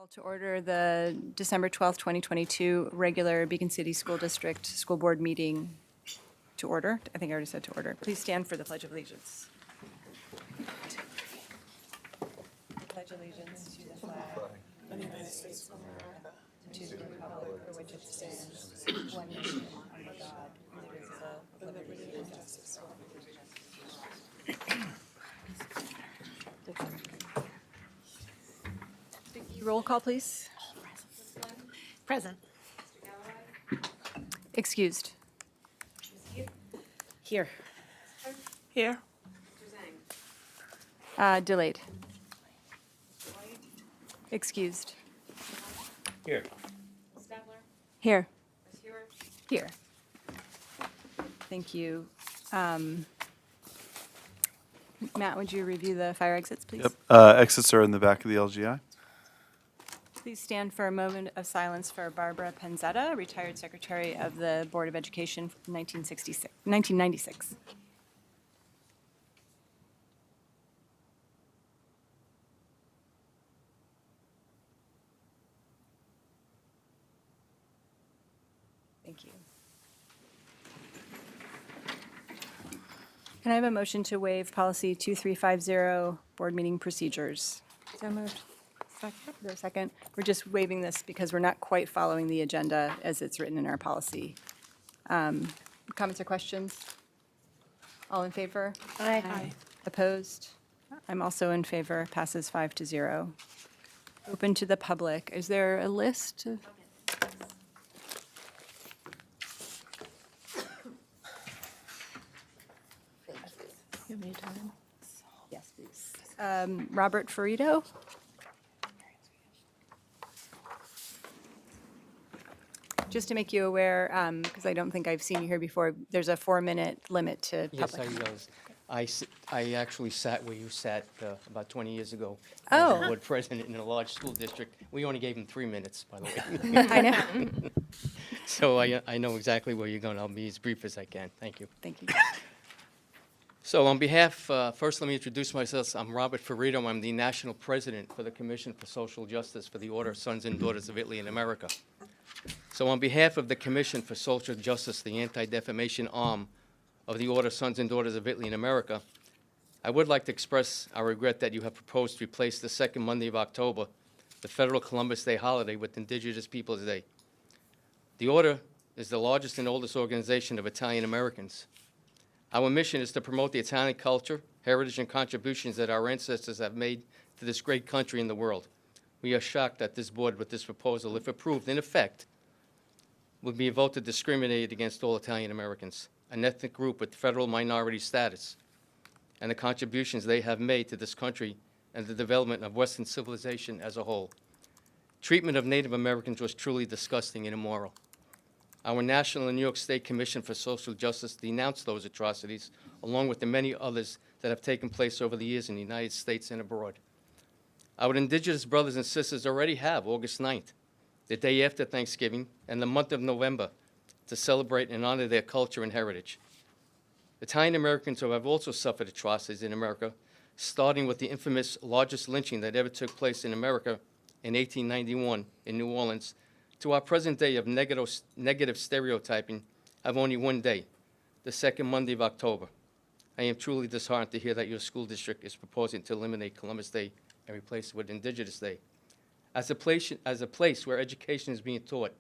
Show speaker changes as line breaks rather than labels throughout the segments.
Call to order the December 12th, 2022 regular Beacon City School District School Board meeting to order. I think I already said to order. Please stand for the Pledge of Allegiance. Pledge allegiance to the flag of the United States of America, and to the republic for which it stands, one nation under God, indivisible, with liberty and justice for all. Roll call, please.
Present.
Excused.
Here.
Here.
Delayed. Excused.
Here.
Here. Here. Thank you. Matt, would you review the fire exits, please?
Yep. Exits are in the back of the LGI.
Please stand for a moment of silence for Barbara Penzetta, retired Secretary of the Board of Education from 1996. Thank you. Can I have a motion to waive policy 2350, board meeting procedures? So moved. Second. Is there a second? We're just waiving this because we're not quite following the agenda as it's written in our policy. Comments or questions? All in favor?
Aye.
Opposed? I'm also in favor. Passes 5-0. Open to the public. Is there a list of?
Give me time.
Yes, please. Robert Ferrito? Just to make you aware, because I don't think I've seen you here before, there's a 4-minute limit to
Yes,
public.
I was. I actually sat where you sat about 20 years ago.
Oh.
As a board president in a large school district. We only gave him 3 minutes, by the way.
I know.
So I know exactly where you're going. I'll be as brief as I can. Thank you.
Thank you.
So on behalf, first let me introduce myself. I'm Robert Ferrito. I'm the national president for the Commission for Social Justice for the Order of Sons and Daughters of Italy in America. So on behalf of the Commission for Social Justice, the anti-defamation arm of the Order of Sons and Daughters of Italy in America, I would like to express our regret that you have proposed to replace the second Monday of October, the federal Columbus Day holiday, with Indigenous Peoples Day. The Order is the largest and oldest organization of Italian Americans. Our mission is to promote the Italian culture, heritage, and contributions that our ancestors have made to this great country and the world. We are shocked that this board, with this proposal, if approved in effect, would be a vote to discriminate against all Italian Americans, an ethnic group with federal minority status, and the contributions they have made to this country and the development of Western civilization as a whole. Treatment of Native Americans was truly disgusting and immoral. Our national and New York State Commission for Social Justice denounced those atrocities, along with the many others that have taken place over the years in the United States and abroad. Our Indigenous brothers and sisters already have August 9th, the day after Thanksgiving, and the month of November to celebrate and honor their culture and heritage. Italian Americans who have also suffered atrocities in America, starting with the infamous largest lynching that ever took place in America in 1891 in New Orleans, to our present day of negative stereotyping, have only one day, the second Monday of October. I am truly disheartened to hear that your school district is proposing to eliminate Columbus Day and replace it with Indigenous Day. As a place where education is being taught,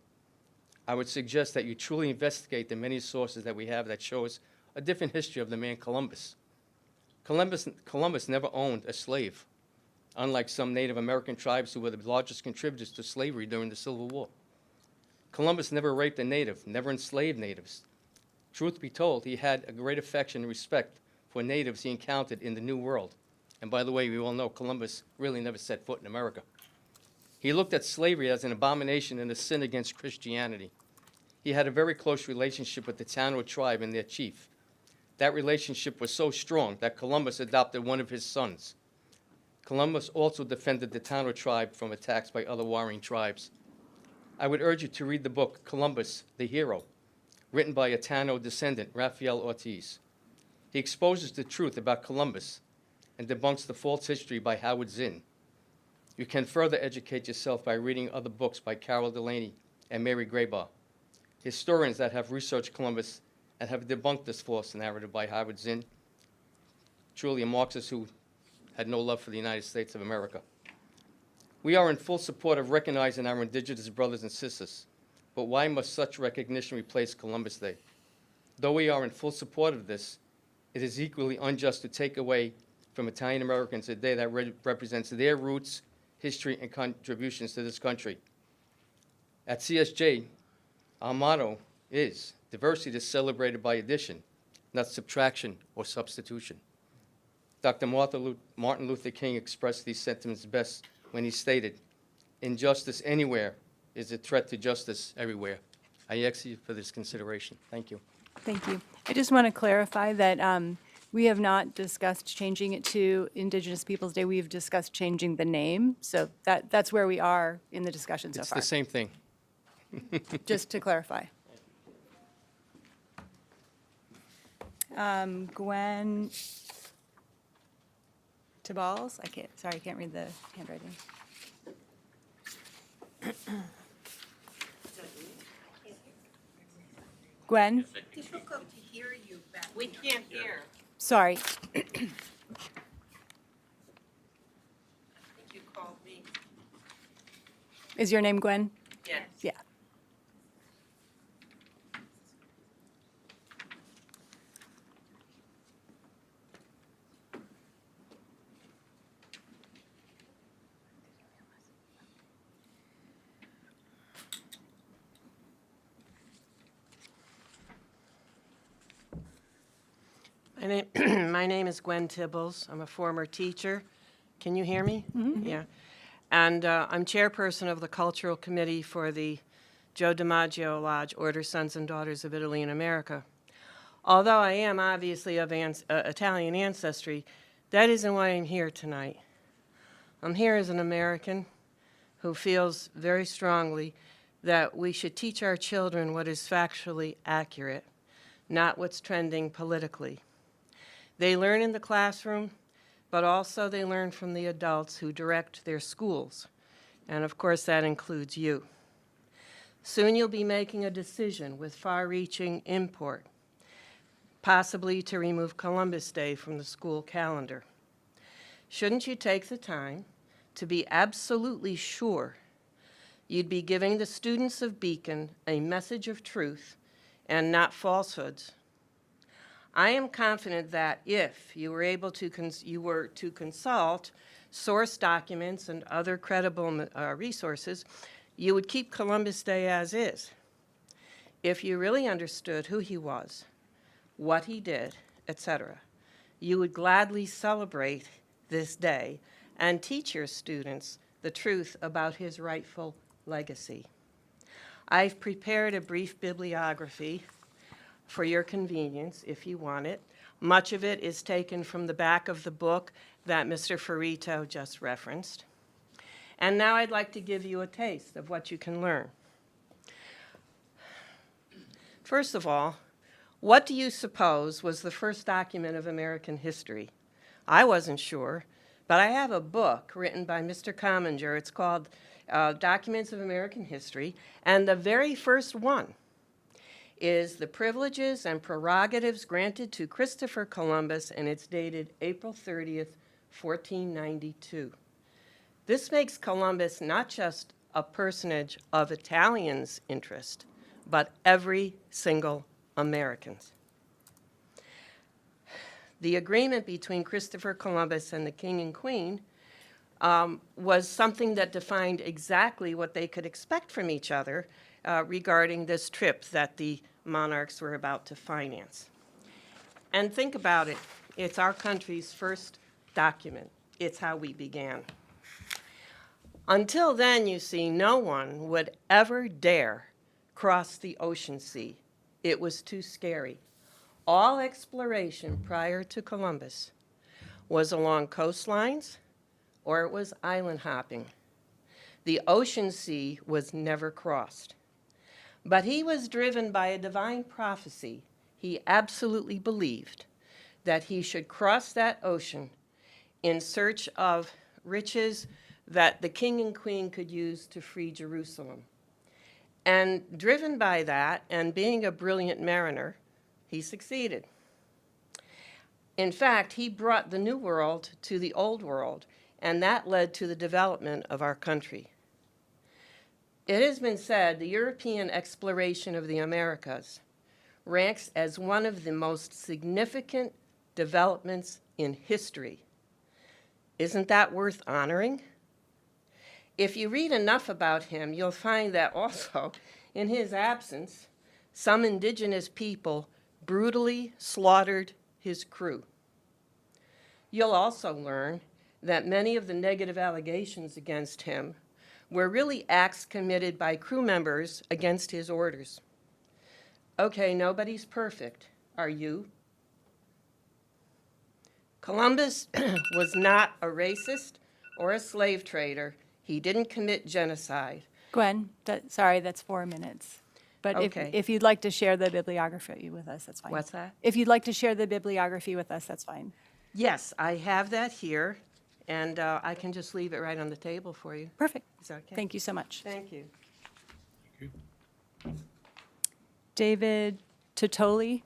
I would suggest that you truly investigate the many sources that we have that show us a different history of the man Columbus. Columbus never owned a slave, unlike some Native American tribes who were the largest contributors to slavery during the Civil War. Columbus never raped a native, never enslaved natives. Truth be told, he had a great affection and respect for natives he encountered in the New World. And by the way, we all know Columbus really never set foot in America. He looked at slavery as an abomination and a sin against Christianity. He had a very close relationship with the Tano tribe and their chief. That relationship was so strong that Columbus adopted one of his sons. Columbus also defended the Tano tribe from attacks by other warring tribes. I would urge you to read the book Columbus, the Hero, written by a Tano descendant, Rafael Ortiz. He exposes the truth about Columbus and debunks the false history by Howard Zinn. You can further educate yourself by reading other books by Carol Delaney and Mary Grabar, historians that have researched Columbus and have debunked this false narrative by Howard Zinn, truly a Marxist who had no love for the United States of America. We are in full support of recognizing our indigenous brothers and sisters, but why must such recognition replace Columbus Day? Though we are in full support of this, it is equally unjust to take away from Italian Americans a day that represents their roots, history, and contributions to this country. At CSJ, our motto is, diversity is celebrated by addition, not subtraction or substitution. Dr. Martin Luther King expressed these sentiments best when he stated, injustice anywhere is a threat to justice everywhere. I ask you for this consideration. Thank you.
Thank you. I just want to clarify that we have not discussed changing it to Indigenous Peoples' Day. We've discussed changing the name. So that's where we are in the discussion so
It's
far.
the same thing.
Just to clarify. Gwen Tiballs? I can't read the handwriting. Gwen?
Difficult to hear you, Beth. We can't hear.
Sorry.
I think you called me.
Is your name Gwen?
Yes.
Yeah.
My name is Gwen Tibbles. I'm a former teacher. Can you hear me? Yeah. And I'm chairperson of the Cultural Committee for the Joe DiMaggio Lodge Order Sons and Daughters of Italy in America. Although I am obviously of Italian ancestry, that isn't why I'm here tonight. I'm here as an American who feels very strongly that we should teach our children what is factually accurate, not what's trending politically. They learn in the classroom, but also they learn from the adults who direct their schools. And of course, that includes you. Soon you'll be making a decision with far-reaching import, possibly to remove Columbus Day from the school calendar. Shouldn't you take the time to be absolutely sure you'd be giving the students of Beacon a message of truth and not falsehoods? I am confident that if you were able to consult source documents and other credible resources, you would keep Columbus Day as is. If you really understood who he was, what he did, etc., you would gladly celebrate this day and teach your students the truth about his rightful legacy. I've prepared a brief bibliography for your convenience, if you want it. Much of it is taken from the back of the book that Mr. Ferrito just referenced. And now I'd like to give you a taste of what you can learn. First of all, what do you suppose was the first document of American history? I wasn't sure, but I have a book written by Mr. Commanger. It's called Documents of American History, and the very first one is the privileges and prerogatives granted to Christopher Columbus, and it's dated April 30th, 1492. This makes Columbus not just a personage of Italians' interest, but every single American's. The agreement between Christopher Columbus and the King and Queen was something that defined exactly what they could expect from each other regarding this trip that the monarchs were about to finance. And think about it. It's our country's first document. It's how we began. Until then, you see, no one would ever dare cross the ocean sea. It was too scary. All exploration prior to Columbus was along coastlines or it was island hopping. The ocean sea was never crossed. But he was driven by a divine prophecy. He absolutely believed that he should cross that ocean in search of riches, that the king and queen could use to free Jerusalem. And driven by that, and being a brilliant mariner, he succeeded. In fact, he brought the New World to the Old World, and that led to the development of our country. It has been said the European exploration of the Americas ranks as one of the most significant developments in history. Isn't that worth honoring? If you read enough about him, you'll find that also, in his absence, some indigenous people brutally slaughtered his crew. You'll also learn that many of the negative allegations against him were really acts committed by crew members against his orders. Okay, nobody's perfect. Are you? Columbus was not a racist or a slave trader. He didn't commit genocide.
Gwen, sorry, that's 4 minutes. But
Okay.
if you'd like to share the bibliography with us, that's fine.
What's that?
If you'd like to share the bibliography with us, that's fine.
Yes, I have that here, and I can just leave it right on the table for you.
Perfect.
Is that okay?
Thank you so much.
Thank you.
David Totoli.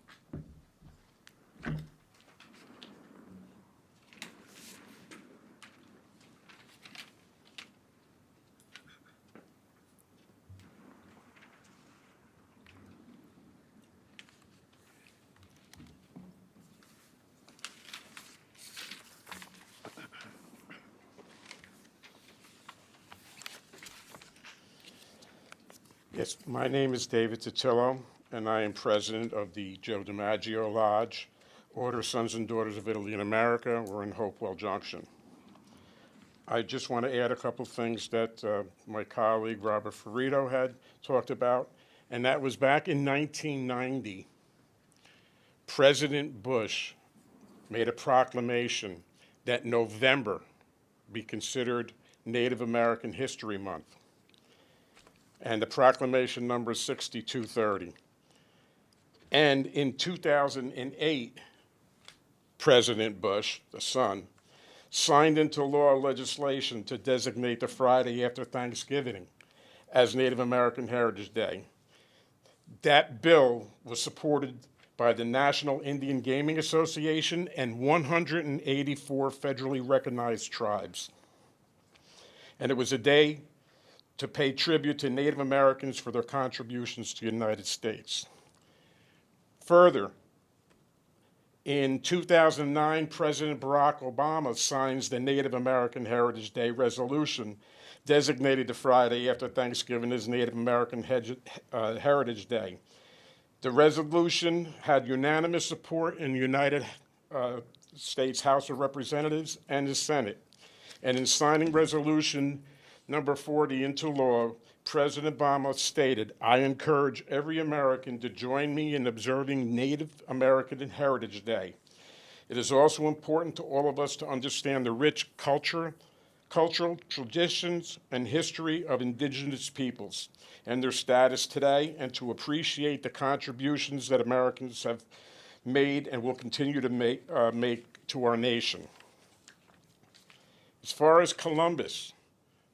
Yes, my name is David Titillo, and I am president of the Joe DiMaggio Lodge, Order Sons and Daughters of Italy in America. We're in Hopewell Junction. I just want to add a couple things that my colleague Robert Ferrito had talked about, and that was back in 1990, President Bush made a proclamation that November be considered Native American History Month. And the proclamation number is 6230. And in 2008, President Bush, the son, signed into law legislation to designate the Friday after Thanksgiving as Native American Heritage Day. That bill was supported by the National Indian Gaming Association and 184 federally recognized tribes. And it was a day to pay tribute to Native Americans for their contributions to the United States. Further, in 2009, President Barack Obama signs the Native American Heritage Day resolution, designated the Friday after Thanksgiving as Native American Heritage Day. The resolution had unanimous support in the United States House of Representatives and the Senate. And in signing resolution number 40 into law, President Obama stated, "I encourage every American to join me in observing Native American Heritage Day. It is also important to all of us to understand the rich cultural traditions and history of indigenous peoples and their status today, and to appreciate the contributions that Americans have made and will continue to make to our nation." As far as Columbus,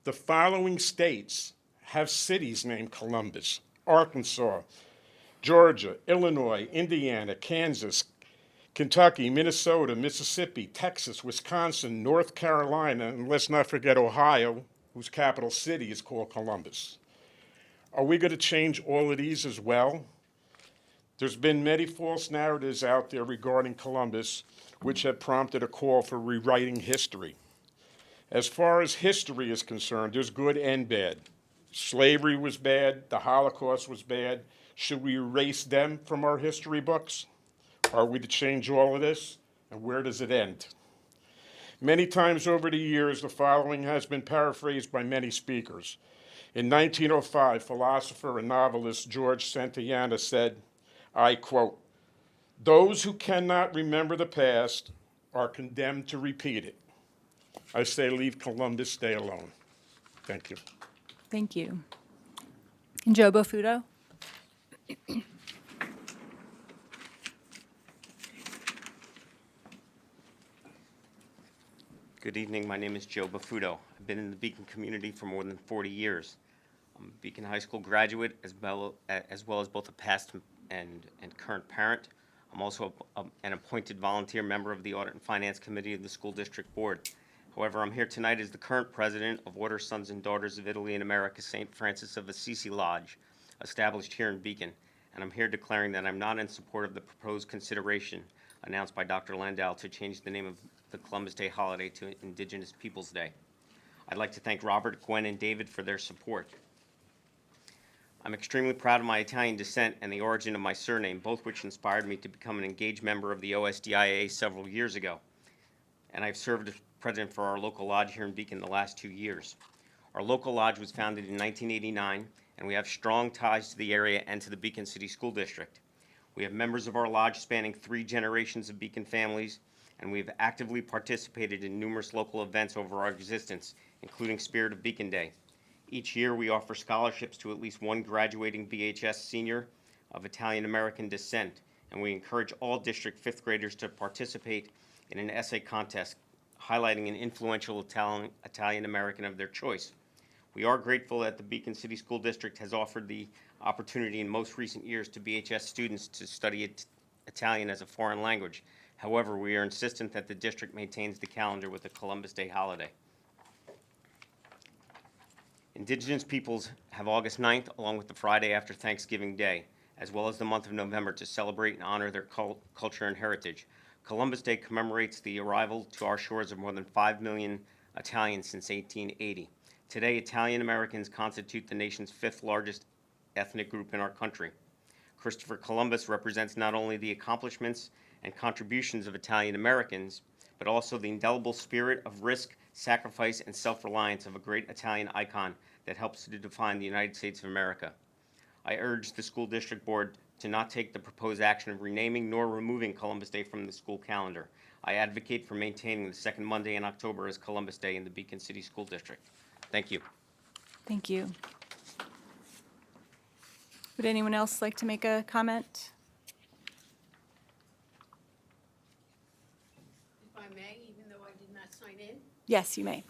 the following states have cities named Columbus: Arkansas, Georgia, Illinois, Indiana, Kansas, Kentucky, Minnesota, Mississippi, Texas, Wisconsin, North Carolina, and let's not forget Ohio, whose capital city is called Columbus. Are we going to change all of these as well? There's been many false narratives out there regarding Columbus, which have prompted a call for rewriting history. As far as history is concerned, there's good and bad. Slavery was bad, the Holocaust was bad. Should we erase them from our history books? Are we to change all of this? And where does it end? Many times over the years, the following has been paraphrased by many speakers. In 1905, philosopher and novelist George Santayana said, I quote, "Those who cannot remember the past are condemned to repeat it." I say leave Columbus Day alone. Thank you.
Thank you. Joe Bofuto.
Good evening. My name is Joe Bafuto. I've been in the Beacon community for more than 40 years. I'm a Beacon High School graduate as well as both a past and current parent. I'm also an appointed volunteer member of the Audit and Finance Committee of the School District Board. However, I'm here tonight as the current president of Order Sons and Daughters of Italy in America St. Francis of Assisi Lodge, established here in Beacon, and I'm here declaring that I'm not in support of the proposed consideration announced by Dr. Landau to change the name of the Columbus Day holiday to Indigenous Peoples Day. I'd like to thank Robert, Gwen, and David for their support. I'm extremely proud of my Italian descent and the origin of my surname, both which inspired me to become an engaged member of the OSDIA several years ago. And I've served as president for our local lodge here in Beacon the last 2 years. Our local lodge was founded in 1989, and we have strong ties to the area and to the Beacon City School District. We have members of our lodge spanning 3 generations of Beacon families, and we have actively participated in numerous local events over our existence, including Spirit of Beacon Day. Each year, we offer scholarships to at least one graduating BHS senior of Italian-American descent, and we encourage all district 5th graders to participate in an essay contest highlighting an influential Italian-American of their choice. We are grateful that the Beacon City School District has offered the opportunity in most recent years to BHS students to study Italian as a foreign language. However, we are insistent that the district maintains the calendar with the Columbus Day holiday. Indigenous peoples have August 9th, along with the Friday after Thanksgiving Day, as well as the month of November to celebrate and honor their culture and heritage. Columbus Day commemorates the arrival to our shores of more than 5 million Italians since 1880. Today, Italian Americans constitute the nation's 5th largest ethnic group in our country. Christopher Columbus represents not only the accomplishments and contributions of Italian Americans, but also the indelible spirit of risk, sacrifice, and self-reliance of a great Italian icon that helps to define the United States of America. I urge the school district board to not take the proposed action of renaming nor removing Columbus Day from the school calendar. I advocate for maintaining the second Monday in October as Columbus Day in the Beacon City School District. Thank you.
Thank you. Would anyone else like to make a comment?
If I may, even though I did not sign in.
Yes, you may.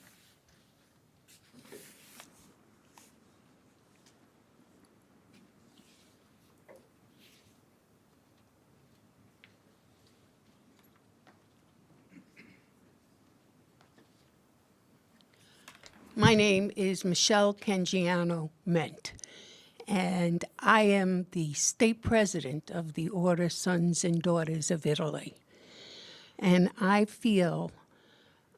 My name is Michelle Cangiano Ment, and I am the state president of the Order Sons and Daughters of Italy. And I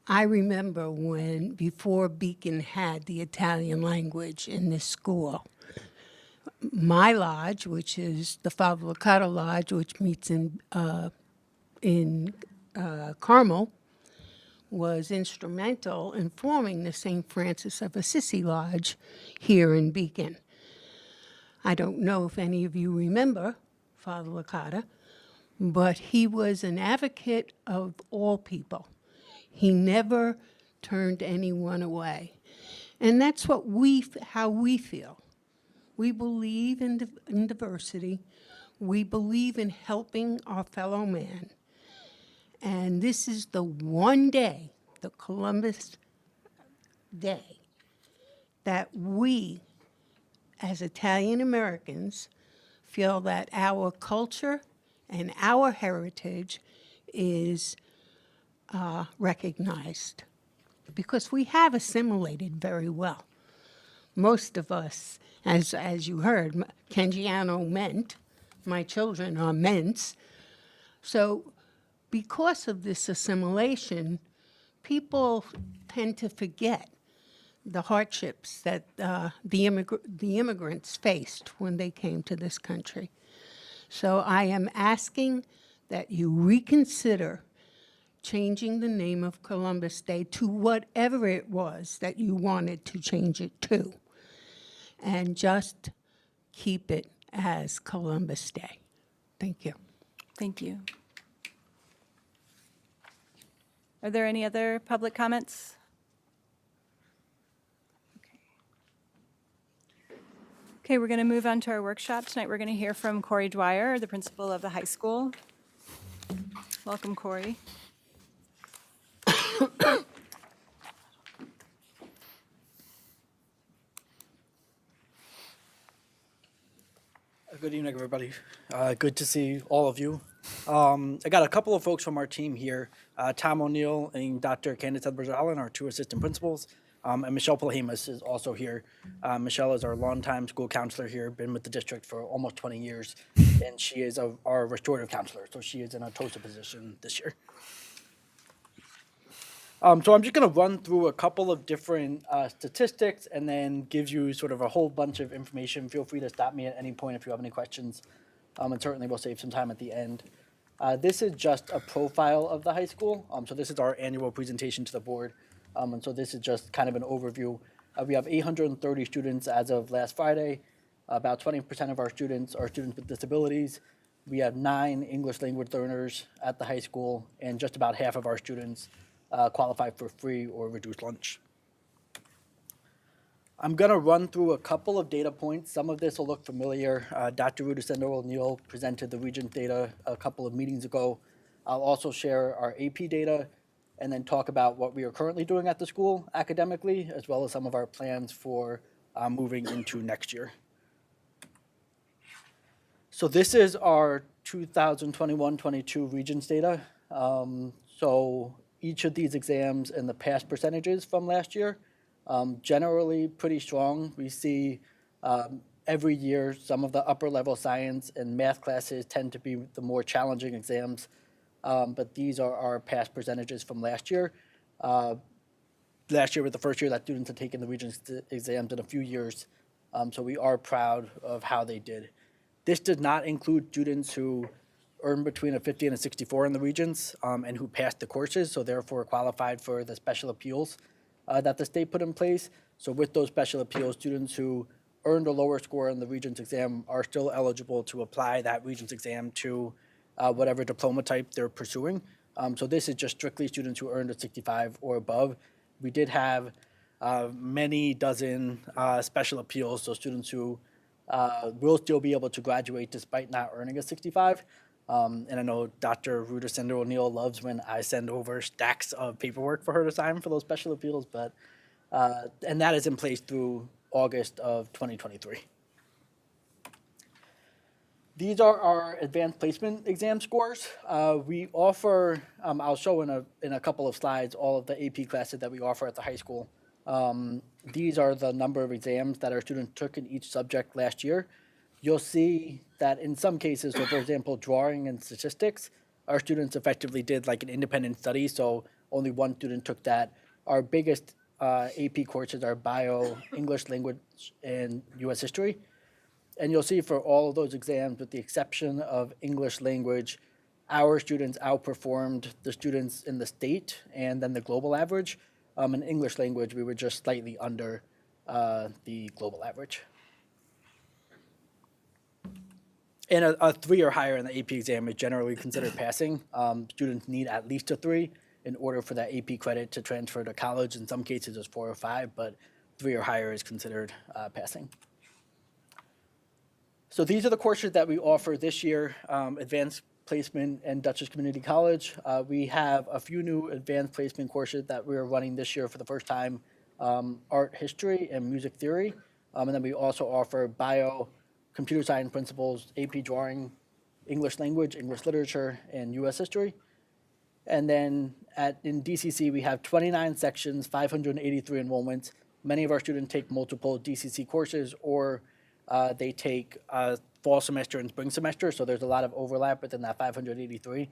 remember when, before Beacon had the Italian language in this school, my lodge, which is the Father Licata Lodge, which meets in Carmel, was instrumental in forming the St. Francis of Assisi Lodge here in Beacon. I don't know if any of you remember Father Licata, but he was an advocate of all people. He never turned anyone away. And that's how we feel. We believe in diversity. We believe in helping our fellow man. And this is the one day, the Columbus Day, that we, as Italian Americans, feel that our culture and our heritage is recognized, because we have assimilated very well. Most of us, as you heard, Cangiano Ment, my children are Ments. So because of this assimilation, people tend to forget the hardships that the immigrants faced when they came to this country. So I am asking that you reconsider changing the name of Columbus Day to whatever it was that you wanted to change it to, and just keep it as Columbus Day. Thank you.
Thank you. Are there any other public comments? Okay, we're going to move on to our workshop. Tonight we're going to hear from Corey Dwyer, the principal of the high school. Welcome, Corey.
Good evening, everybody. Good to see all of you. I got a couple of folks from our team here. Tom O'Neill and Dr. Candace Edwards-Allen, our two assistant principals, and Michelle Palahimas is also here. Michelle is our longtime school counselor here, been with the district for almost 20 years, and she is our restorative counselor, so she is in a TOSA position this year. So I'm just going to run through a couple of different statistics and then give you sort of a whole bunch of information. Feel free to stop me at any point if you have any questions, and certainly we'll save some time at the end. This is just a profile of the high school. So this is our annual presentation to the board, and so this is just kind of an overview. We have 830 students as of last Friday. About 20% of our students are students with disabilities. We have 9 English language learners at the high school, and just about half of our students qualify for free or reduced lunch. I'm going to run through a couple of data points. Some of this will look familiar. Dr. Rudisendo O'Neill presented the Regent data a couple of meetings ago. I'll also share our AP data and then talk about what we are currently doing at the school academically, as well as some of our plans for moving into next year. So this is our 2021-22 Regents data. So each of these exams and the past percentages from last year, generally pretty strong. We see every year some of the upper level science and math classes tend to be the more challenging exams, but these are our past percentages from last year. Last year was the first year that students had taken the Regents exams in a few years, so we are proud of how they did. This does not include students who earned between a 50 and a 64 in the Regents and who passed the courses, so therefore qualified for the special appeals that the state put in place. So with those special appeals, students who earned a lower score in the Regents exam are still eligible to apply that Regents exam to whatever diploma type they're pursuing. So this is just strictly students who earned a 65 or above. We did have many dozen special appeals, so students who will still be able to graduate despite not earning a 65. And I know Dr. Rudisendo O'Neill loves when I send over stacks of paperwork for her to sign for those special appeals, but and that is in place through August of 2023. These are our advanced placement exam scores. We offer, I'll show in a couple of slides, all of the AP classes that we offer at the high school. These are the number of exams that our students took in each subject last year. You'll see that in some cases, so for example, drawing and statistics, our students effectively did like an independent study, so only one student took that. Our biggest AP courses are bio, English language, and US history. And you'll see for all of those exams, with the exception of English language, our students outperformed the students in the state and then the global average. In English language, we were just slightly under the global average. And a 3 or higher in the AP exam is generally considered passing. Students need at least a 3 in order for that AP credit to transfer to college. In some cases, it's 4 or 5, but 3 or higher is considered passing. So these are the courses that we offer this year, Advanced Placement and Dutchess Community College. We have a few new advanced placement courses that we're running this year for the first time, art history and music theory. And then we also offer bio, computer science principles, AP drawing, English language, English literature, and US history. And then in DCC, we have 29 sections, 583 enrollments. Many of our students take multiple DCC courses, or they take fall semester and spring semester, so there's a lot of overlap within that 583.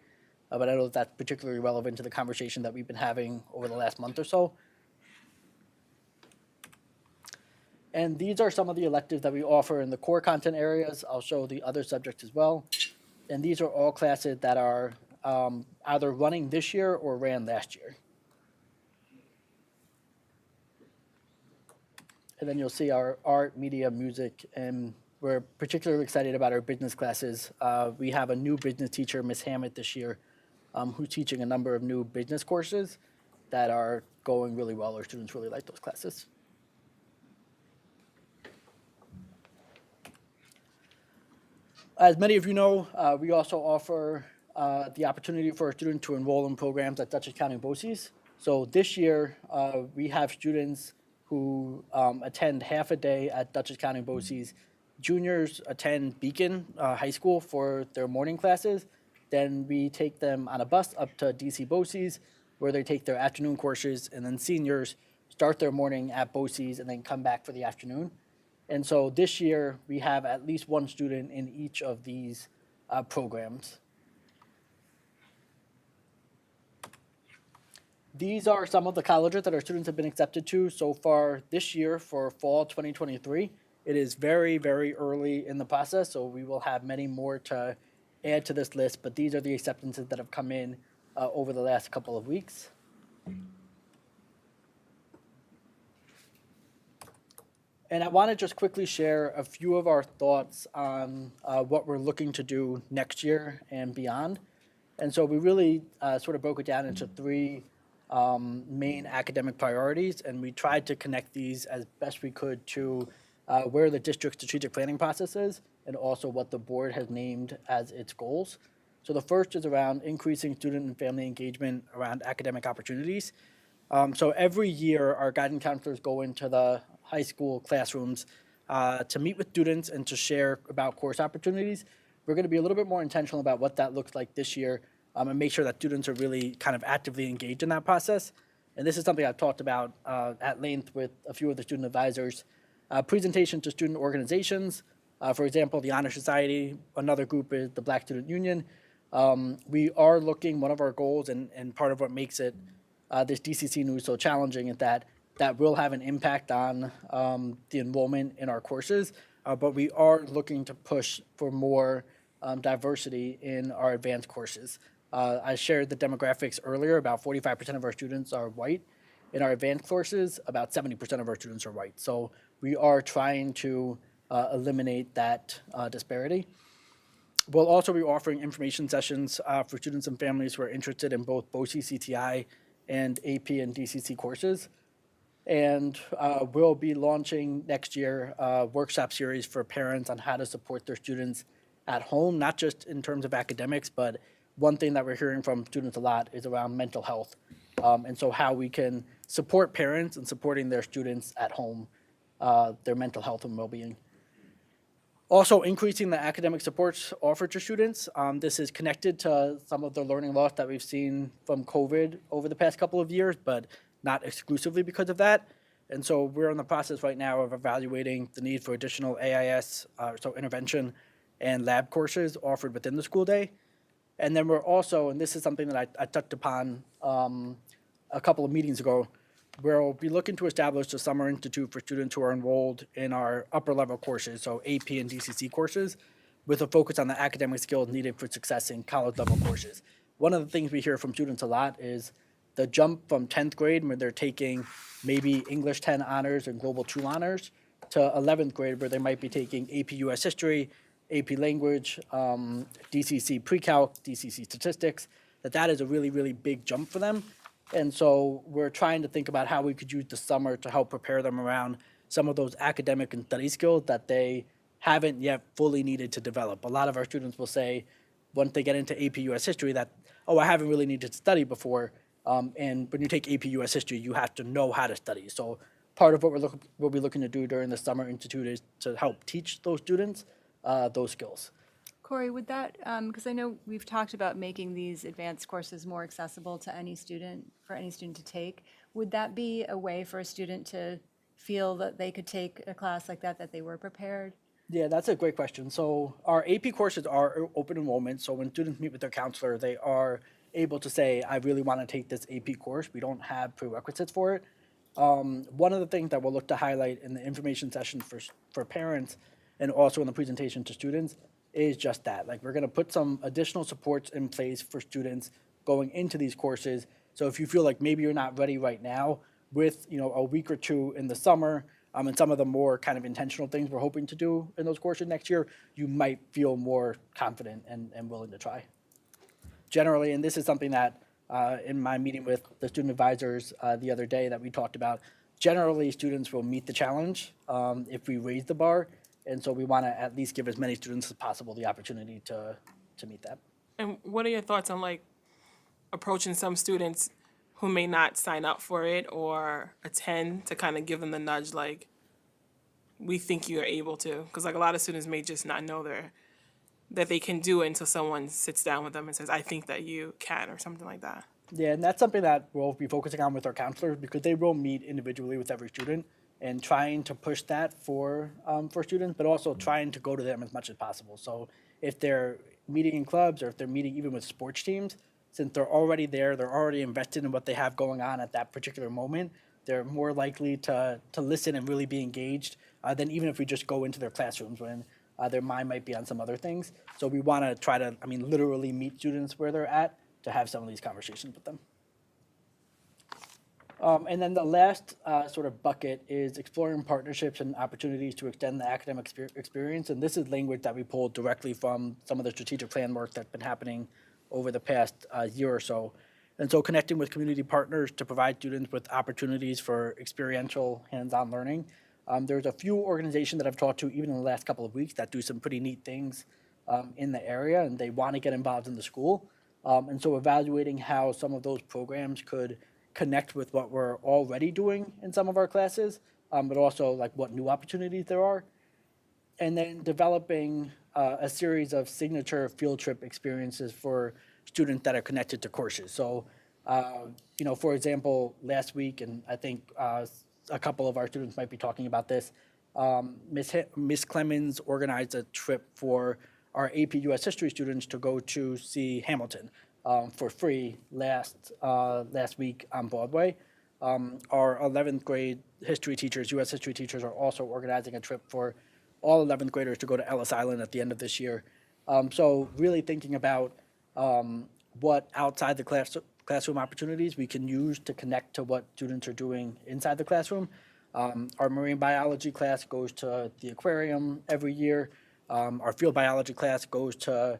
But I know that's particularly relevant to the conversation that we've been having over the last month or so. And these are some of the electives that we offer in the core content areas. I'll show the other subjects as well. And these are all classes that are either running this year or ran last year. And then you'll see our art, media, music, and we're particularly excited about our business classes. We have a new business teacher, Ms. Hammett, this year, who's teaching a number of new business courses that are going really well. Our students really like those classes. As many of you know, we also offer the opportunity for a student to enroll in programs at Dutchess County BOCES. So this year, we have students who attend half a day at Dutchess County BOCES juniors attend Beacon High School for their morning classes. Then we take them on a bus up to DC BOCES, where they take their afternoon courses, and then seniors start their morning at BOCES and then come back for the afternoon. And so this year, we have at least one student in each of these programs. These are some of the colleges that our students have been accepted to so far this year for fall 2023. It is very, very early in the process, so we will have many more to add to this list, but these are the acceptances that have come in over the last couple of weeks. And I want to just quickly share a few of our thoughts on what we're looking to do next year and beyond. And so we really sort of broke it down into three main academic priorities, and we tried to connect these as best we could to where the district's strategic planning process is, and also what the board has named as its goals. So the first is around increasing student and family engagement around academic opportunities. So every year, our guidance counselors go into the high school classrooms to meet with students and to share about course opportunities. We're going to be a little bit more intentional about what that looks like this year, and make sure that students are really kind of actively engaged in that process. And this is something I've talked about at length with a few of the student advisors. Presentation to student organizations, for example, the Honor Society. Another group is the Black Student Union. We are looking, one of our goals, and part of what makes it this DCC news so challenging is that will have an impact on the enrollment in our courses, but we are looking to push for more diversity in our advanced courses. I shared the demographics earlier. About 45% of our students are white. In our advanced courses, about 70% of our students are white. So we are trying to eliminate that disparity. We'll also be offering information sessions for students and families who are interested in both BOCES CTI and AP and DCC courses. And we'll be launching next year a workshop series for parents on how to support their students at home, not just in terms of academics, but one thing that we're hearing from students a lot is around mental health. And so how we can support parents in supporting their students at home, their mental health and well-being. Also increasing the academic supports offered to students. This is connected to some of the learning loss that we've seen from COVID over the past couple of years, but not exclusively because of that. And so we're in the process right now of evaluating the need for additional AIS, so intervention and lab courses offered within the school day. And then we're also, and this is something that I touched upon a couple of meetings ago, we'll be looking to establish a summer institute for students who are enrolled in our upper level courses, so AP and DCC courses, with a focus on the academic skills needed for success in college level courses. One of the things we hear from students a lot is the jump from 10th grade, where they're taking maybe English 10 honors and Global 2 honors, to 11th grade, where they might be taking AP US History, AP Language, DCC Pre-Calc, DCC Statistics, that is a really, really big jump for them. And so we're trying to think about how we could use the summer to help prepare them around some of those academic and study skills that they haven't yet fully needed to develop. A lot of our students will say, once they get into AP US History, that, oh, I haven't really needed to study before. And when you take AP US History, you have to know how to study. So part of what we'll be looking to do during the Summer Institute is to help teach those students those skills.
Corey, would that, because I know we've talked about making these advanced courses more accessible to any student, for any student to take. Would that be a way for a student to feel that they could take a class like that they were prepared?
Yeah, that's a great question. So our AP courses are open enrollment. So when students meet with their counselor, they are able to say, I really want to take this AP course. We don't have prerequisites for it. One of the things that we'll look to highlight in the information session for parents and also in the presentation to students is just that. Like, we're going to put some additional supports in place for students going into these courses. So if you feel like maybe you're not ready right now, with a week or two in the summer, and some of the more kind of intentional things we're hoping to do in those courses next year, you might feel more confident and willing to try. Generally, and this is something that in my meeting with the student advisors the other day that we talked about, generally students will meet the challenge if we raise the bar. And so we want to at least give as many students as possible the opportunity to meet that.
And what are your thoughts on, like, approaching some students who may not sign up for it or attend to kind of give them the nudge, like, we think you're able to. Because like a lot of students may just not know that they can do it until someone sits down with them and says, I think that you can, or something like that.
Yeah, and that's something that we'll be focusing on with our counselors because they will meet individually with every student and trying to push that for students, but also trying to go to them as much as possible. So if they're meeting in clubs or if they're meeting even with sports teams, since they're already there, they're already invested in what they have going on at that particular moment, they're more likely to listen and really be engaged than even if we just go into their classrooms when their mind might be on some other things. So we want to try to, literally meet students where they're at to have some of these conversations with them. And then the last sort of bucket is exploring partnerships and opportunities to extend the academic experience. And this is language that we pulled directly from some of the strategic plan work that's been happening over the past year or so. And so connecting with community partners to provide students with opportunities for experiential hands-on learning. There's a few organizations that I've talked to even in the last couple of weeks that do some pretty neat things in the area, and they want to get involved in the school. And so evaluating how some of those programs could connect with what we're already doing in some of our classes, but also like what new opportunities there are. And then developing a series of signature field trip experiences for students that are connected to courses. So, for example, last week, and I think a couple of our students might be talking about this, Miss Clemens organized a trip for our AP US History students to go to see Hamilton for free last week on Broadway. Our 11th grade history teachers, US history teachers, are also organizing a trip for all 11th graders to go to Ellis Island at the end of this year. So really thinking about what outside the classroom opportunities we can use to connect to what students are doing inside the classroom. Our marine biology class goes to the aquarium every year. Our field biology class goes to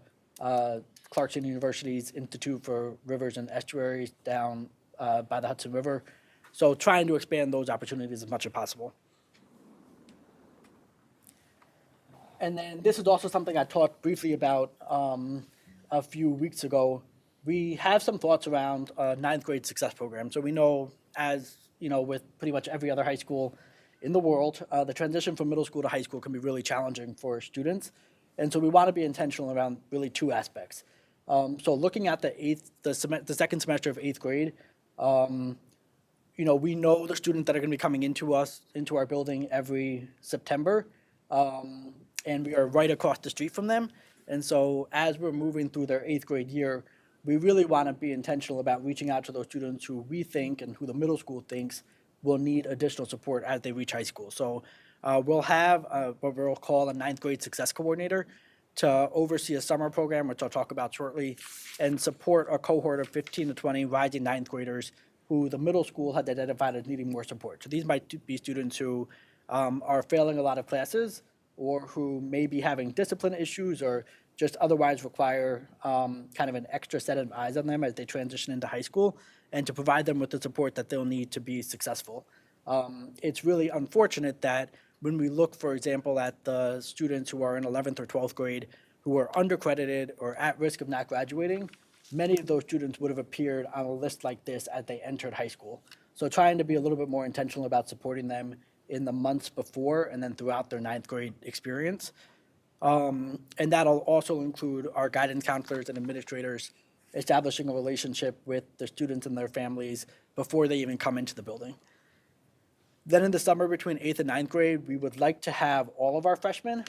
Clarkson University's Institute for Rivers and Estuaries down by the Hudson River. So trying to expand those opportunities as much as possible. And then this is also something I talked briefly about a few weeks ago. We have some thoughts around a 9th grade success program. So we know, as with pretty much every other high school in the world, the transition from middle school to high school can be really challenging for students. And so we want to be intentional around really two aspects. So looking at the second semester of 8th grade, we know the students that are going to be coming into our building every September, and we are right across the street from them. And so as we're moving through their 8th grade year, we really want to be intentional about reaching out to those students who we think and who the middle school thinks will need additional support as they reach high school. So we'll have what we'll call a 9th grade success coordinator to oversee a summer program, which I'll talk about shortly, and support a cohort of 15 to 20 rising 9th graders who the middle school had identified as needing more support. So these might be students who are failing a lot of classes or who may be having discipline issues or just otherwise require kind of an extra set of eyes on them as they transition into high school, and to provide them with the support that they'll need to be successful. It's really unfortunate that when we look, for example, at the students who are in 11th or 12th grade who are undercredited or at risk of not graduating, many of those students would have appeared on a list like this as they entered high school. So trying to be a little bit more intentional about supporting them in the months before and then throughout their 9th grade experience. And that'll also include our guidance counselors and administrators establishing a relationship with the students and their families before they even come into the building. Then in the summer between 8th and 9th grade, we would like to have all of our freshmen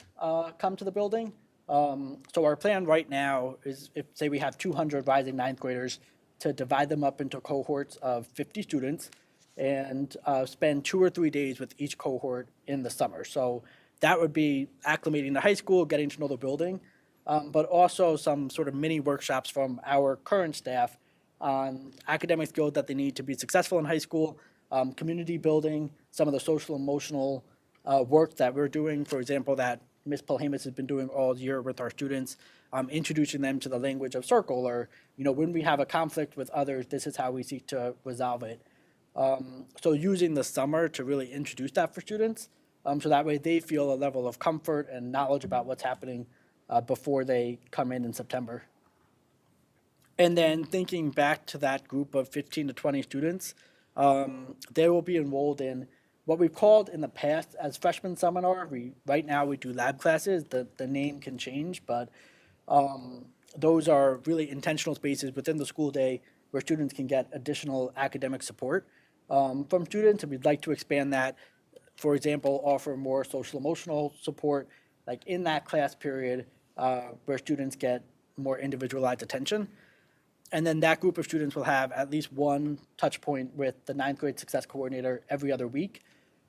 come to the building. So our plan right now is, if say we have 200 rising 9th graders, to divide them up into cohorts of 50 students and spend 2 or 3 days with each cohort in the summer. So that would be acclimating to high school, getting to know the building, but also some sort of mini workshops from our current staff on academic skills that they need to be successful in high school, community building, some of the social emotional work that we're doing, for example, that Ms. Polhamus has been doing all year with our students, introducing them to the language of circle, or, when we have a conflict with others, this is how we seek to resolve it. So using the summer to really introduce that for students, so that way they feel a level of comfort and knowledge about what's happening before they come in September. And then thinking back to that group of 15 to 20 students, they will be enrolled in what we've called in the past as freshman seminar. Right now we do lab classes. The name can change, but those are really intentional spaces within the school day where students can get additional academic support from students, and we'd like to expand that. For example, offer more social emotional support, like in that class period where students get more individualized attention. And then that group of students will have at least one touch point with the 9th grade success coordinator every other week.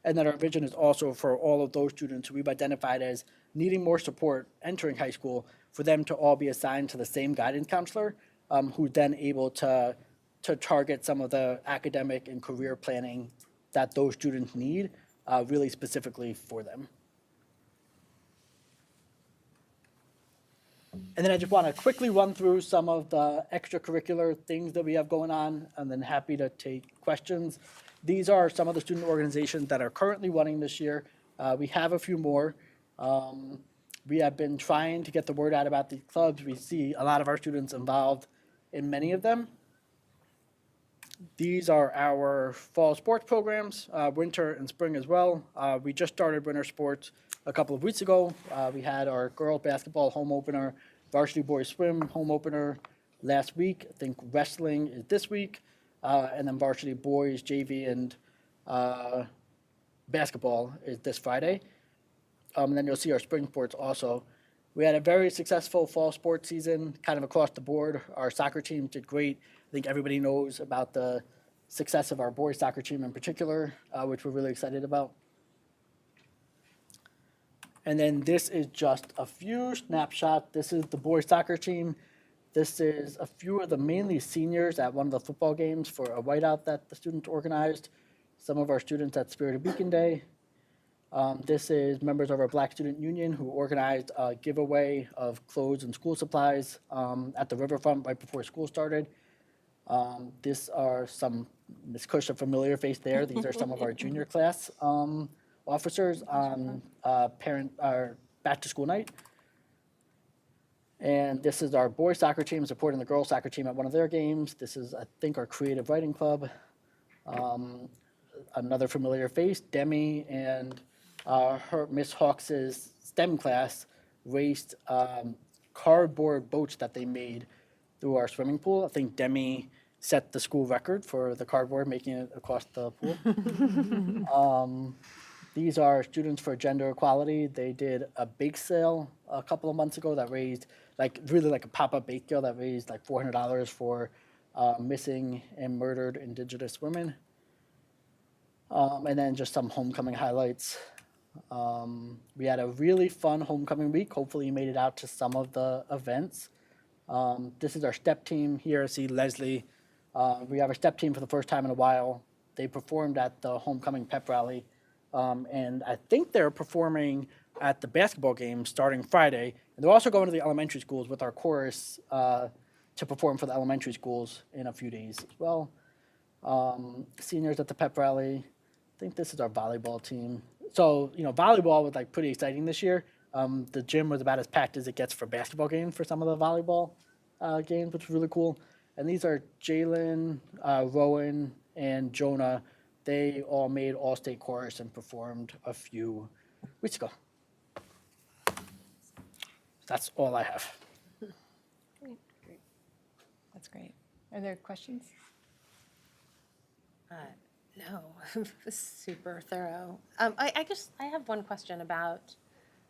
And then our vision is also for all of those students who we've identified as needing more support entering high school, for them to all be assigned to the same guidance counselor, who's then able to target some of the academic and career planning that those students need really specifically for them. And then I just want to quickly run through some of the extracurricular things that we have going on, and then happy to take questions. These are some of the student organizations that are currently running this year. We have a few more. We have been trying to get the word out about these clubs. We see a lot of our students involved in many of them. These are our fall sports programs, winter and spring as well. We just started winter sports a couple of weeks ago. We had our girls basketball home opener, varsity boys swim home opener last week. I think wrestling is this week, and then varsity boys JV and basketball is this Friday. And then you'll see our spring sports also. We had a very successful fall sports season, kind of across the board. Our soccer team did great. I think everybody knows about the success of our boys soccer team in particular, which we're really excited about. And then this is just a few snapshots. This is the boys soccer team. This is a few of the mainly seniors at one of the football games for a whiteout that the students organized. Some of our students at Spirit of Beacon Day. This is members of our Black Student Union who organized a giveaway of clothes and school supplies at the riverfront right before school started. These are some, Ms. Cush, a familiar face there. These are some of our junior class officers on our back to school night. And this is our boys soccer team supporting the girls soccer team at one of their games. This is, I think, our creative writing club. Another familiar face, Demi and her Miss Hawks's STEM class raced cardboard boats that they made through our swimming pool. I think Demi set the school record for the cardboard, making it across the pool. These are Students for Gender Equality. They did a bake sale a couple of months ago that raised, really like a pop-up bake sale that raised like $400 for missing and murdered Indigenous women. And then just some homecoming highlights. We had a really fun homecoming week. Hopefully you made it out to some of the events. This is our step team here. See Leslie. We have a step team for the first time in a while. They performed at the homecoming pep rally. And I think they're performing at the basketball game starting Friday. And they're also going to the elementary schools with our chorus to perform for the elementary schools in a few days as well. Seniors at the pep rally. I think this is our volleyball team. So, volleyball was pretty exciting this year. The gym was about as packed as it gets for basketball games for some of the volleyball games, which was really cool. And these are Jalen, Rowan, and Jonah. They all made all-state chorus and performed a few weeks ago. That's all I have.
Great. That's great. Are there questions?
No, it was super thorough. I guess I have one question about,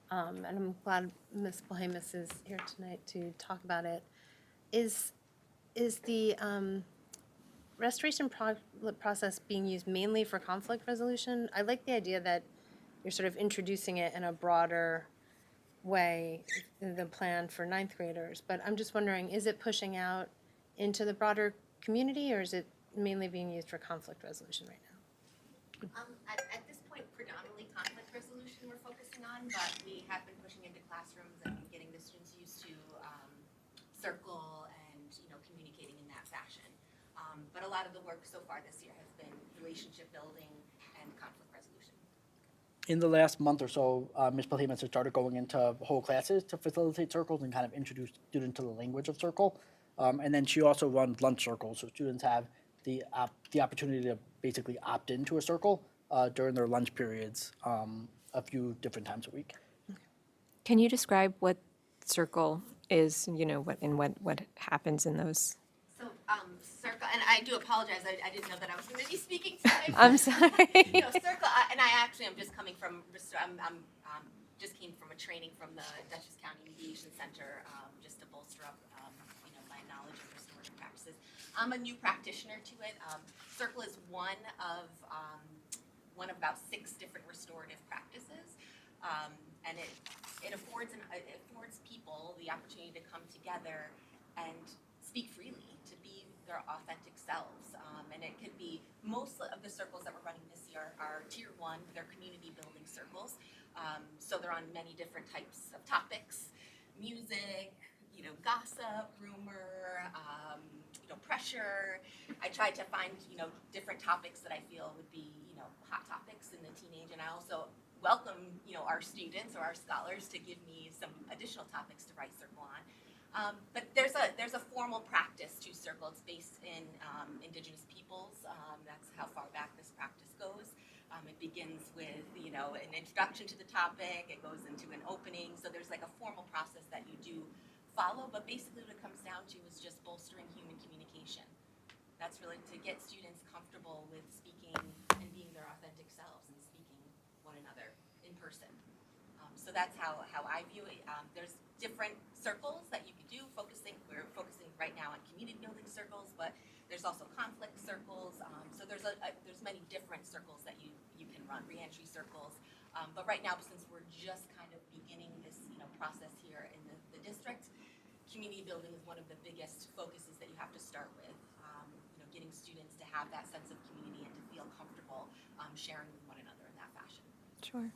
and I'm glad Ms. Bohemus is here tonight to talk about it. Is the restoration process being used mainly for conflict resolution? I like the idea that you're sort of introducing it in a broader way in the plan for 9th graders, but I'm just wondering, is it pushing out into the broader community, or is it mainly being used for conflict resolution right now?
At this point, predominantly conflict resolution we're focusing on, but we have been pushing into classrooms and getting the students used to circle and communicating in that fashion. But a lot of the work so far this year has been relationship building and conflict resolution.
In the last month or so, Ms. Bohemus has started going into whole classes to facilitate circles and kind of introduce students to the language of circle. And then she also runs lunch circles, so students have the opportunity to basically opt into a circle during their lunch periods a few different times a week.
Can you describe what Circle is, what happens in those?
So, Circle, and I do apologize, I didn't know that I was going to be speaking today.
I'm sorry.
No, Circle, and I actually am just coming from, just came from a training from the Dutchess County Mediation Center, just to bolster up, my knowledge of restorative practices. I'm a new practitioner to it. Circle is one of about 6 different restorative practices, and it affords people the opportunity to come together and speak freely, to be their authentic selves. And it could be, most of the circles that we're running this year are tier 1, they're community building circles. So they're on many different types of topics, music, gossip, rumor, pressure. I tried to find, different topics that I feel would be, hot topics in the teenage, and I also welcome, our students or our scholars to give me some additional topics to write Circle on. But there's a formal practice to Circle. It's based in Indigenous peoples. That's how far back this practice goes. It begins with, an introduction to the topic. It goes into an opening. So there's like a formal process that you do follow. But basically what it comes down to is just bolstering human communication. That's really to get students comfortable with speaking and being their authentic selves and speaking one another in person. So that's how I view it. There's different circles that you could do. We're focusing right now on community building circles, but there's also conflict circles. So there's many different circles that you can run, reentry circles. But right now, since we're just kind of beginning this process here in the district, community building is one of the biggest focuses that you have to start with. Getting students to have that sense of community and to feel comfortable sharing with one another in that fashion.
Sure.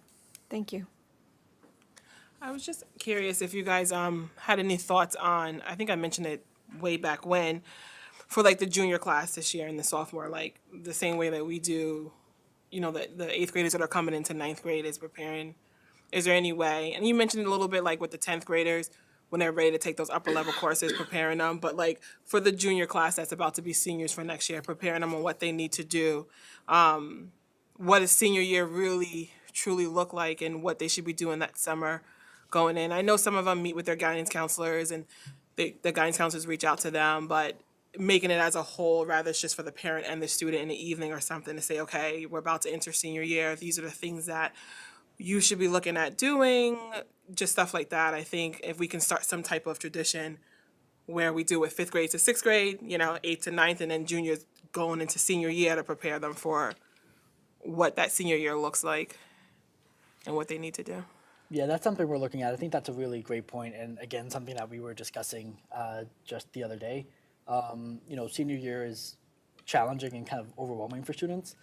Thank you.
I was just curious if you guys had any thoughts on, I think I mentioned it way back when, for like the junior class this year and the sophomore, like the same way that we do, the 8th graders that are coming into 9th grade is preparing. Is there any way, and you mentioned it a little bit like with the 10th graders, when they're ready to take those upper level courses, preparing them, but like for the junior class that's about to be seniors for next year, preparing them on what they need to do. What does senior year really, truly look like and what they should be doing that summer going in? I know some of them meet with their guidance counselors and the guidance counselors reach out to them, but making it as a whole, rather it's just for the parent and the student in the evening or something to say, okay, we're about to enter senior year. These are the things that you should be looking at doing, just stuff like that. I think if we can start some type of tradition where we do with 5th grade to 6th grade, 8th to 9th, and then juniors going into senior year to prepare them for what that senior year looks like and what they need to do.
Yeah, that's something we're looking at. I think that's a really great point, and again, something that we were discussing just the other day. Senior year is challenging and kind of overwhelming for students.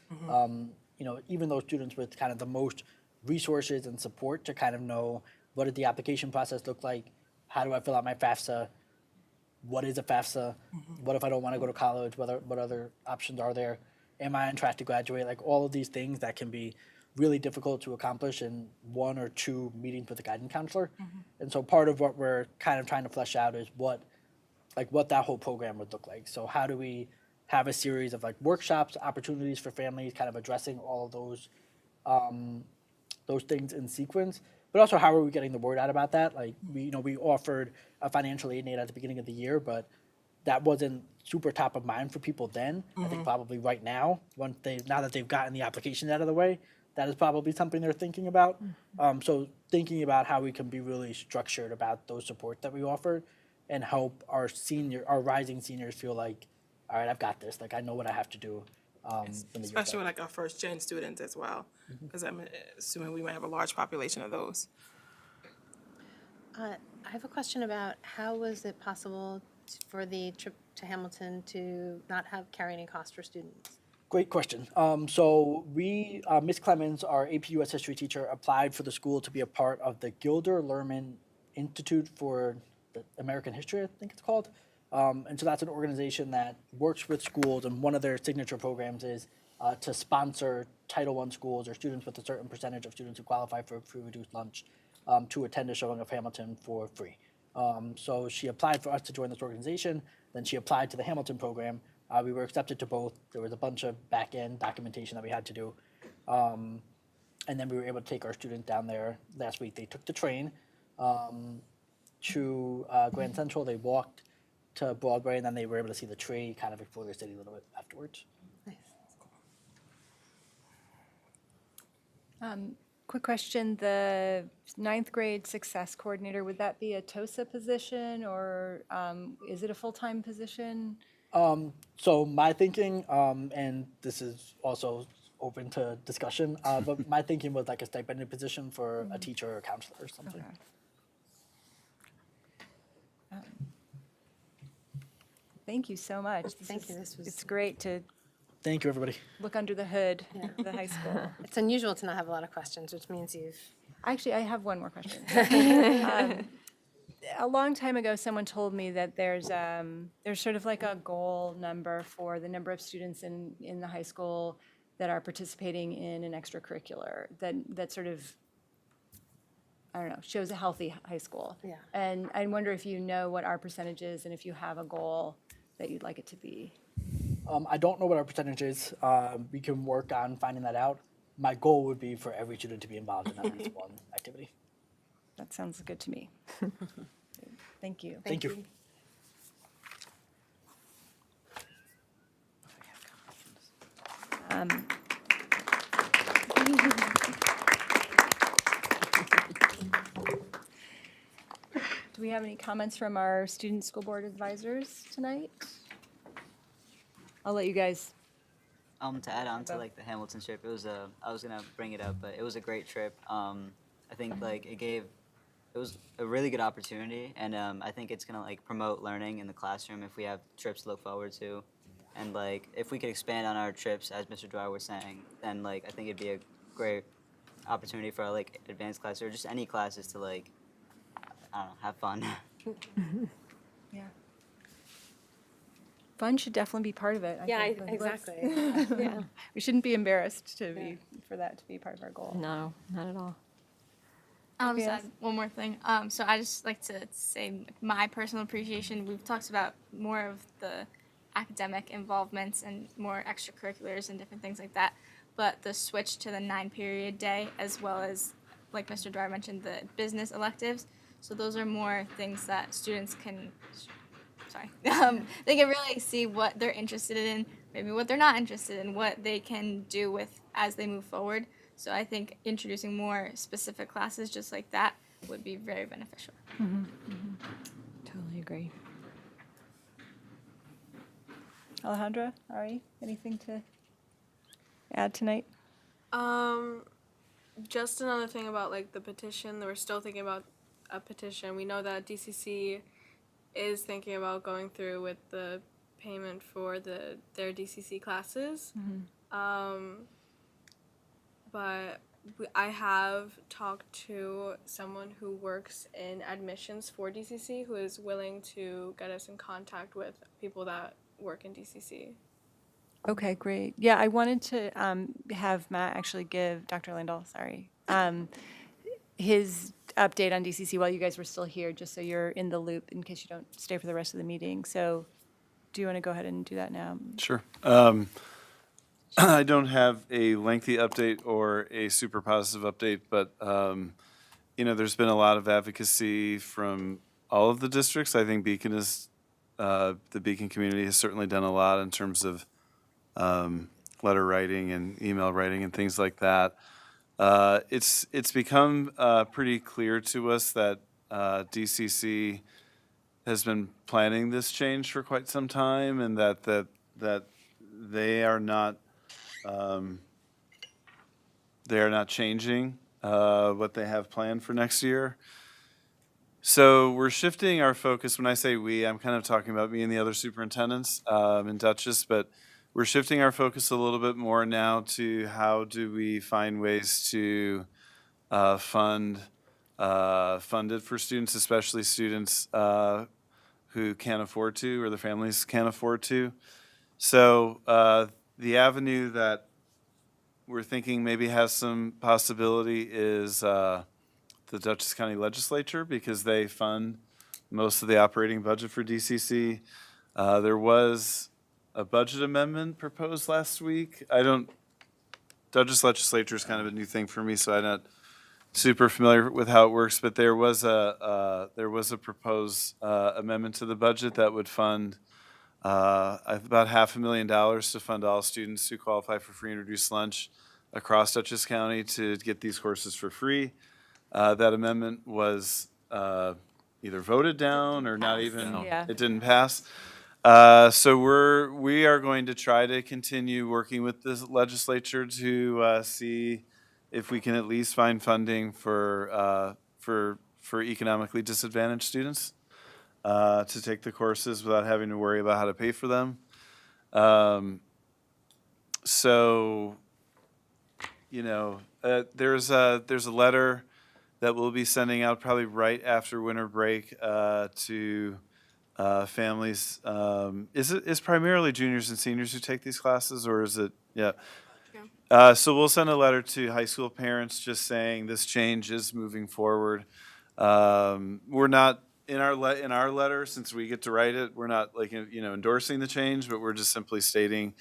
Even those students with kind of the most resources and support to kind of know what did the application process look like, how do I fill out my FAFSA, what is a FAFSA, what if I don't want to go to college, what other options are there, am I on track to graduate, like all of these things that can be really difficult to accomplish in 1 or 2 meetings with a guidance counselor. And so part of what we're kind of trying to flesh out is what that whole program would look like. So how do we have a series of like workshops, opportunities for families, kind of addressing all of those things in sequence, but also how are we getting the word out about that? Like we offered a financial aid at the beginning of the year, but that wasn't super top of mind for people then. I think probably right now, now that they've gotten the applications out of the way, that is probably something they're thinking about. So thinking about how we can be really structured about those supports that we offer and help our rising seniors feel like, all right, I've got this. Like I know what I have to do.
Especially with like our first gen students as well, because I'm assuming we might have a large population of those.
I have a question about how was it possible for the trip to Hamilton to not carry any cost for students?
Great question. So we, Ms. Clemens, our AP US history teacher, applied for the school to be a part of the Gilder Lehrman Institute for the American History, I think it's called. And so that's an organization that works with schools, and one of their signature programs is to sponsor Title I schools or students with a certain percentage of students who qualify for free reduced lunch to attend a showing of Hamilton for free. So she applied for us to join this organization, then she applied to the Hamilton program. We were accepted to both. There was a bunch of back-end documentation that we had to do. And then we were able to take our student down there last week. They took the train to Grand Central. They walked to Broadway, and then they were able to see the tree, kind of explore the city a little bit afterwards.
Quick question, the ninth grade success coordinator, would that be a TOSA position or is it a full-time position?
So my thinking, and this is also open to discussion, but my thinking was like a stipended position for a teacher or counselor or something.
Okay. Thank you so much.
Thank you, this was-
It's great to
Thank you, everybody.
look under the hood of the high school.
It's unusual to not have a lot of questions, which means you've.
Actually, I have one more question. A long time ago, someone told me that there's sort of like a goal number for the number of students in the high school that are participating in an extracurricular, that sort of, I don't know, shows a healthy high school.
Yeah.
And I wonder if you know what our percentage is and if you have a goal that you'd like it to be.
I don't know what our percentage is. We can work on finding that out. My goal would be for every student to be involved in at least one activity.
That sounds good to me. Thank you.
Thank you.
Do we have any comments from our student school board advisors tonight? I'll let you guys.
To add on to like the Hamilton trip, it was I was gonna bring it up, but it was a great trip. I think like it was a really good opportunity, and I think it's gonna like promote learning in the classroom if we have trips to look forward to, and like if we could expand on our trips, as Mr. Dwyer was saying, then like I think it'd be a great opportunity for like advanced classes or just any classes to like, I don't know, have fun.
Yeah. Fun should definitely be part of it.
Yeah,
think. Like, let's-
exactly. Yeah.
We shouldn't be embarrassed for that to be part of our goal.
No, not at all.
I'll just
Yes.
add one more thing. So I just like to say my personal appreciation. We've talked about more of the academic involvements and more extracurriculars and different things like that. But the switch to the 9-period day, as well as, like Mr. Dwyer mentioned, the business electives. So those are more things that students can, they can really see what they're interested in, maybe what they're not interested in, what they can do with as they move forward. So I think introducing more specific classes just like that would be very beneficial.
Totally agree.
Alejandra, Ari, anything to add tonight?
Just another thing about like the petition. We're still thinking about a petition. We know that DCC is thinking about going through with the payment for their DCC classes. But I have talked to someone who works in admissions for DCC who is willing to get us in contact with people that work in DCC.
Okay, great. Yeah, I wanted to have Matt actually give Dr. Lindahl, his update on DCC while you guys were still here, just so you're in the loop in case you don't stay for the rest of the meeting. So do you want to go ahead and do that now?
Sure. I don't have a lengthy update or a super positive update, but there's been a lot of advocacy from all of the districts. I think Beacon the Beacon community has certainly done a lot in terms of letter writing and email writing and things like that. It's become pretty clear to us that DCC has been planning this change for quite some time, and that they are not changing what they have planned for next year. So we're shifting our focus. When I say we, I'm kind of talking about me and the other superintendents in Dutchess, but we're shifting our focus a little bit more now to how do we find ways to fund it for students, especially students who can't afford to or their families can't afford to. So the avenue that we're thinking maybe has some possibility is the Dutchess County Legislature, because they fund most of the operating budget for DCC. There was a budget amendment proposed last week. I don't Dutchess legislature is kind of a new thing for me, so I'm not super familiar with how it works, but there was a proposed amendment to the budget that would fund about $500,000 to fund all students who qualify for free and reduced lunch across Dutchess County to get these courses for free. That amendment was either voted down or not even,
Yeah.
it didn't pass. So we are going to try to continue working with the legislature to see if we can at least find funding for economically disadvantaged students to take the courses without having to worry about how to pay for them. So, you know, there's a letter that we'll be sending out probably right after winter break to families. Is primarily juniors and seniors who take these classes, or is it? Yeah. So we'll send a letter to high school parents just saying this change is moving forward. We're not in our letter, since we get to write it, we're not like, you know, endorsing the change, but we're just simply stating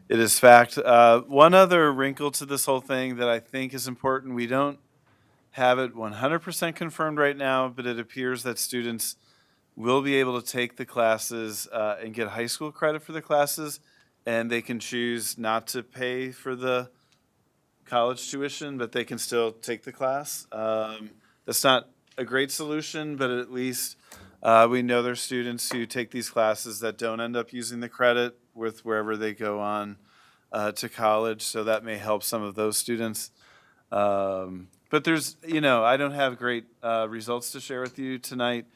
it is fact. One other wrinkle to this whole thing that I think is important, we don't have it 100% confirmed right now, but it appears that students will be able to take the classes and get high school credit for the classes, and they can choose not to pay for the college tuition, but they can still take the class. That's not a great solution, but at least we know there's students who take these classes that don't end up using the credit with wherever they go on to college, so that may help some of those students. But there's, you know, I don't have great results to share with you tonight.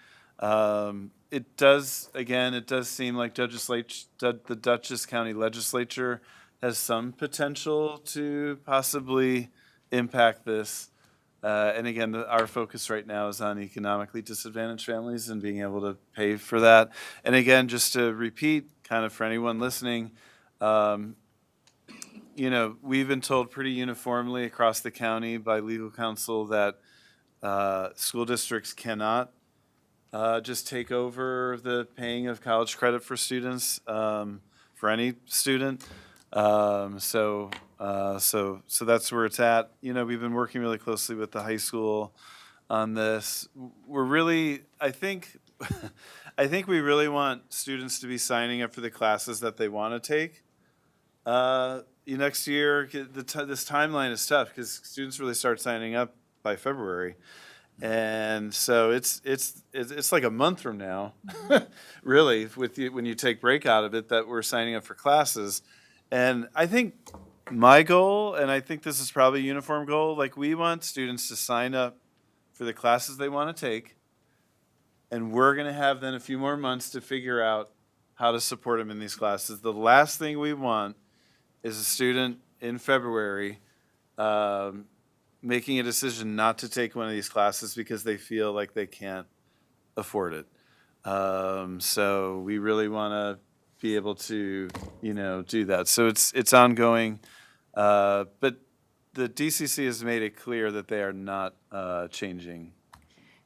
It does seem like the Dutchess County Legislature has some potential to possibly impact this. And again, our focus right now is on economically disadvantaged families and being able to pay for that. And again, just to repeat, kind of for anyone listening, you know, we've been told pretty uniformly across the county by legal counsel that school districts cannot just take over the paying of college credit for students, for any student. So that's where it's at. You know, we've been working really closely with the high school on this. We're really, I think we really want students to be signing up for the classes that they want to take. Next year, this timeline is tough because students really start signing up by February. And so it's like a month from now, really, when you take break out of it, that we're signing up for classes. And I think my goal, and I think this is probably a uniform goal, like we want students to sign up for the classes they want to take, and we're going to have then a few more months to figure out how to support them in these classes. The last thing we want is a student in February making a decision not to take one of these classes because they feel like they can't afford it. So we really want to be able to, you know, do that. So it's ongoing, but the DCC has made it clear that they are not changing.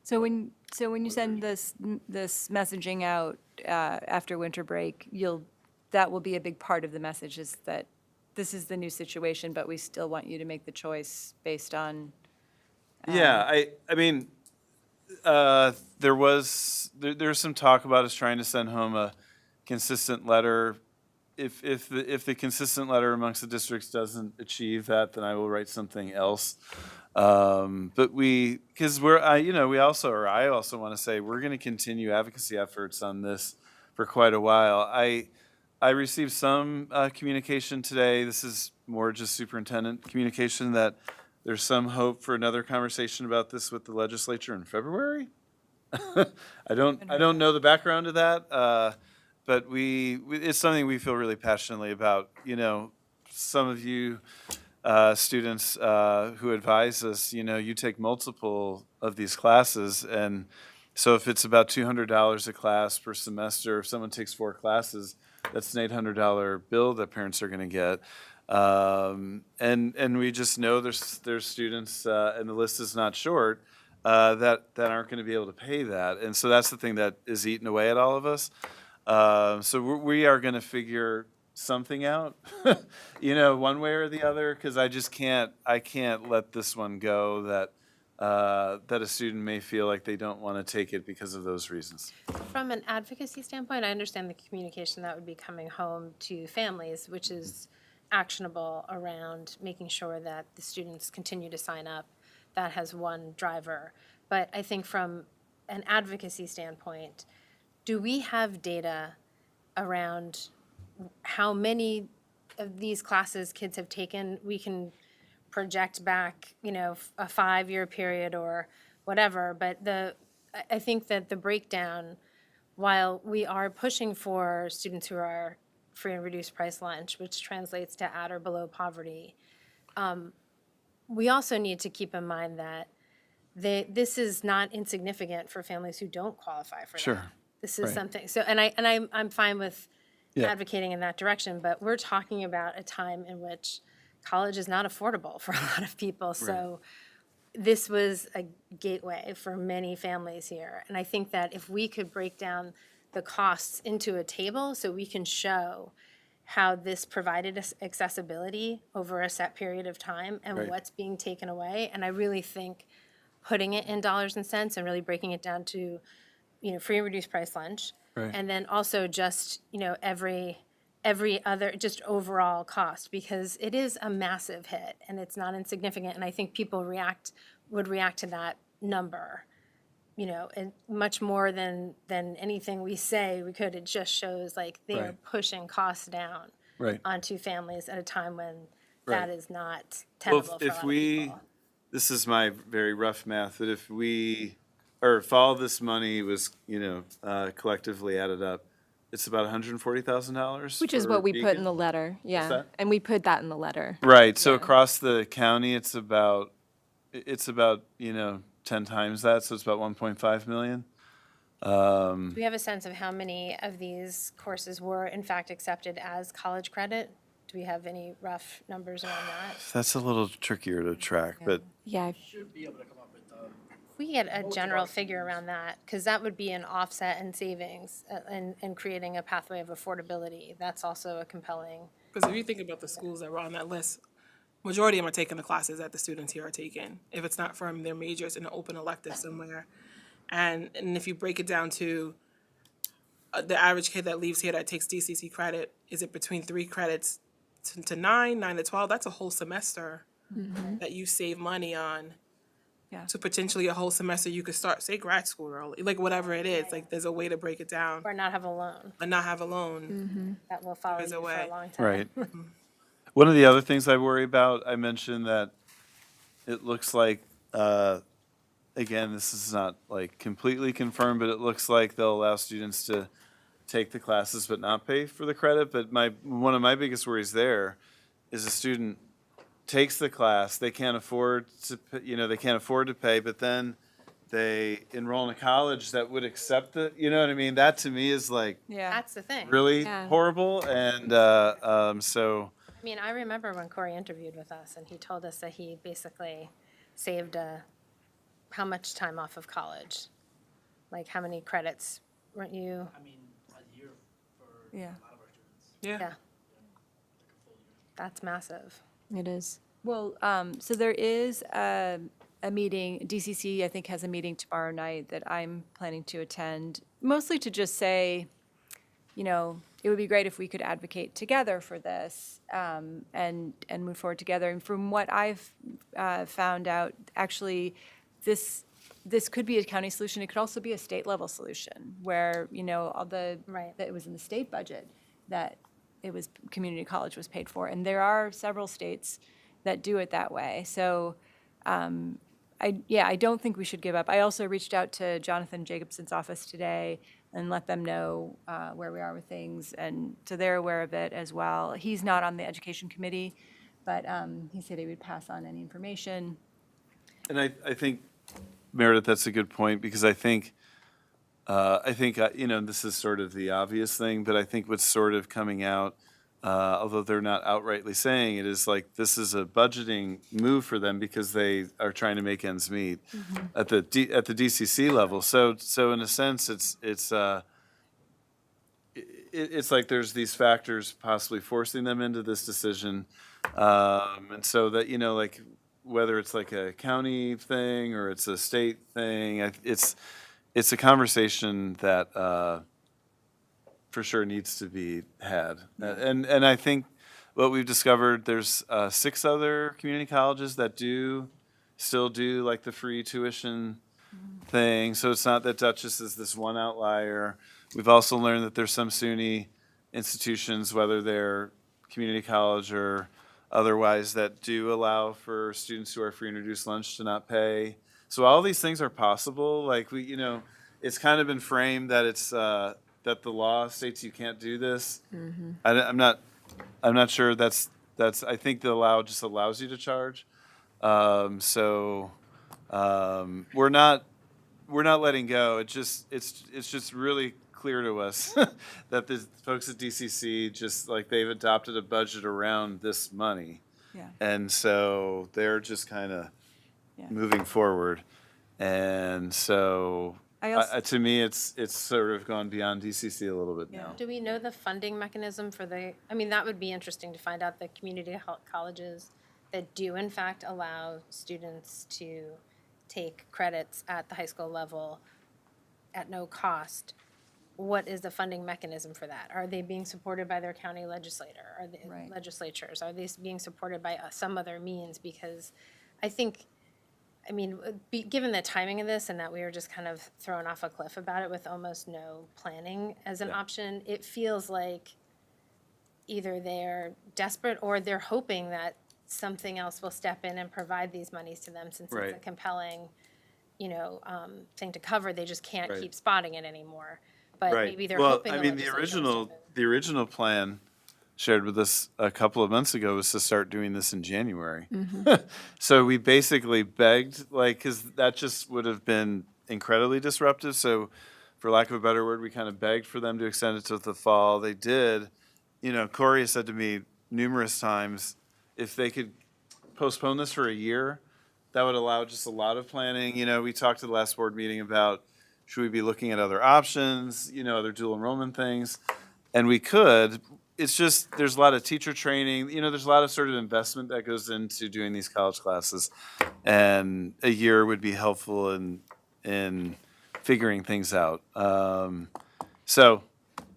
So when you send this messaging out after winter break, that will be a big part of the message, is that this is the new situation, but we still want you to make the choice based on.
Yeah, I mean, there's some talk about us trying to send home a consistent letter. If the consistent letter amongst the districts doesn't achieve that, then I will write something else. But because I also want to say we're going to continue advocacy efforts on this for quite a while. I received some communication today. This is more just superintendent communication, that there's some hope for another conversation about this with the legislature in February. I don't know the background to that, but it's something we feel really passionately about. You know, some of you students who advise us, you know, you take multiple of these classes, and so if it's about $200 a class per semester, if someone takes 4 classes, that's an $800 bill that parents are going to get. And we just know there's students, and the list is not short, that aren't going to be able to pay that. And so that's the thing that is eating away at all of us. So we are going to figure something out, one way or the other, because I can't let this one go that a student may feel like they don't want to take it because of those reasons.
From an advocacy standpoint, I understand the communication that would be coming home to families, which is actionable around making sure that the students continue to sign up. That has one driver. But I think from an advocacy standpoint, do we have data around how many of these classes kids have taken? We can project back, a 5-year period or whatever, but I think that the breakdown, while we are pushing for students who are free and reduced price lunch, which translates to at or below poverty, we also need to keep in mind that this is not insignificant for families who don't qualify for
Sure.
that. This is
Right.
something, so, I'm fine with
Yeah.
advocating in that direction, but we're talking about a time in which college is not affordable for a lot of people. So this was a gateway for many families here. And I think that if we could break down the costs into a table so we can show how this provided us accessibility over a set period of time and
Right.
what's being taken away. And I really think putting it in dollars and cents and really breaking it down to, free and reduced price lunch.
Right.
And then also just, every other, just overall cost, because it is a massive hit and it's not insignificant. And I think people would react to that number, and much more than anything we say we could. It just shows like they are
Right.
pushing costs down
Right.
onto families at a time when
Right.
that is not
Well,
tenable for a lot of people.
this is my very rough math, that if all this money was, collectively added up, it's about $140,000.
Which is what we put in the letter,
What's
yeah.
that?
And we put that in the letter.
Right, so across the county, it's about, 10 times that, so it's about 1.5 million.
Do we have a sense of how many of these courses were in fact accepted as college credit? Do we have any rough numbers around that?
That's a little trickier to track, but
Yeah,
Should be able to come up with
If we get a general figure around that, because that would be an offset in savings and creating a pathway of affordability. That's also a compelling.
Because if you think about the schools that were on that list, majority of them are taking the classes that the students here are taking. If it's not from their majors in an open elective somewhere. And if you break it down to the average kid that leaves here that takes DCC credit, is it between 3 credits to 9 to 12? That's a whole semester that you save money on.
Yeah.
To potentially a whole semester you could start, say, grad school early, like whatever it is, like there's a way to break it down
Or not have a loan
and not have a loan.
that will follow you
There's a
for a
way.
long time.
right. One of the other things I worry about, I mentioned that it looks like, again, this is not like completely confirmed, but it looks like they'll allow students to take the classes but not pay for the credit. But one of my biggest worries there is a student takes the class, they can't afford to pay, but then they enroll in a college that would accept it. You know what I mean? That to me is like
Yeah.
That's the thing.
really
Yeah.
horrible. And so
I mean, I remember when Corey interviewed with us and he told us that he basically saved how much time off of college? Like how many credits weren't you?
I mean, a year for
Yeah.
a lot of our students.
Yeah.
Yeah. That's massive.
it is.
Well, so there is a meeting, DCC, I think, has a meeting tomorrow night that I'm planning to attend, mostly to just say, it would be great if we could advocate together for this and move forward together. And from what I've found out, actually, this could be a county solution. It could also be a state-level solution where, that it was in the state budget that it was community college was paid for. And there are several states that do it that way. So I don't think we should give up. I also reached out to Jonathan Jacobson's office today and let them know where we are with things, and so they're aware of it as well. He's not on the education committee, but he said he would pass on any information.
And I think, Meredith, that's a good point, because I think, this is sort of the obvious thing, but I think what's sort of coming out, although they're not outrightly saying it, is like this is a budgeting move for them because they are trying to make ends meet at the it's like there's these factors possibly forcing them into this decision. And so that, you know, like whether it's like a county thing or it's a state thing, it's a conversation that for sure needs to be had. And I think what we've discovered, there's 6 other community colleges that still do like the free tuition thing. So it's not that Dutchess is this one outlier. We've also learned that there's some SUNY institutions, whether they're community college or otherwise, that do allow for students who are free and reduced lunch to not pay. So all these things are possible. Like you know, it's kind of been framed that it's that the law states you can't do this. I'm not sure that's. I think the law just allows you to charge. We're not letting go. It's just really clear to us that the folks at DCC just like they've adopted a budget around this money.
Yeah.
And so they're just kind of moving forward. And so to me, it's sort of gone beyond DCC a little bit now.
Do we know the funding mechanism for I mean, that would be interesting to find out the community colleges that do in fact allow students to take credits at the high school level at no cost. What is the funding mechanism for that? Are they being supported by their county legislator? Are they legislatures? Are they being supported by some other means? Because I think, I mean, given the timing of this and that we were just kind of thrown off a cliff about it with almost no planning as an option, it feels like either they're desperate or they're hoping that something else will step in and provide these monies to them since it's a compelling, you know, thing to cover. They just can't keep spotting it anymore. But maybe they're hoping.
I mean, the original plan shared with us a couple of months ago was to start doing this in January. So we basically begged, like, because that just would have been incredibly disruptive. So, for lack of a better word, we kind of begged for them to extend it to the fall. They did. You know, Corey has said to me numerous times, if they could postpone this for a year, that would allow just a lot of planning. You know, we talked at the last board meeting about should we be looking at other options, you know, other dual enrollment things, and we could. It's just there's a lot of teacher training. You know, there's a lot of sort of investment that goes into doing these college classes, and a year would be helpful in figuring things out. So,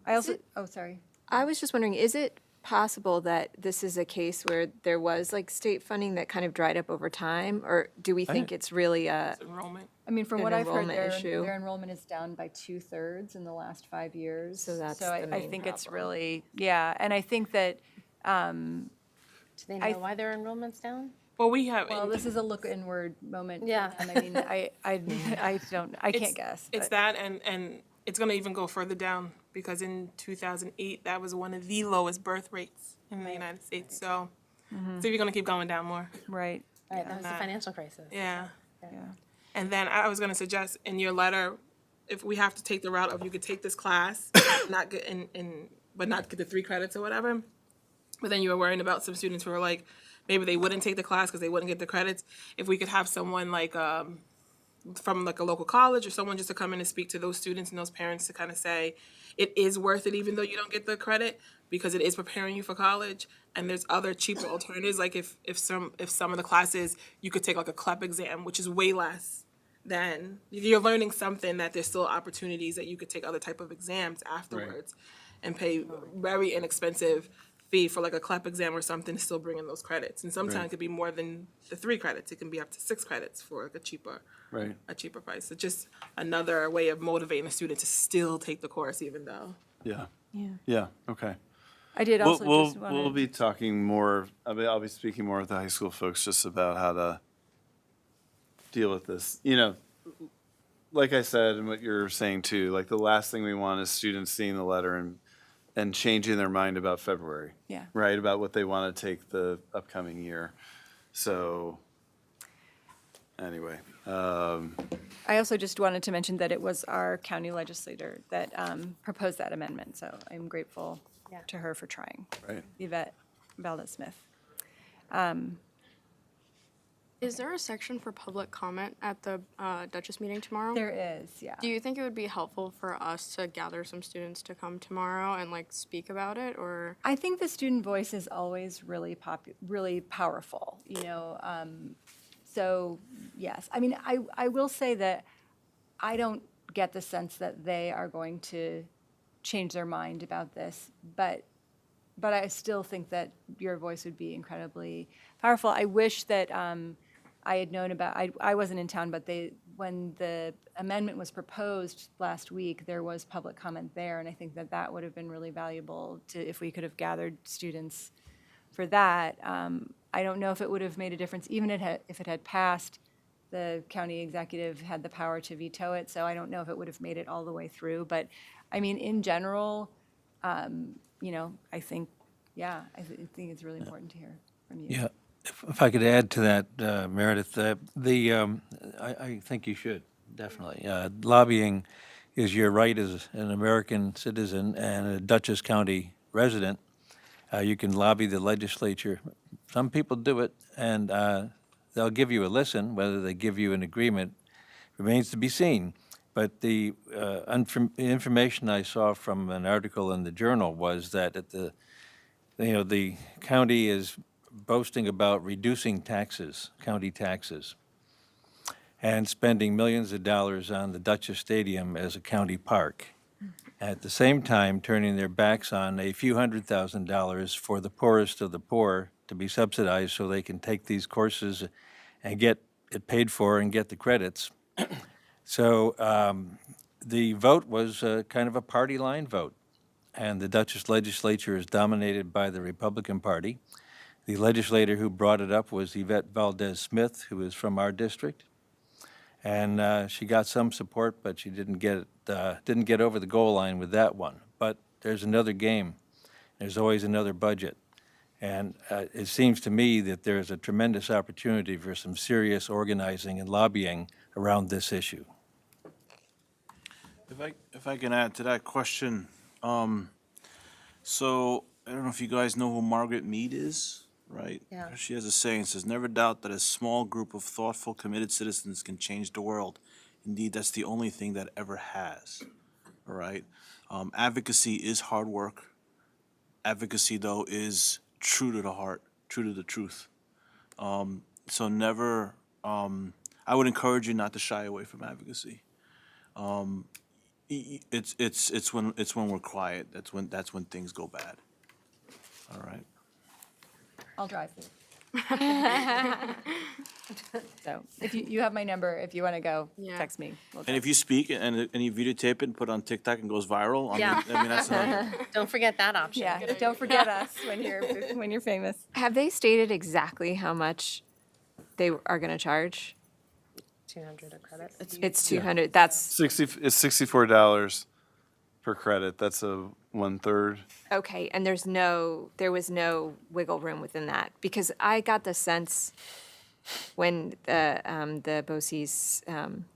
I also, sorry.
I was just wondering, is it possible that this is a case where there was like state funding that kind of dried up over time, or do we think it's really
Enrollment.
I mean, from
an
what I've heard,
enrollment issue?
their enrollment is down by 2/3 in the last 5 years.
So that's
I
the main
think it's
problem.
really, and I think that,
Do they know why their enrollment's down?
Well, we have.
well, this is a look inward moment. for
Yeah.
them. I mean, I can't guess.
It's
but-
that, and it's going to even go further down because in 2008, that was one of the lowest birth rates in the United States. So you're going to keep going down more.
Right.
Right, that was the
Not-
financial crisis.
Yeah.
Yeah.
And then I was going to suggest in your letter, if we have to take the route of you could take this class, not get but not get the 3 credits or whatever. But then you were worrying about some students who were like, maybe they wouldn't take the class because they wouldn't get the credits. If we could have someone like from like a local college or someone just to come in and speak to those students and those parents to kind of say, it is worth it even though you don't get the credit because it is preparing you for college. And there's other cheaper alternatives. Like if some of the classes you could take like a CLEP exam, which is way less than you're learning something that there's still opportunities that you could take other type of exams afterwards and pay very inexpensive fee for like a CLEP exam or something to still bring in those credits. And sometimes it could be more than the 3 credits. It can be up to 6 credits for like a cheaper price. So just another way of motivating a student to still take the course even though.
Yeah. Okay.
I did also just want
We'll be talking more. I'll be speaking more with the high school folks just about how to deal with this. You know, like I said, and what you're saying too. Like the last thing we want is students seeing the letter and changing their mind about February.
Yeah.
Right, about what they want to take the upcoming year. So, anyway.
I also just wanted to mention that it was our county legislator that proposed that amendment, so I'm grateful to her for trying.
Right.
Yvette Valdez-Smith.
Is there a section for public comment at the Duchess meeting tomorrow?
There is, yeah.
Do you think it would be helpful for us to gather some students to come tomorrow and like speak about it, or?
I think the student voice is always really really powerful, you know. So yes, I mean, I will say that I don't get the sense that they are going to change their mind about this, but I still think that your voice would be incredibly powerful. I wish that I had known about. I wasn't in town, but when the amendment was proposed last week, there was public comment there, and I think that that would have been really valuable if we could have gathered students for that. I don't know if it would have made a difference, even if it had passed. The county executive had the power to veto it, so I don't know if it would have made it all the way through. But I mean, in general, you know, I think, yeah, I think it's really important to hear from you.
Yeah, if I could add to that, Meredith, I think you should, definitely. Lobbying is your right as an American citizen and a Dutchess County resident. You can lobby the legislature. Some people do it, and they'll give you a listen. Whether they give you an agreement remains to be seen. But the information I saw from an article in the Journal was that the county is boasting about reducing taxes, county taxes, and spending millions of dollars on the Dutchess Stadium as a county park. At the same time, turning their backs on a few $100,000 for the poorest of the poor to be subsidized so they can take these courses and get it paid for and get the credits. So the vote was kind of a party line vote, and the Dutchess legislature is dominated by the Republican Party. The legislator who brought it up was Yvette Valdez-Smith, who is from our district, and she got some support, but she didn't get over the goal line with that one. But there's another game. There's always another budget. And it seems to me that there's a tremendous opportunity for some serious organizing and lobbying around this issue.
If I can add to that question, so I don't know if you guys know who Margaret Mead is, right?
Yeah.
She has a saying, says, "Never doubt that a small group of thoughtful, committed citizens can change the world. Indeed, that's the only thing that ever has." All right? Advocacy is hard work. Advocacy, though, is true to the heart, true to the truth. So never, I would encourage you not to shy away from advocacy. It's when we're quiet, that's when things go bad. All right?
I'll drive you. So if you have my number, if you want to go, text me. We'll
And if you speak and you videotape it and put it on TikTok and goes viral,
Yeah.
I mean, that's another.
Don't forget that option.
Yeah, don't forget us when you're famous.
Have they stated exactly how much they are going to charge?
200 a credit.
It's 200. That's
It's $64 per credit. That's a 1/3.
okay. And there was no wiggle room within that, because I got the sense when the BOCES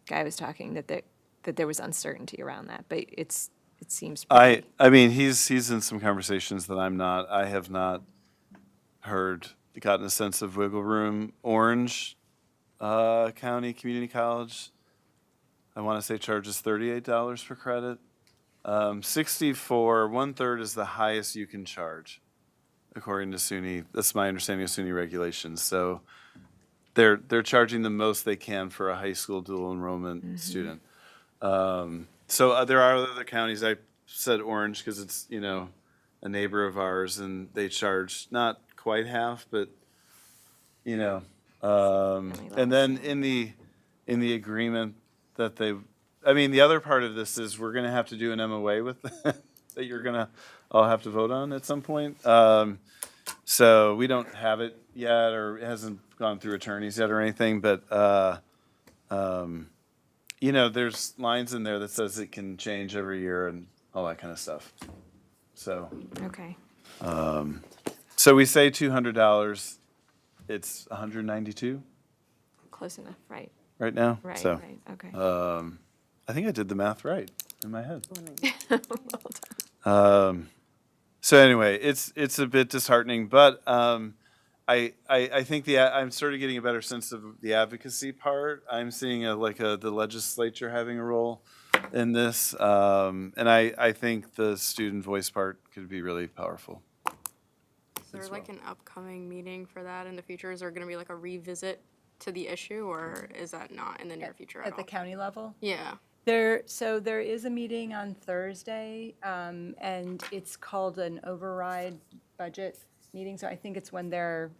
guy was talking that there was uncertainty around that, but it seems pretty.
I mean, he's in some conversations that I'm not. I have not gotten a sense of wiggle room. Orange County Community College, I want to say charges $38 per credit. 64, 1/3 is the highest you can charge, according to SUNY. That's my understanding of SUNY regulations. So they're charging the most they can for a high school dual enrollment student. So there are other counties. I said Orange because it's, a neighbor of ours, and they charge not quite half, but, and then in the agreement that the other part of this is we're going to have to do an MOA with that you're going to all have to vote on at some point. So we don't have it yet, or it hasn't gone through attorneys yet or anything, but, there's lines in there that says it can change every year and all that kind of stuff. So.
Okay.
So we say $200, it's $192
Close enough, right?
right now?
Right,
So,
right, okay.
I think I did the math right in my head.
Well done.
So anyway, it's a bit disheartening, but I think I'm sort of getting a better sense of the advocacy part. I'm seeing the legislature having a role in this, and I think the student voice part could be really powerful.
Is there like an upcoming meeting for that in the future? Is there going to be like a revisit to the issue, or is that not in the near future at
At the
all?
county level?
Yeah.
So there is a meeting on Thursday, and it's called an override budget meeting. So I think it's when they're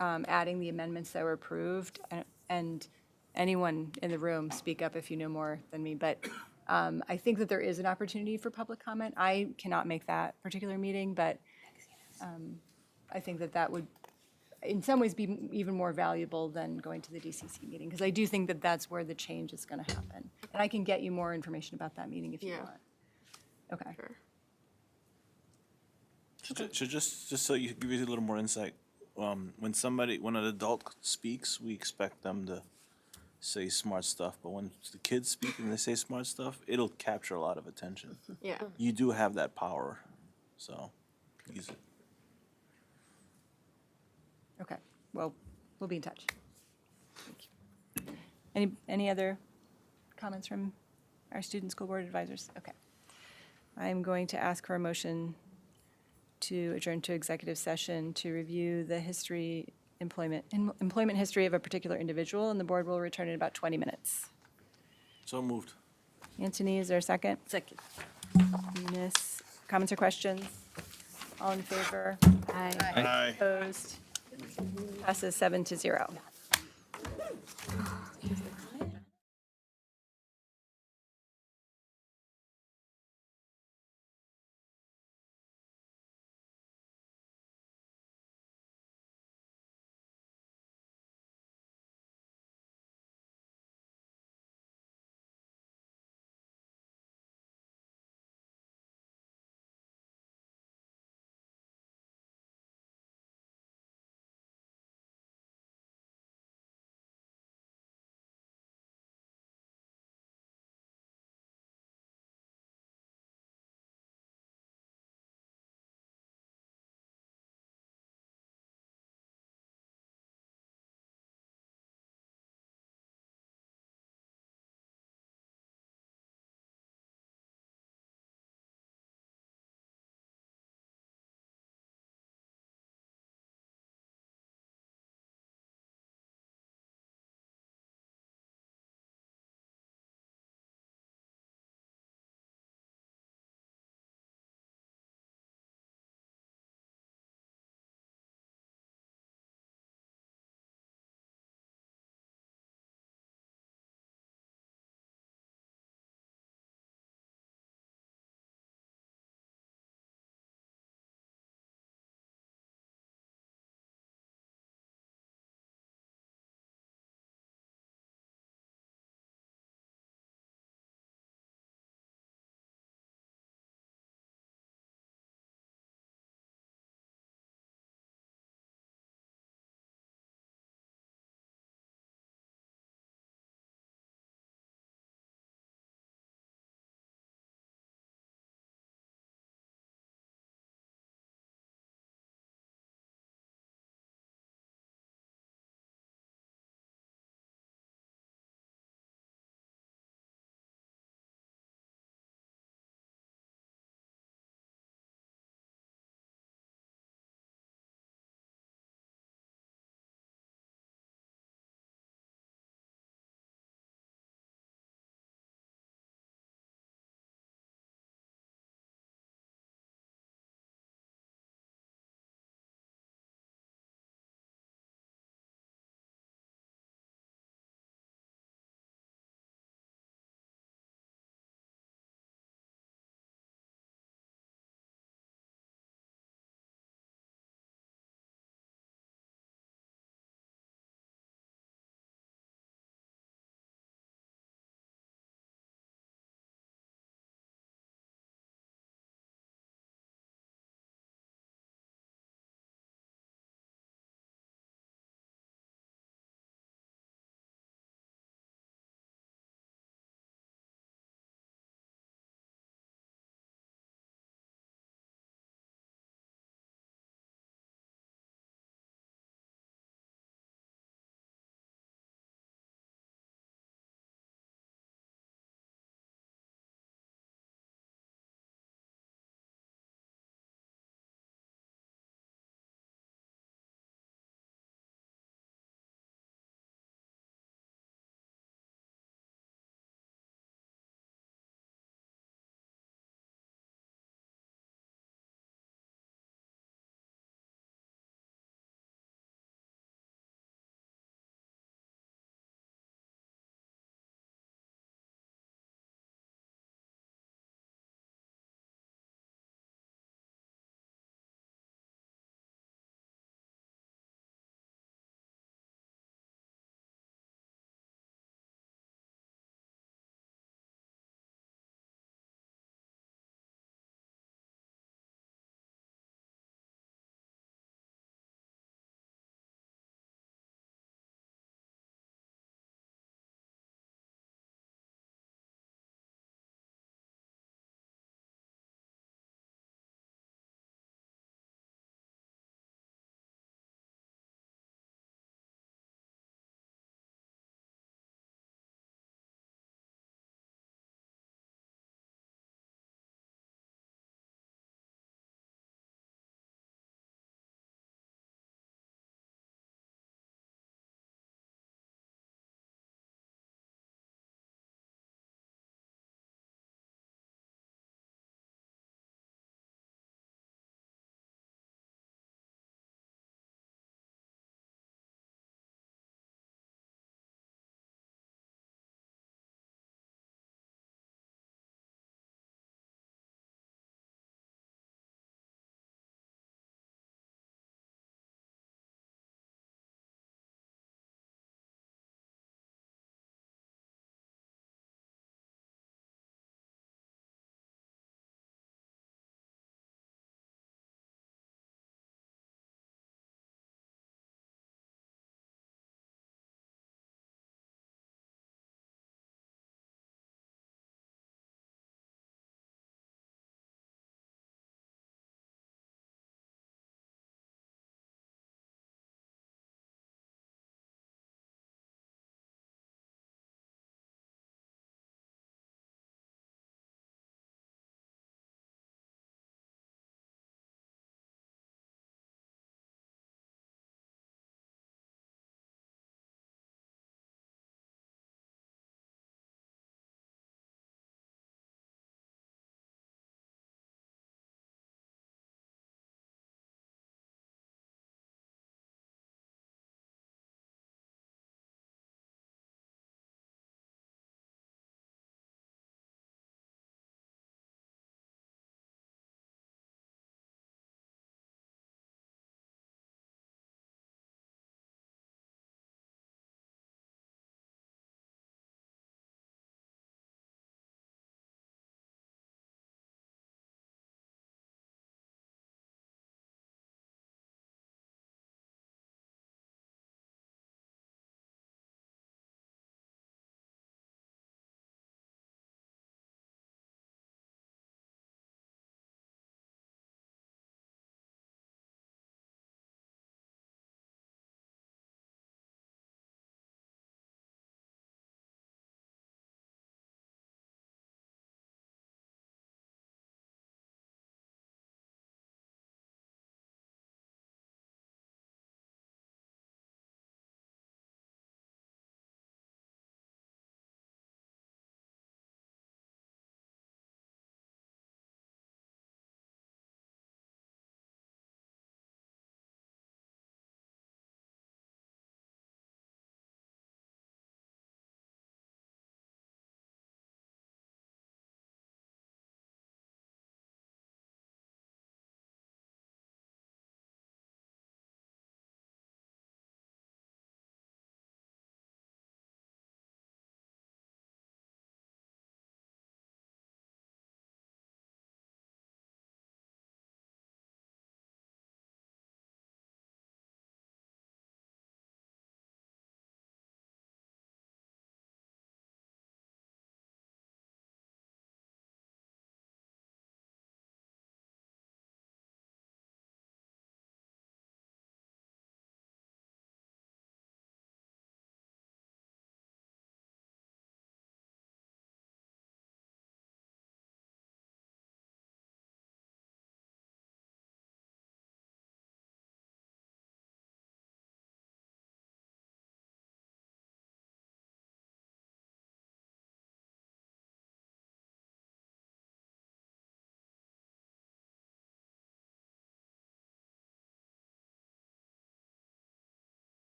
adding the amendments that were approved. And anyone in the room, speak up if you know more than me. But I think that there is an opportunity for public comment. I cannot make that particular meeting, but I think that would, in some ways, be even more valuable than going to the DCC meeting, because I do think that that's where the change is going to happen. And I can get you more information about that meeting if you want. Okay.
So just so you give you a little more insight, when an adult speaks, we expect them to say smart stuff, but when the kids speak and they say smart stuff, it'll capture a lot of attention.
Yeah.
You do have that power, so use it.
Okay, well, we'll be in touch. Thank you. Any other comments from our student school board advisors? Okay. I'm going to ask for a motion to adjourn to executive session to review the employment history of a particular individual, and the board will return in about 20 minutes.
So moved.
Anthony, is there a second? Second. Eunice, comments or questions? All in favor?
Aye.
Aye.
Opposed? Passes 7-0.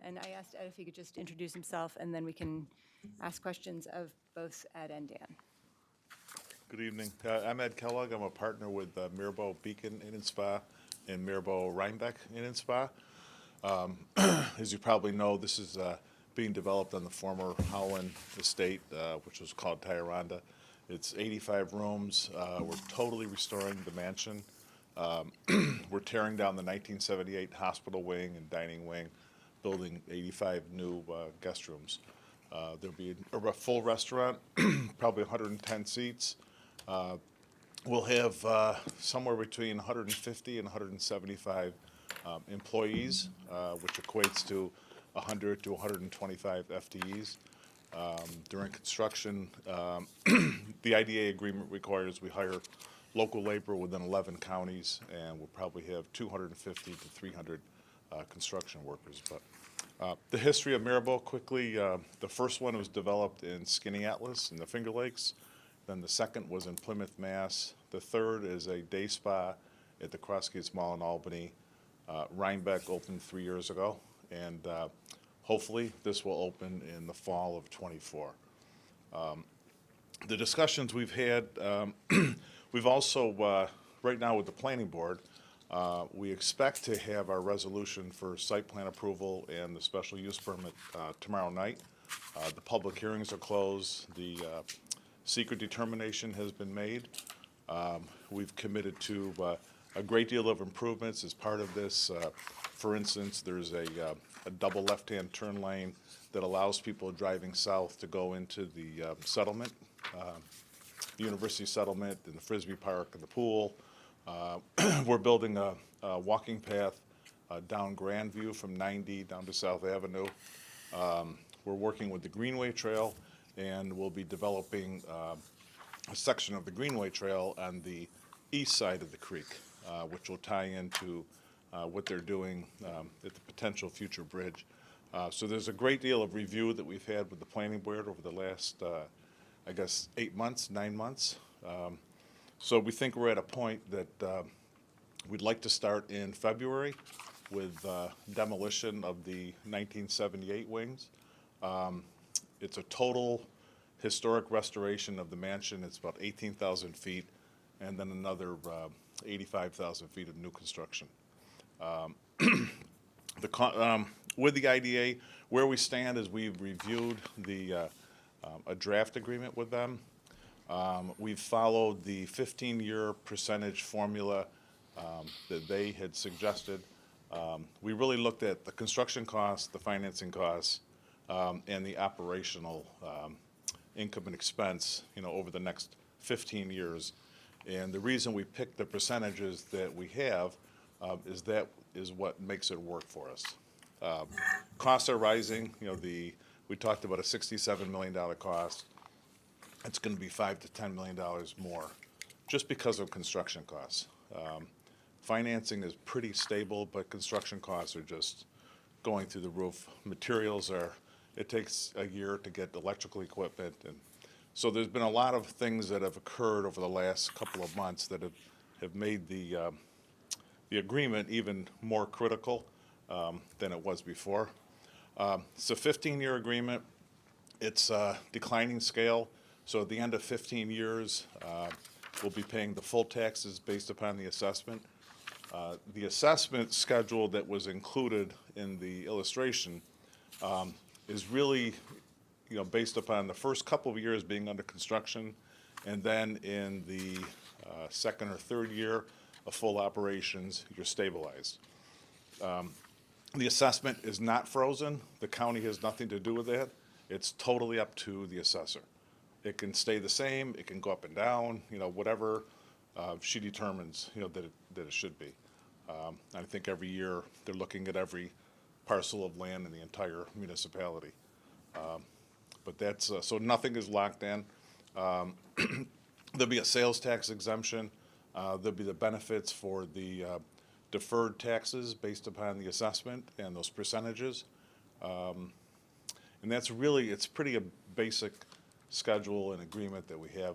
And I asked Ed if he could just introduce himself, and then we can ask questions of both Ed and Dan.
Good evening. I'm Ed Kellogg. I'm a partner with Mirbeau Beacon Inn and Spa and Mirbeau Rhinebeck Inn and Spa. As you probably know, this is being developed on the former Howland estate, which was called Tyranda. It's 85 rooms. We're totally restoring the mansion. We're tearing down the 1978 hospital wing and dining wing, building 85 new guest rooms. There'll be a full restaurant, probably 110 seats. We'll have somewhere between 150 and 175 employees, which equates to 100 to 125 FTEs. During construction, the IDA agreement requires we hire local labor within 11 counties, and we'll probably have 250 to 300 construction workers. But the history of Mirbeau, quickly, the first one was developed in Skinny Atlas in the Finger Lakes. Then the second was in Plymouth, Mass. The third is a day spa at the Crossgates Mall in Albany. Rhinebeck opened 3 years ago, and hopefully this will open in the fall of '24. The discussions we've had, we've also, right now with the planning board, we expect to have our resolution for site plan approval and the special use permit tomorrow night. The public hearings are closed. The secret determination has been made. We've committed to a great deal of improvements as part of this. For instance, there's a double left-hand turn lane that allows people driving south to go into the settlement, the University Settlement, and the Frisbee Park and the pool. We're building a walking path down Grandview from 90 down to South Avenue. We're working with the Greenway Trail, and we'll be developing a section of the Greenway Trail on the east side of the creek, which will tie into what they're doing at the potential future bridge. So there's a great deal of review that we've had with the planning board over the last, I guess, 8 months, 9 months. So we think we're at a point that we'd like to start in February with demolition of the 1978 wings. It's a total historic restoration of the mansion. It's about 18,000 feet, and then another 85,000 feet of new construction. With the IDA, where we stand is we've reviewed a draft agreement with them. We've followed the 15-year percentage formula that they had suggested. We really looked at the construction costs, the financing costs, and the operational income and expense, over the next 15 years. And the reason we picked the percentages that we have is that is what makes it work for us. Costs are rising. We talked about a $67 million cost. It's going to be $5 to $10 million more, just because of construction costs. Financing is pretty stable, but construction costs are just going through the roof. Materials it takes a year to get electrical equipment, and so there's been a lot of things that have occurred over the last couple of months that have made the agreement even more critical than it was before. It's a 15-year agreement. It's a declining scale, so at the end of 15 years, we'll be paying the full taxes based upon the assessment. The assessment schedule that was included in the illustration is really, based upon the first couple of years being under construction, and then in the second or third year of full operations, you're stabilized. The assessment is not frozen. The county has nothing to do with that. It's totally up to the assessor. It can stay the same, it can go up and down, whatever she determines, that it should be. I think every year they're looking at every parcel of land in the entire municipality. But that's, so nothing is locked in. There'll be a sales tax exemption. There'll be the benefits for the deferred taxes based upon the assessment and those percentages. And that's really, it's pretty a basic schedule and agreement that we have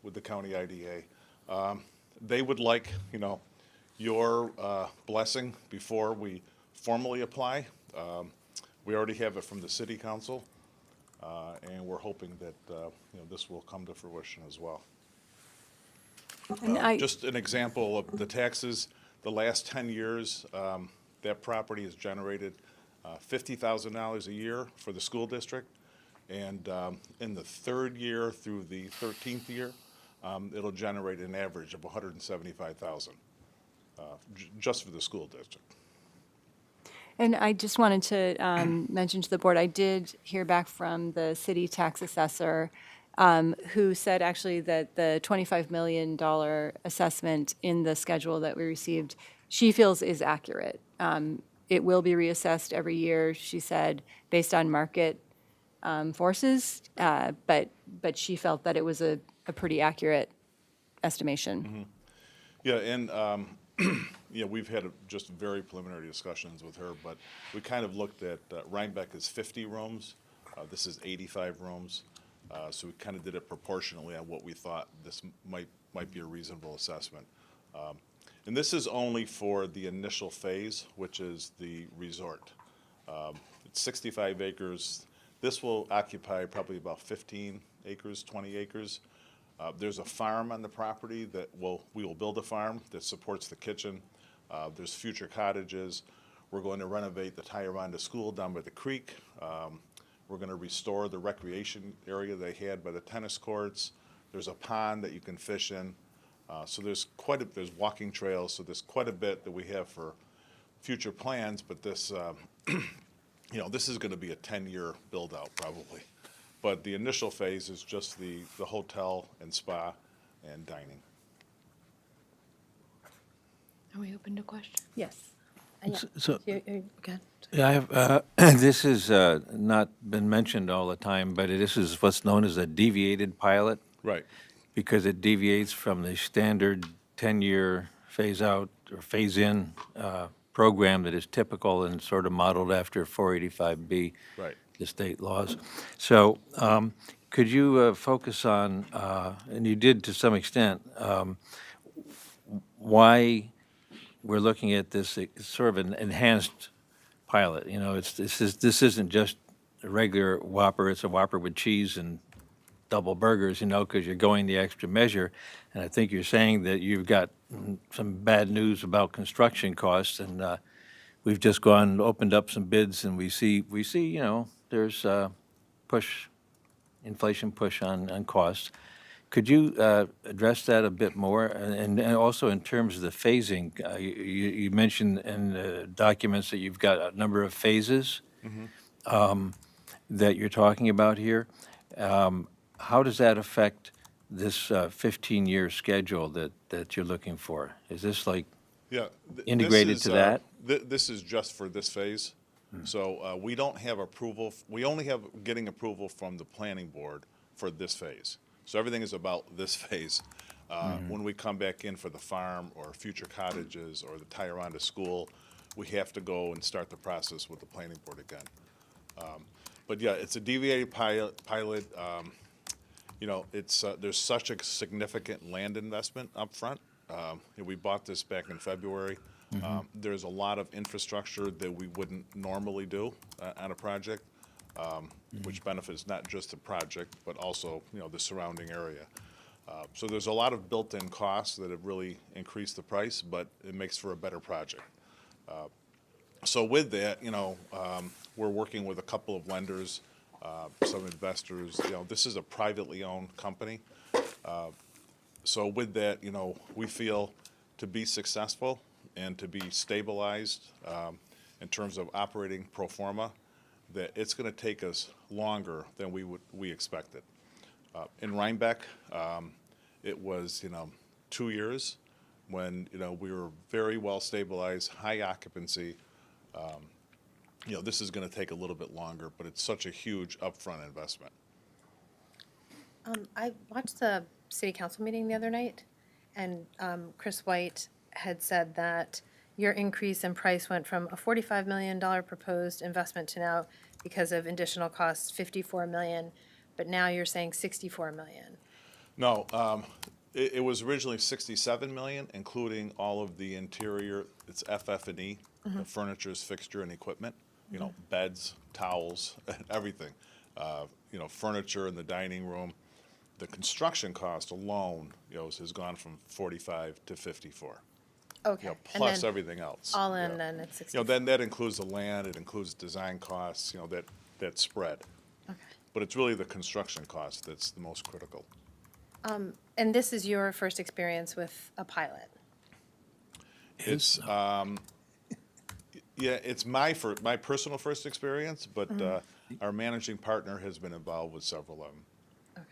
with the county IDA. They would like, your blessing before we formally apply. We already have it from the city council, and we're hoping that, this will come to fruition as well.
And
Just an example of the taxes, the last 10 years, that property has generated $50,000 a year for the school district. And in the third year through the 13th year, it'll generate an average of $175,000 just for the school district.
And I just wanted to mention to the board, I did hear back from the city tax assessor, who said actually that the $25 million assessment in the schedule that we received, she feels is accurate. It will be reassessed every year, she said, based on market forces, but she felt that it was a pretty accurate estimation.
Yeah, and we've had just very preliminary discussions with her, but we kind of looked at Rhinebeck is 50 rooms. This is 85 rooms. So we kind of did it proportionally on what we thought this might be a reasonable assessment. And this is only for the initial phase, which is the resort. It's 65 acres. This will occupy probably about 15 acres, 20 acres. There's a farm on the property that we will build a farm that supports the kitchen. There's future cottages. We're going to renovate the Tioronda School down by the creek. We're going to restore the recreation area they had by the tennis courts. There's a pond that you can fish in. So there's walking trails. So there's quite a bit that we have for future plans. But this, this is going to be a 10-year build out probably. But the initial phase is just the hotel and spa and dining.
Are we open to questions?
Yes.
So-
Good.
Yeah, I have, this has not been mentioned all the time, but this is what's known as a deviated pilot.
Right.
Because it deviates from the standard 10-year phase-out or phase-in program that is typical and sort of modeled after 485B,
Right.
the state laws. So could you focus on, and you did to some extent, why we're looking at this sort of an enhanced pilot? You know, this isn't just a regular Whopper, it's a Whopper with cheese and double burgers, because you're going the extra measure. And I think you're saying that you've got some bad news about construction costs, and we've just opened up some bids, and we see, there's inflation push on costs. Could you address that a bit more? And also in terms of the phasing, you mentioned in the documents that you've got a number of phases that you're talking about here. How does that affect this 15-year schedule that you're looking for? Is this integrated to that?
This is just for this phase. So we don't have approval. We only have getting approval from the planning board for this phase. So everything is about this phase. When we come back in for the farm or future cottages or the Tioronda School, we have to go and start the process with the planning board again. But yeah, it's a deviated pilot. There's such a significant land investment up front. We bought this back in February. There's a lot of infrastructure that we wouldn't normally do on a project, which benefits not just the project, but also, the surrounding area. So there's a lot of built-in costs that have really increased the price, but it makes for a better project. So with that, we're working with a couple of lenders, some investors. This is a privately owned company. So with that, we feel to be successful and to be stabilized in terms of operating pro forma, that it's going to take us longer than we expected. In Rhinebeck, it was 2 years when we were very well stabilized, high occupancy. This is going to take a little bit longer, but it's such a huge upfront investment.
I watched the city council meeting the other night, and Chris White had said that your increase in price went from a $45 million proposed investment to now, because of additional costs, $54 million, but now you're saying $64 million.
No, it was originally $67 million, including all of the interior. It's FF&E the furnitures, fixture, and equipment, you know, beds, towels, everything. You know, furniture in the dining room. The construction cost alone, you know, has gone from 45 to 54.
Okay.
You know,
And
plus
then
everything else.
all in,
yeah.
then it's 60.
You know, then that includes the land, it includes design costs, you know, that spread.
Okay.
But it's really the construction cost that's the most critical.
And this is your first experience with a pilot?
It's, yeah, it's my personal first experience, but our managing partner has been involved with several of them.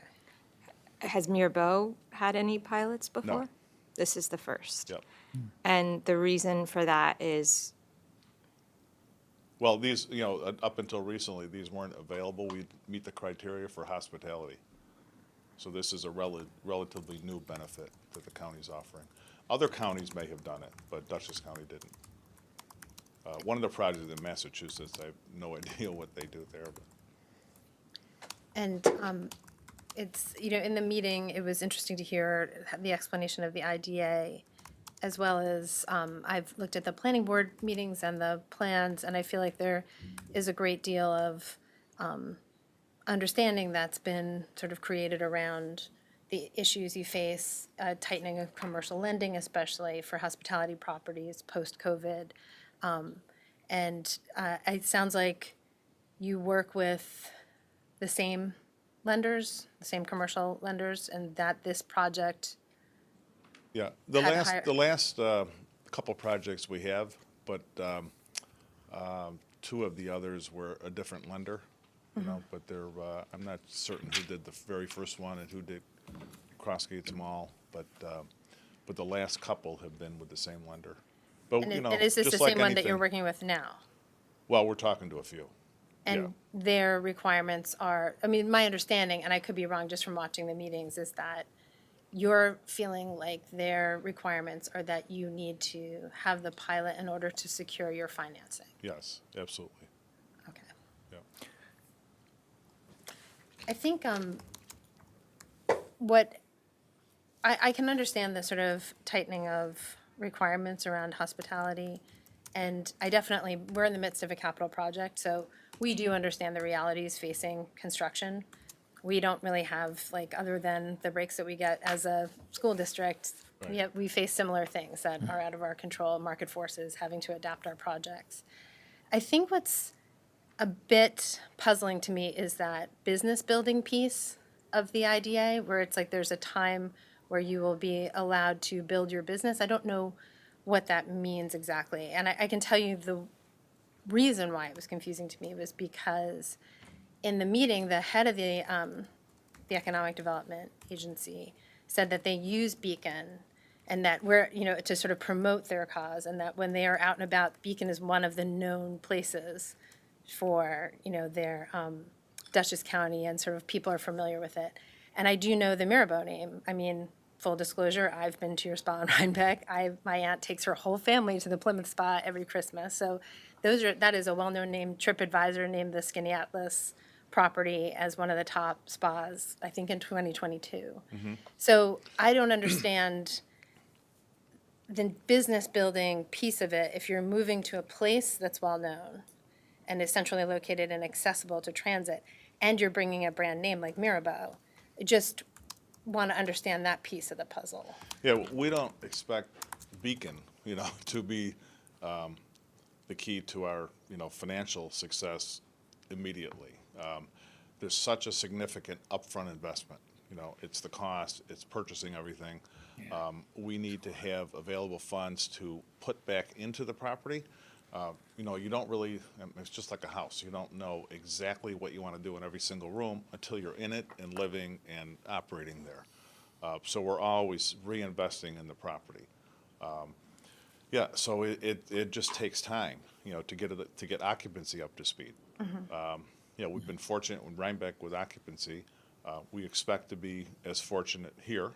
Has Mirbeau had any pilots before? This is the first.
Yep.
And the reason for that is,
Well, these, you know, up until recently, these weren't available. We meet the criteria for hospitality. So this is a relatively new benefit that the county's offering. Other counties may have done it, but Dutchess County didn't. One of the projects in Massachusetts, I have no idea what they do there, but.
And it's, you know, in the meeting, it was interesting to hear the explanation of the IDA, as well as I've looked at the planning board meetings and the plans, and I feel like there is a great deal of understanding that's been sort of created around the issues you face, tightening of commercial lending, especially for hospitality properties post-COVID. And it sounds like you work with the same lenders, the same commercial lenders, and that this project.
Yeah,
had
the last couple projects we have, but two of the others were a different lender, you know, but they're, I'm not certain who did the very first one and who did Crossgates Mall, but the last couple have been with the same lender. But,
And
you know,
and is this the
just like
same one that you're
anything-
working with now?
Well, we're talking to a few.
And their requirements are, I mean, my understanding, and I could be wrong just from watching the meetings, is that you're feeling like their requirements are that you need to have the pilot in order to secure your financing.
Yes, absolutely.
Okay.
Yeah.
I think what, I can understand the sort of tightening of requirements around hospitality. And I definitely, we're in the midst of a capital project, so we do understand the realities facing construction. We don't really have, like, other than the breaks that we get as a school district, we face similar things that are out of our control, market forces, having to adapt our projects. I think what's a bit puzzling to me is that business building piece of the IDA, where it's like there's a time where you will be allowed to build your business. I don't know what that means exactly. And I can tell you the reason why it was confusing to me was because in the meeting, the head of the Economic Development Agency said that they use Beacon and that we're, you know, to sort of promote their cause, and that when they are out and about, Beacon is one of the known places for, you know, their Dutchess County, and sort of people are familiar with it. And I do know the Mirbeau name. I mean, full disclosure, I've been to your spa in Rhinebeck. My aunt takes her whole family to the Plymouth Spa every Christmas. So that is a well-known name. TripAdvisor named the Skinny Atlas property as one of the top spas, I think in 2022. So I don't understand the business building piece of it if you're moving to a place that's well-known and is centrally located and accessible to transit, and you're bringing a brand name like Mirbeau. I just want to understand that piece of the puzzle.
Yeah, we don't expect Beacon, you know, to be the key to our, you know, financial success immediately. There's such a significant upfront investment. You know, it's the cost, it's purchasing everything. We need to have available funds to put back into the property. You know, you don't really, it's just like a house. You don't know exactly what you want to do in every single room until you're in it and living and operating there. So we're always reinvesting in the property. Yeah, so it just takes time, you know, to get occupancy up to speed. You know, we've been fortunate with Rhinebeck with occupancy. We expect to be as fortunate here.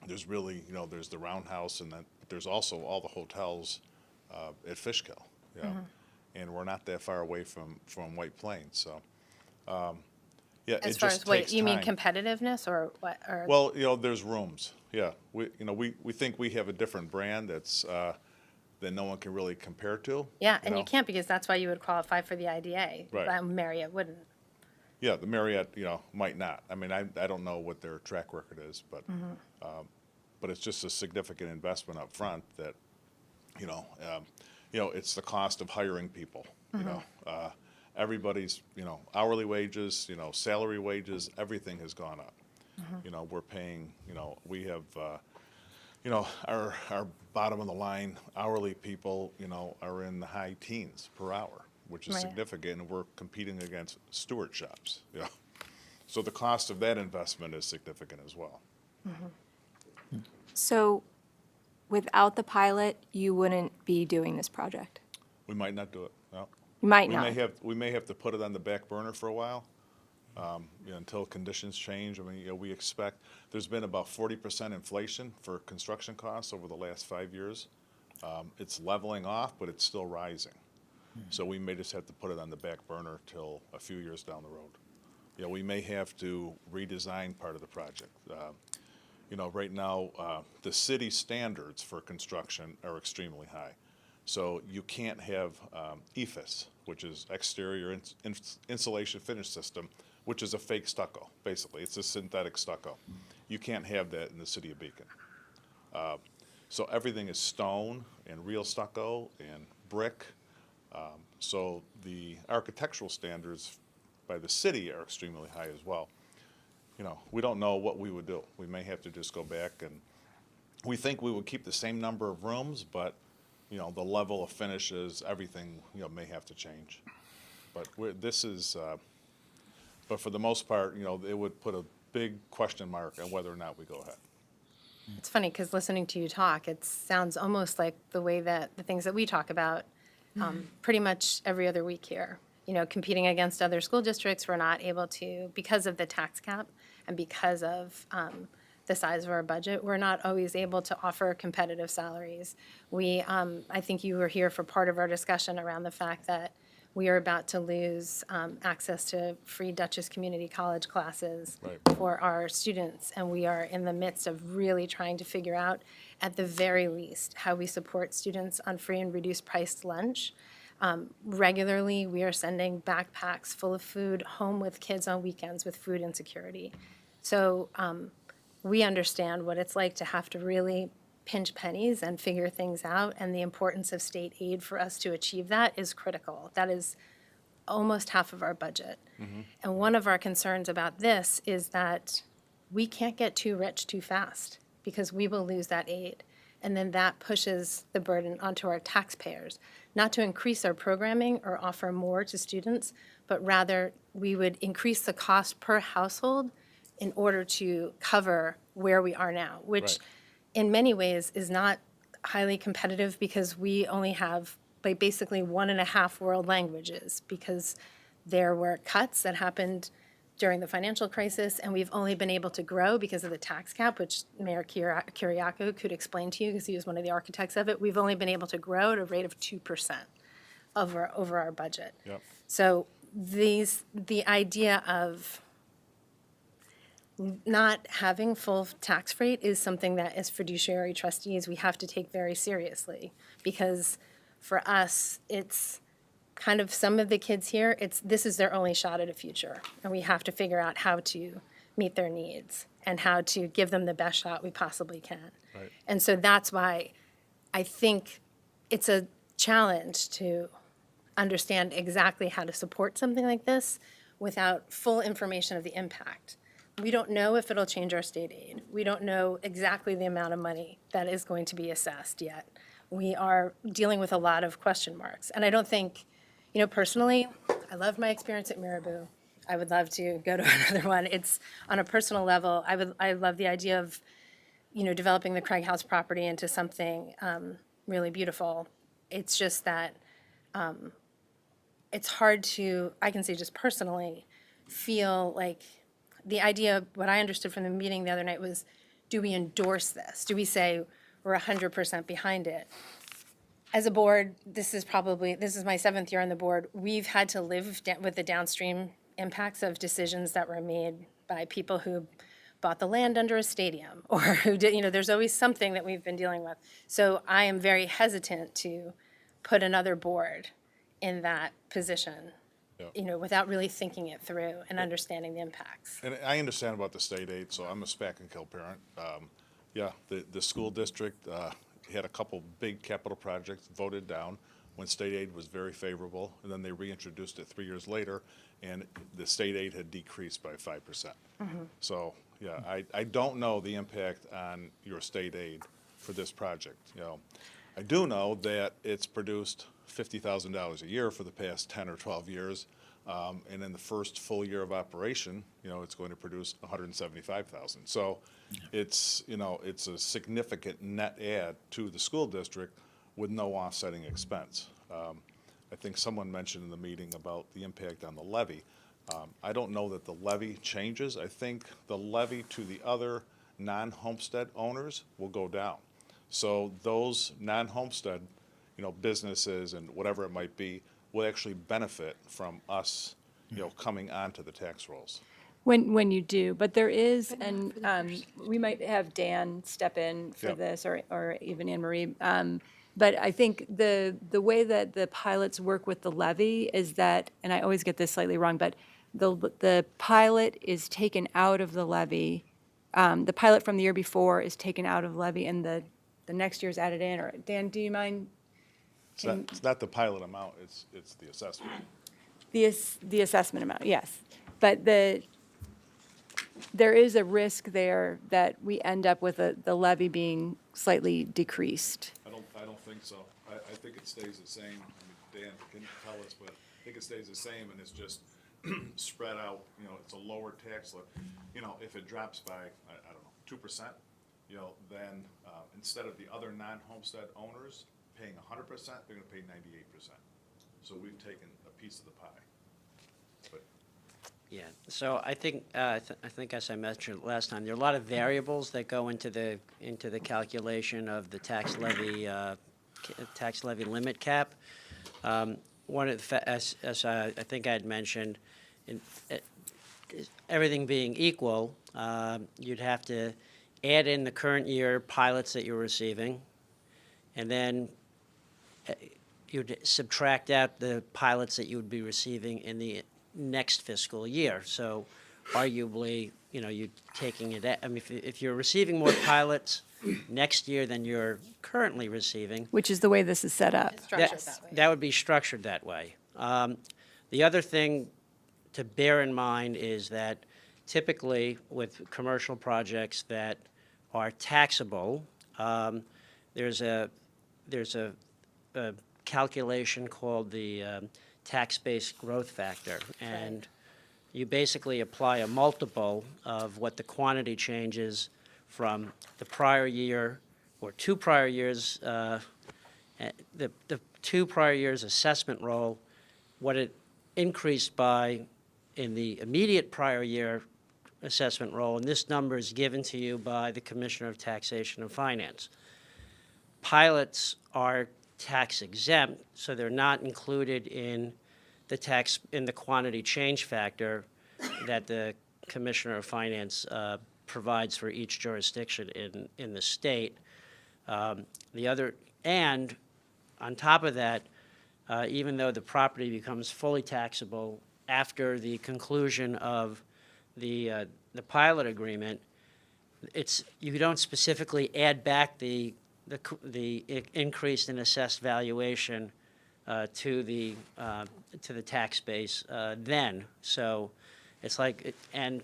There's really, you know, there's the Roundhouse, and then there's also all the hotels at Fishkill, you know, and we're not that far away from White Plains, so, yeah,
As
it
far
just
as what,
takes
you mean
time.
competitiveness or what? Or
Well, you know, there's rooms, yeah. We think we have a different brand that's that no one can really compare to.
Yeah, and
know?
you can't because that's why you would qualify for the IDA.
Right.
But Marriott wouldn't.
Yeah, the Marriott, might not. I mean, I don't know what their track record is, but it's just a significant investment up front that, it's the cost of hiring people, everybody's, hourly wages, salary wages, everything has gone up. We're paying, we have, our bottom of the line hourly people, are in the high teens per hour, which is
Right.
significant, and we're competing against Stewart shops, So the cost of that investment is significant as well.
So without the pilot, you wouldn't be doing this project?
We might not do it, no.
You might
We
not.
may have to put it on the back burner for a while, until conditions change. I mean, we expect, there's been about 40% inflation for construction costs over the last 5 years. It's leveling off, but it's still rising. So we may just have to put it on the back burner till a few years down the road. We may have to redesign part of the project. Right now, the city standards for construction are extremely high. So you can't have EFIS, which is exterior insulation finish system, which is a fake stucco, basically. It's a synthetic stucco. You can't have that in the city of Beacon. So everything is stone and real stucco and brick. So the architectural standards by the city are extremely high as well. We don't know what we would do. We may have to just go back, and we think we would keep the same number of rooms, but the level of finishes, everything, may have to change. But but for the most part, it would put a big question mark on whether or not we go ahead.
It's funny because listening to you talk, it sounds almost like the way that the things that we talk about pretty much every other week here. Competing against other school districts, we're not able to, because of the tax cap and because of the size of our budget, we're not always able to offer competitive salaries. I think you were here for part of our discussion around the fact that we are about to lose access to free Dutchess Community College classes for our students, and we are in the midst of really trying to figure out, at the very least, how we support students on free and reduced priced lunch. Regularly, we are sending backpacks full of food home with kids on weekends with food insecurity. So we understand what it's like to have to really pinch pennies and figure things out, and the importance of state aid for us to achieve that is critical. That is almost half of our budget. And one of our concerns about this is that we can't get too rich too fast because we will lose that aid. And then that pushes the burden onto our taxpayers, not to increase our programming or offer more to students, but rather we would increase the cost per household in order to cover where we are now, which in many ways is not highly competitive because we only have basically 1.5 world languages because there were cuts that happened during the financial crisis, and we've only been able to grow because of the tax cap, which Mayor Kiriakou could explain to you because he was one of the architects of it. We've only been able to grow at a rate of 2% over our budget.
Yep.
So the idea of not having full tax rate is something that as fiduciary trustees, we have to take very seriously. Because for us, it's kind of some of the kids here, this is their only shot at a future. And we have to figure out how to meet their needs and how to give them the best shot we possibly can.
Right.
And so that's why I think it's a challenge to understand exactly how to support something like this without full information of the impact. We don't know if it'll change our state aid. We don't know exactly the amount of money that is going to be assessed yet. We are dealing with a lot of question marks. And I don't think, personally, I loved my experience at Marabou. I would love to go to another one. It's on a personal level. I love the idea of, developing the Craig House property into something really beautiful. It's just that it's hard to, I can say just personally, feel like the idea, what I understood from the meeting the other night was, do we endorse this? Do we say we're 100% behind it? As a board, this is my 7th year on the board. We've had to live with the downstream impacts of decisions that were made by people who bought the land under a stadium or who did, there's always something that we've been dealing with. So I am very hesitant to put another board in that position, without really thinking it through and understanding the impacts.
And I understand about the state aid, so I'm a Spack and Kill parent. Yeah, the school district had a couple big capital projects voted down when state aid was very favorable, and then they reintroduced it 3 years later, and the state aid had decreased by 5%. So, yeah, I don't know the impact on your state aid for this project, I do know that it's produced $50,000 a year for the past 10 or 12 years, and in the first full year of operation, it's going to produce $175,000. So it's, it's a significant net add to the school district with no offsetting expense. I think someone mentioned in the meeting about the impact on the levy. I don't know that the levy changes. I think the levy to the other non-homestead owners will go down. So those non-homestead, businesses and whatever it might be, will actually benefit from us, coming onto the tax rolls.
When you do, but there is, and we might have Dan step in for
Yep.
this, or even Anne Marie. But I think the way that the pilots work with the levy is that, and I always get this slightly wrong, but the pilot is taken out of the levy. The pilot from the year before is taken out of levy, and the next year's added in. Or Dan, do you mind?
It's not the pilot amount, it's the assessment.
The assessment amount, yes. But there is a risk there that we end up with the levy being slightly decreased.
I don't think so. I think it stays the same. Dan can tell us, but I think it stays the same, and it's just spread out, it's a lower tax load. If it drops by, I don't know, 2%, then instead of the other non-homestead owners paying 100%, they're gonna pay 98%. So we've taken a piece of the pie. But
Yeah, so I think, I think as I mentioned last time, there are a lot of variables that go into the calculation of the tax levy limit cap. One of the, as I think I had mentioned, everything being equal, you'd have to add in the current year pilots that you're receiving, and then you'd subtract out the pilots that you would be receiving in the next fiscal year. So arguably, you're taking it, I mean, if you're receiving more pilots next year than you're currently receiving.
Which is the way this is set up.
That would be structured that way. The other thing to bear in mind is that typically with commercial projects that are taxable, there's a calculation called the tax-based growth factor, and you basically apply a multiple of what the quantity changes from the prior year or 2 prior years, the 2 prior years assessment roll, what it increased by in the immediate prior year assessment roll, and this number is given to you by the Commissioner of Taxation and Finance. Pilots are tax exempt, so they're not included in the quantity change factor that the Commissioner of Finance provides for each jurisdiction in the state. And on top of that, even though the property becomes fully taxable after the conclusion of the pilot agreement, you don't specifically add back the increase in assessed valuation to the tax base then. So it's like, and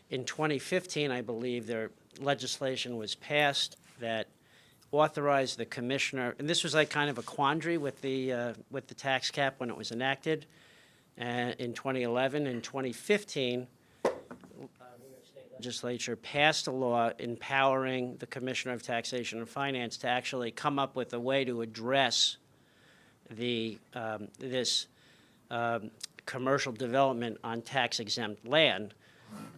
in 2015, I believe legislation was passed that authorized the commissioner, and this was like kind of a quandary with the tax cap when it was enacted in 2011. In 2015, legislature passed a law empowering the Commissioner of Taxation and Finance to actually come up with a way to address this commercial development on tax-exempt land.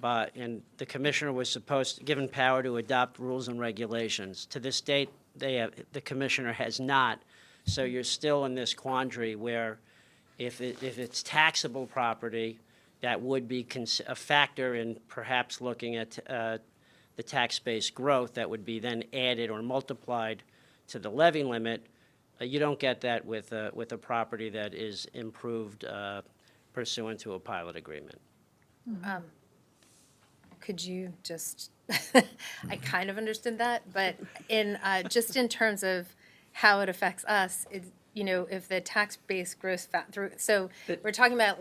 And the commissioner was given power to adopt rules and regulations. To this date, the commissioner has not. So you're still in this quandary where if it's taxable property, that would be a factor in perhaps looking at the tax base growth that would be then added or multiplied to the levy limit. You don't get that with a property that is improved pursuant to a pilot agreement.
Could you just, I kind of understood that, but in, just in terms of how it affects us, if the tax base grows so we're talking about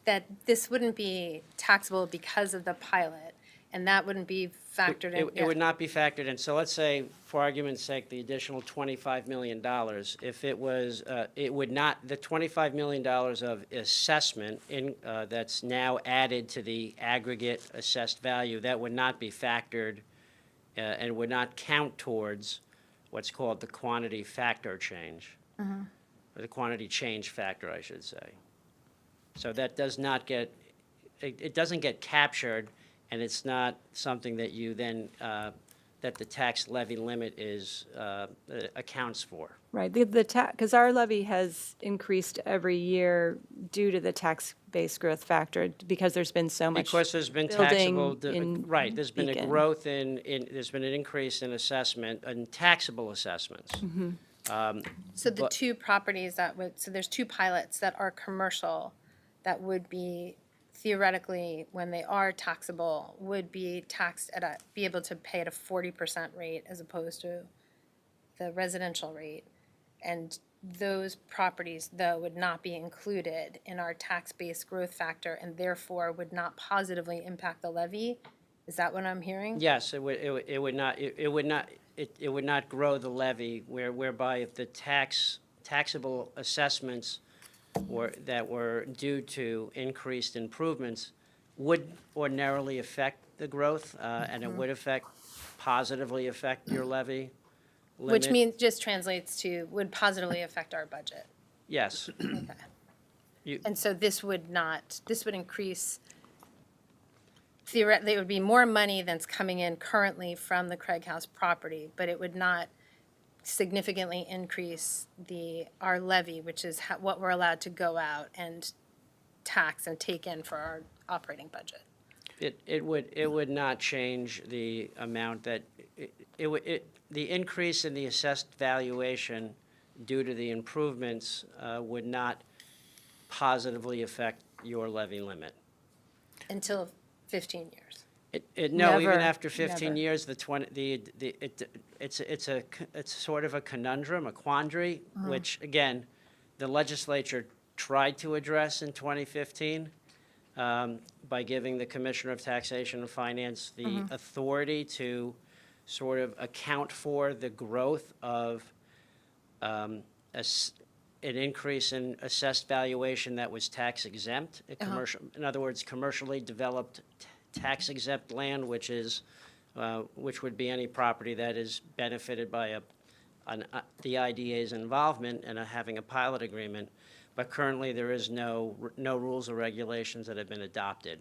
that this wouldn't be taxable because of the pilot, and that wouldn't be factored in.
It would not be factored in. So let's say, for argument's sake, the additional $25 million, if it was, it would not, the $25 million of assessment that's now added to the aggregate assessed value, that would not be factored and would not count towards what's called the quantity factor change, or the quantity change factor, I should say. So that does not get, it doesn't get captured, and it's not something that you then, that the tax levy limit is, accounts for.
Right, because our levy has increased every year due to the tax base growth factor, because there's been so much
Because there's been
building
taxable,
in
right, there's been a
Beacon.
growth there's been an increase in assessment, in taxable assessments.
So the
but-
two properties so there's two pilots that are commercial that would be theoretically, when they are taxable, would be taxed be able to pay at a 40% rate as opposed to the residential rate. And those properties, though, would not be included in our tax-based growth factor and therefore would not positively impact the levy. Is that what I'm hearing?
Yes, it would not grow the levy, whereby if the taxable assessments that were due to increased improvements would ordinarily affect the growth, and it would positively affect your levy limit.
Which means, just translates to, would positively affect our budget.
Yes.
And so this would increase, theoretically, it would be more money that's coming in currently from the Craig House property, but it would not significantly increase our levy, which is what we're allowed to go out and tax and take in for our operating budget.
It would not change the amount that, the increase in the assessed valuation due to the improvements would not positively affect your levy limit.
Until 15 years.
No, even
Never,
after 15
never.
years, it's sort of a conundrum, a quandary, which, again, the legislature tried to address in 2015 by giving the Commissioner of Taxation and Finance the authority to sort of account for the growth of an increase in assessed valuation that was tax exempt. In other words, commercially developed tax exempt land, which would be any property that is benefited by the IDA's involvement and having a pilot agreement. But currently, there is no rules or regulations that have been adopted.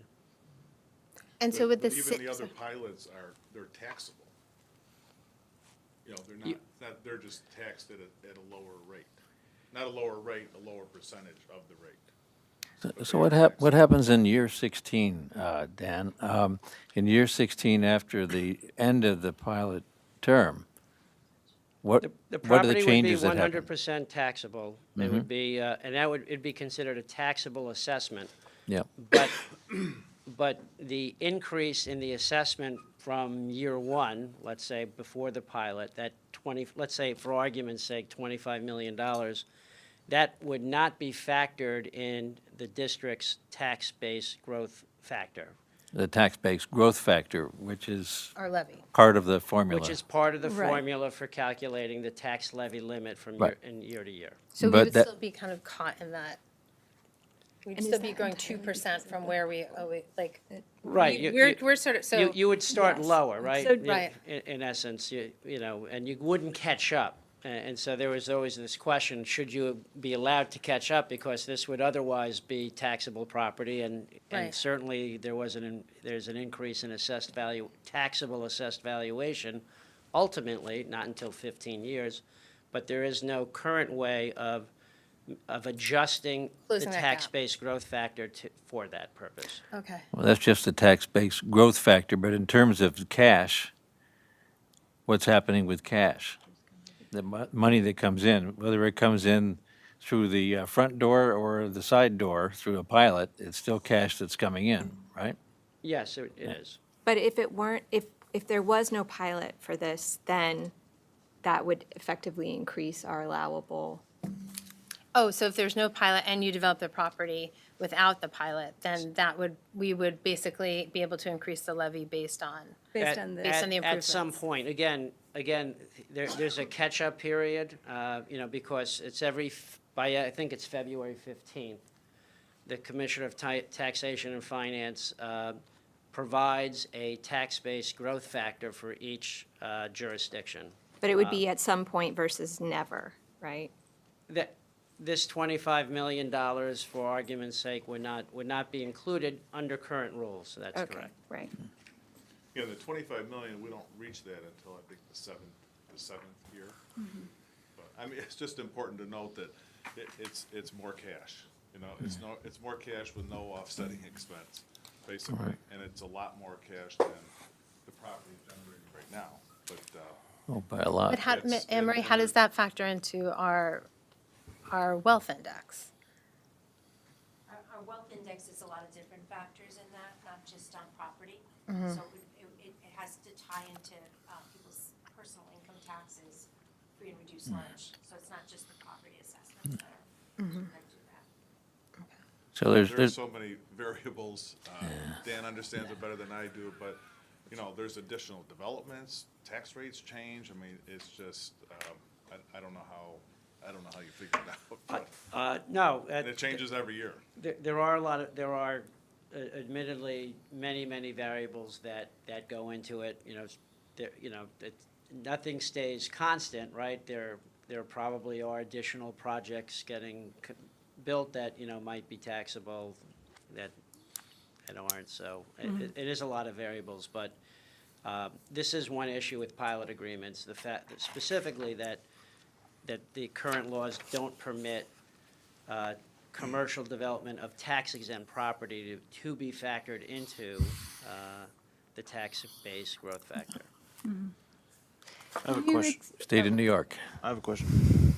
And so with
But
the
even the other pilots they're taxable. They're just taxed at a lower rate. Not a lower rate, a lower percentage of the rate.
So what happens in year 16, Dan? In year 16, after the end of the pilot term, what
The
are the
property
changes
would be
that happen?
100% taxable. It would be, and it'd be considered a taxable assessment.
Yeah.
But the increase in the assessment from year one, let's say before the pilot, let's say for argument's sake, $25 million, that would not be factored in the district's tax base growth factor.
The tax base growth factor, which is
our levy.
part of the formula.
Which is part of the
Right.
formula for calculating the tax levy limit from
Right.
year to year.
So we
But
would
that-
still be kind of caught in that. We'd
And is
still be
that
going
entirely
2% from where we, like.
Right.
We're sort of, so.
You would start
Yes.
lower, right?
So-
Right.
In essence, and you wouldn't catch up. And so there was always this question, should you be allowed to catch up because this would otherwise be taxable property? And
Right.
certainly there's an increase in taxable assessed valuation, ultimately, not until 15 years. But there is no current way of adjusting the
Closing that
tax
gap.
base growth factor for that purpose.
Okay.
Well, that's just the tax base growth factor, but in terms of cash, what's happening with cash. The money that comes in, whether it comes in through the front door or the side door through a pilot, it's still cash that's coming in, right?
Yes, it is.
But if it weren't, if there was no pilot for this, then that would effectively increase our allowable.
Oh, so if there's no pilot and you develop the property without the pilot, then we would basically be able to increase the levy based on the improvements.
At some point, again, there's a catch-up period, because it's I think it's February 15th. The Commissioner of Taxation and Finance provides a tax-based growth factor for each jurisdiction.
But it would be at some point versus never, right?
This $25 million, for argument's sake, would not be included under current rules, so that's
Okay,
correct.
right.
Yeah, the 25 million, we don't reach that until I think the seventh year. But, I mean, it's just important to note that it's more cash, it's more cash with no offsetting expense, basically.
Right.
And it's a lot more cash than the property generating right now, but,
Oh, by a lot.
But how, Anne Marie, how does that factor into our wealth index?
Our wealth index is a lot of different factors in that, not just on property.
Mhm.
So it has to tie into people's personal income taxes, free and reduced lunch. So it's not just the property assessments that are that do that.
So
there's so many variables. Dan understands it better than I do, but, there's additional developments, tax rates change. I mean, it's just, I don't know how you figure it out.
No.
And it changes every year.
There are admittedly many variables that go into it. Nothing stays constant, right? There probably are additional projects getting built that, might be taxable that aren't. So it is a lot of variables, but this is one issue with pilot agreements, the fact that specifically that the current laws don't permit commercial development of tax-exempt property to be factored into the tax-based growth factor.
I have a question.
State of New York.
I have a question.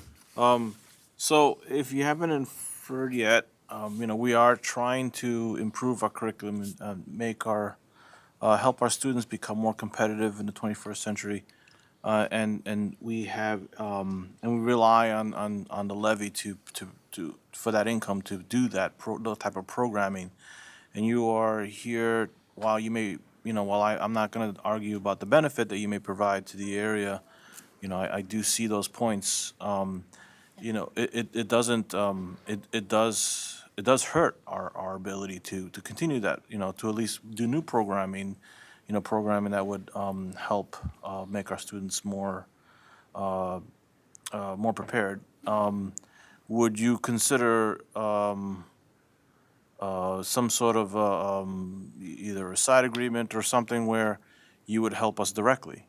So if you haven't inferred yet, we are trying to improve our curriculum and help our students become more competitive in the 21st century. And we have, and we rely on the levy for that income to do that type of programming. And you are here, while you may, I'm not going to argue about the benefit that you may provide to the area. I do see those points. It does hurt our ability to continue that, to at least do new programming, programming that would help make our students more prepared. Would you consider some sort of either a side agreement or something where you would help us directly?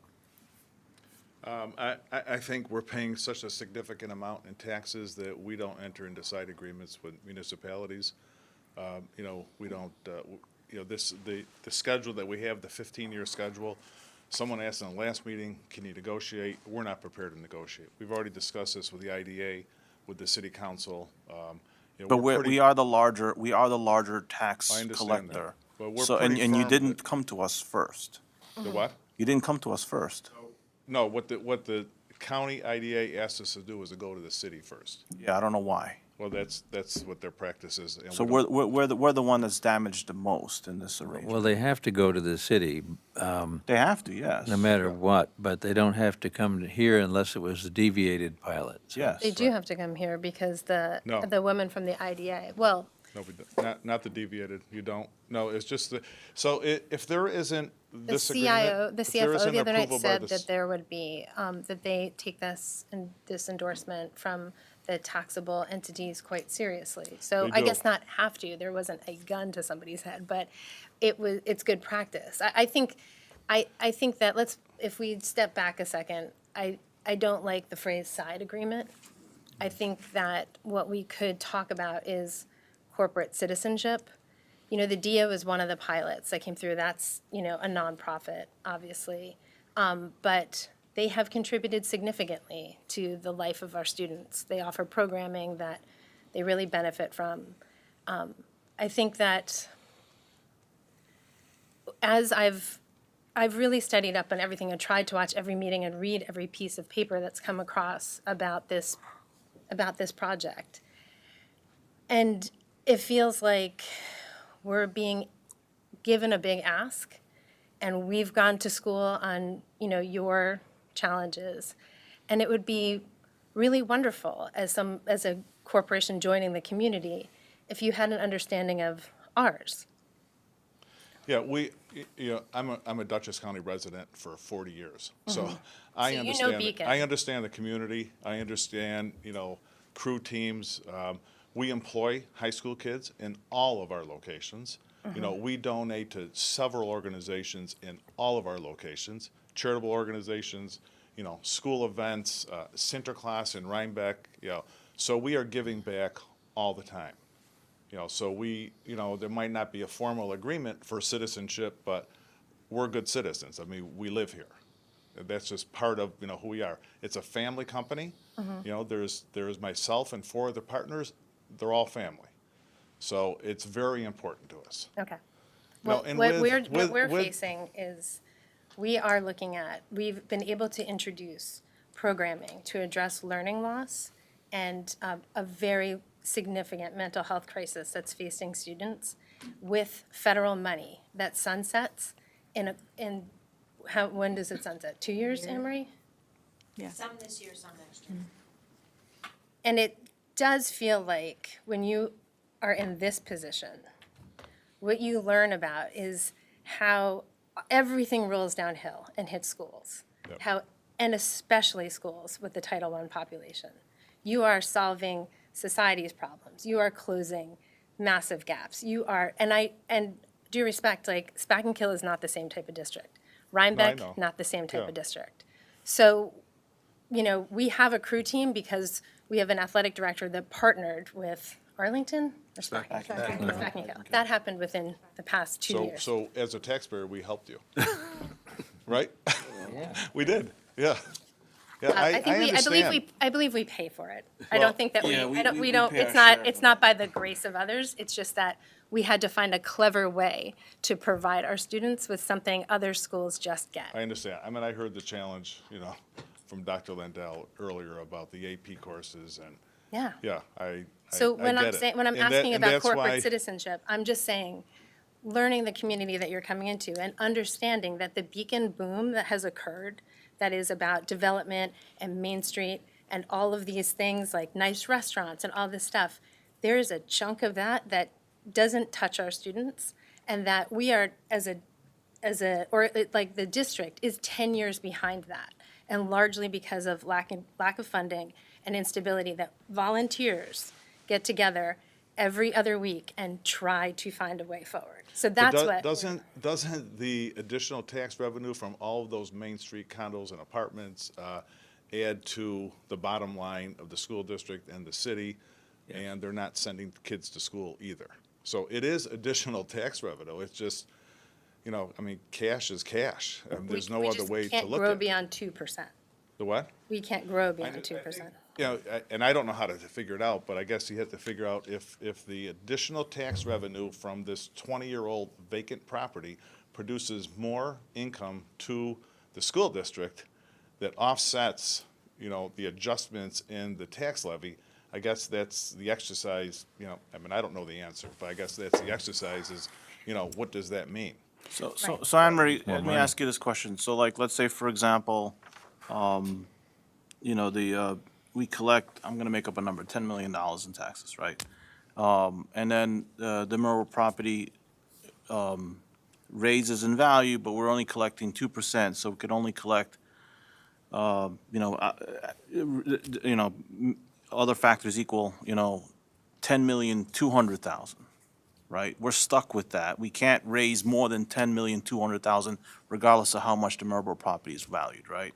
I think we're paying such a significant amount in taxes that we don't enter into side agreements with municipalities. We don't, the schedule that we have, the 15-year schedule, someone asked in the last meeting, can you negotiate? We're not prepared to negotiate. We've already discussed this with the IDA, with the city council.
But we are the larger tax
I understand
collector.
that, but we're
So,
pretty
and you
firm
didn't
that-
come to us first.
The what?
You didn't come to us first.
No, what the county IDA asked us to do was to go to the city first.
Yeah, I don't know why.
Well, that's what their practice is. and
So
we don't-
we're the one that's damaged the most in this arrangement.
Well, they have to go to the city.
They have to, yes.
No matter what, but they don't have to come here unless it was a deviated pilot.
Yes.
They do have to come here because
No.
the woman from the IDA, well,
No, we don't. Not the deviated, you don't. No, it's just so if there isn't
the
this
CIO,
agreement.
the
if there
CFO
isn't
the other night
approval by
said
the
that there would be, that they take this endorsement from the taxable entities quite seriously. So
They
I
do.
guess not have to, there wasn't a gun to somebody's head, but it's good practice. I think that if we step back a second, I don't like the phrase side agreement. I think that what we could talk about is corporate citizenship. The DIA was one of the pilots that came through. That's, a nonprofit, obviously. But they have contributed significantly to the life of our students. They offer programming that they really benefit from. I think that as I've really studied up on everything and tried to watch every meeting and read every piece of paper that's come across about this project. And it feels like we're being given a big ask, and we've gone to school on, your challenges. And it would be really wonderful as a corporation joining the community if you had an understanding of ours.
Yeah, I'm a Dutchess County resident for 40 years, so I
So you know
understand.
Beacon.
I understand the community. I understand, crew teams. We employ high school kids in all of our locations. We donate to several organizations in all of our locations, charitable organizations, school events, Sinterklaas in Rhinebeck. So we are giving back all the time. So there might not be a formal agreement for citizenship, but we're good citizens. I mean, we live here. That's just part of, who we are. It's a family company. There's myself and 4 other partners. They're all family. So it's very important to us.
Okay.
No,
Well,
and
what
with-
we're
with-
facing is, we've been able to introduce programming to address learning loss and a very significant mental health crisis that's facing students with federal money that sunsets when does it sunset? 2 years, Anne Marie?
Some this year, some next year.
And it does feel like when you are in this position, what you learn about is how everything rolls downhill and hits schools. And especially schools with the Title I population. You are solving society's problems. You are closing massive gaps. And due respect, like Spack and Kill is not the same type of district. Rhinebeck,
know.
not the same type
Yeah.
of district. So, we have a crew team because we have an athletic director that partnered with Arlington or Spack and Kill. That happened within the past 2 years.
So as a taxpayer, we helped you. Right? We did, yeah. Yeah,
I believe we pay for it. I don't think that
yeah, we pay our
it's not by the grace of others. It's just that we had to find a clever way to provide our students with something other schools just get.
I understand. I mean, I heard the challenge, from Dr. Landell earlier about the AP courses and,
Yeah.
So
when I'm
get it.
saying, when I'm
And
asking
and
about
that's why-
corporate citizenship, I'm just saying, learning the community that you're coming into and understanding that the Beacon boom that has occurred, that is about development and Main Street and all of these things like nice restaurants and all this stuff, there is a chunk of that that doesn't touch our students, and that we are the district is 10 years behind that, and largely because of lack of funding and instability, that volunteers get together every other week and try to find a way forward. So
But
that's what.
Doesn't the additional tax revenue from all of those Main Street condos and apartments add to the bottom line of the school district and the city? And they're not sending kids to school either. So it is additional tax revenue. It's just, cash is cash. There's no other way to
We can't
look
grow
at it.
beyond 2%.
The what?
We can't grow beyond 2%.
And I don't know how to figure it out, but I guess you have to figure out if the additional tax revenue from this 20-year-old vacant property produces more income to the school district that offsets, the adjustments in the tax levy. I guess that's the exercise, I don't know the answer, but I guess that's the exercise is, what does that mean?
So Anne Marie, let me ask you this question. So like, let's say, for example, we collect, I'm gonna make up a number, $10 million in taxes, right? And then the Merrill property raises in value, but we're only collecting 2%, so we could only collect, other factors equal, 10,200,000, right? We're stuck with that. We can't raise more than 10,200,000 regardless of how much the Marlboro property is valued, right?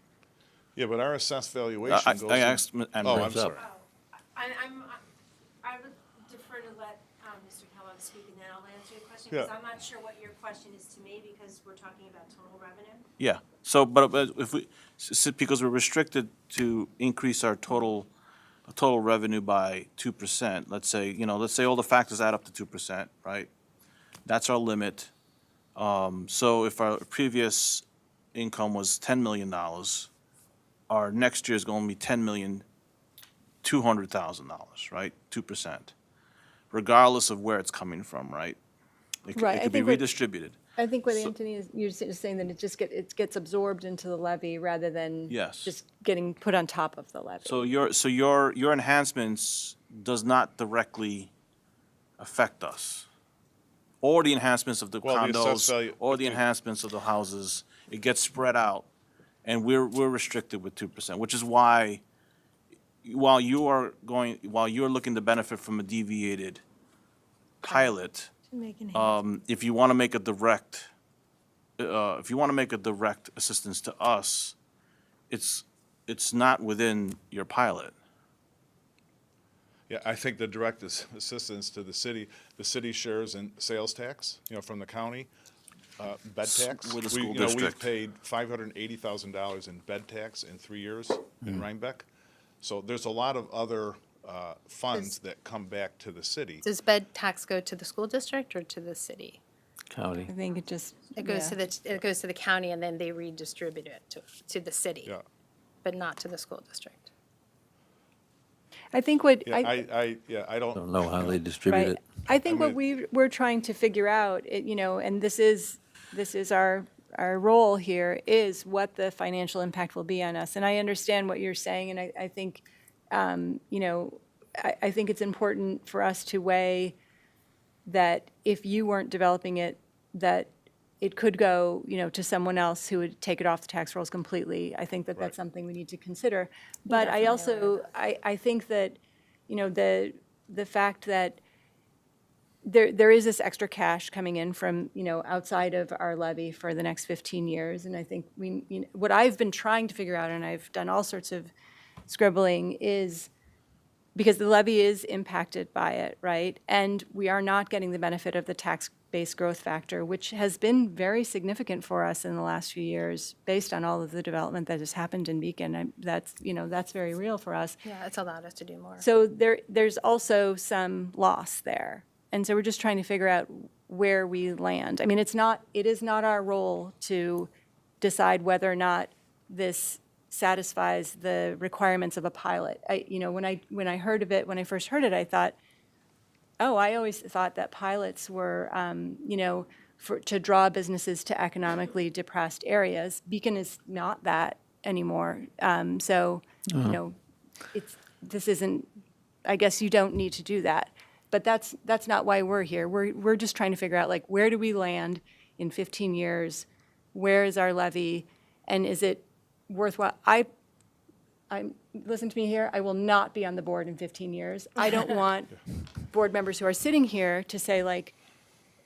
Yeah, but our assessed valuation goes.
I asked,
Oh, I'm sorry.
I would defer to let Mr. Kellogg
to speak and then I'll answer your question? Because
Yeah.
I'm not sure what your question is to me because we're talking about total revenue.
Yeah, so, but if we, because we're restricted to increase our total revenue by 2%, let's say, let's say all the factors add up to 2%, right? That's our limit. So if our previous income was $10 million, our next year is going to be $10,200,000, right? 2%, regardless of where it's coming from, right?
Right,
It
I
could be
think what-
redistributed.
I think what Anthony is, you're just saying that it gets absorbed into the levy rather than
Yes.
just getting put on top of the levy.
So your enhancements does not directly affect us, or the enhancements of the
Well, the assessed
condos,
value-
or the enhancements of the houses. It gets spread out, and we're restricted with 2%, which is why, while you're looking to benefit from a deviated pilot, if you want to make a direct, assistance to us, it's not within your pilot.
Yeah, I think the direct assistance to the city shares in sales tax, from the county, bed tax.
With the
We-
school
We've
district.
paid $580,000 in bed tax in 3 years in Rhinebeck. So there's a lot of other funds that come back to the city.
Does bed tax go to the school district or to the city?
County.
I think it just.
It goes to it goes to the county and then they redistribute it to the city.
Yeah.
But not to the school district.
I think what.
Yeah, I don't.
Don't know how they distribute
Right.
it.
I think what we're trying to figure out, and this is our role here, is what the financial impact will be on us. And I understand what you're saying, and I think, I think it's important for us to weigh that if you weren't developing it, that it could go, to someone else who would take it off the tax rolls completely. I think that that's something we need to consider. But I also, I think that, the fact that there is this extra cash coming in from, outside of our levy for the next 15 years. And I think what I've been trying to figure out, and I've done all sorts of scribbling, is because the levy is impacted by it, right? And we are not getting the benefit of the tax-based growth factor, which has been very significant for us in the last few years, based on all of the development that has happened in Beacon. That's very real for us.
Yeah, it's allowed us to do more.
So there's also some loss there. And so we're just trying to figure out where we land. I mean, it is not our role to decide whether or not this satisfies the requirements of a pilot. When I first heard it, I thought, I always thought that pilots were, to draw businesses to economically depressed areas. Beacon is not that anymore. This isn't, I guess you don't need to do that. But that's not why we're here. We're just trying to figure out, where do we land in 15 years? Where is our levy? And is it worthwhile? Listen to me here, I will not be on the board in 15 years. I don't want board members who are sitting here to say,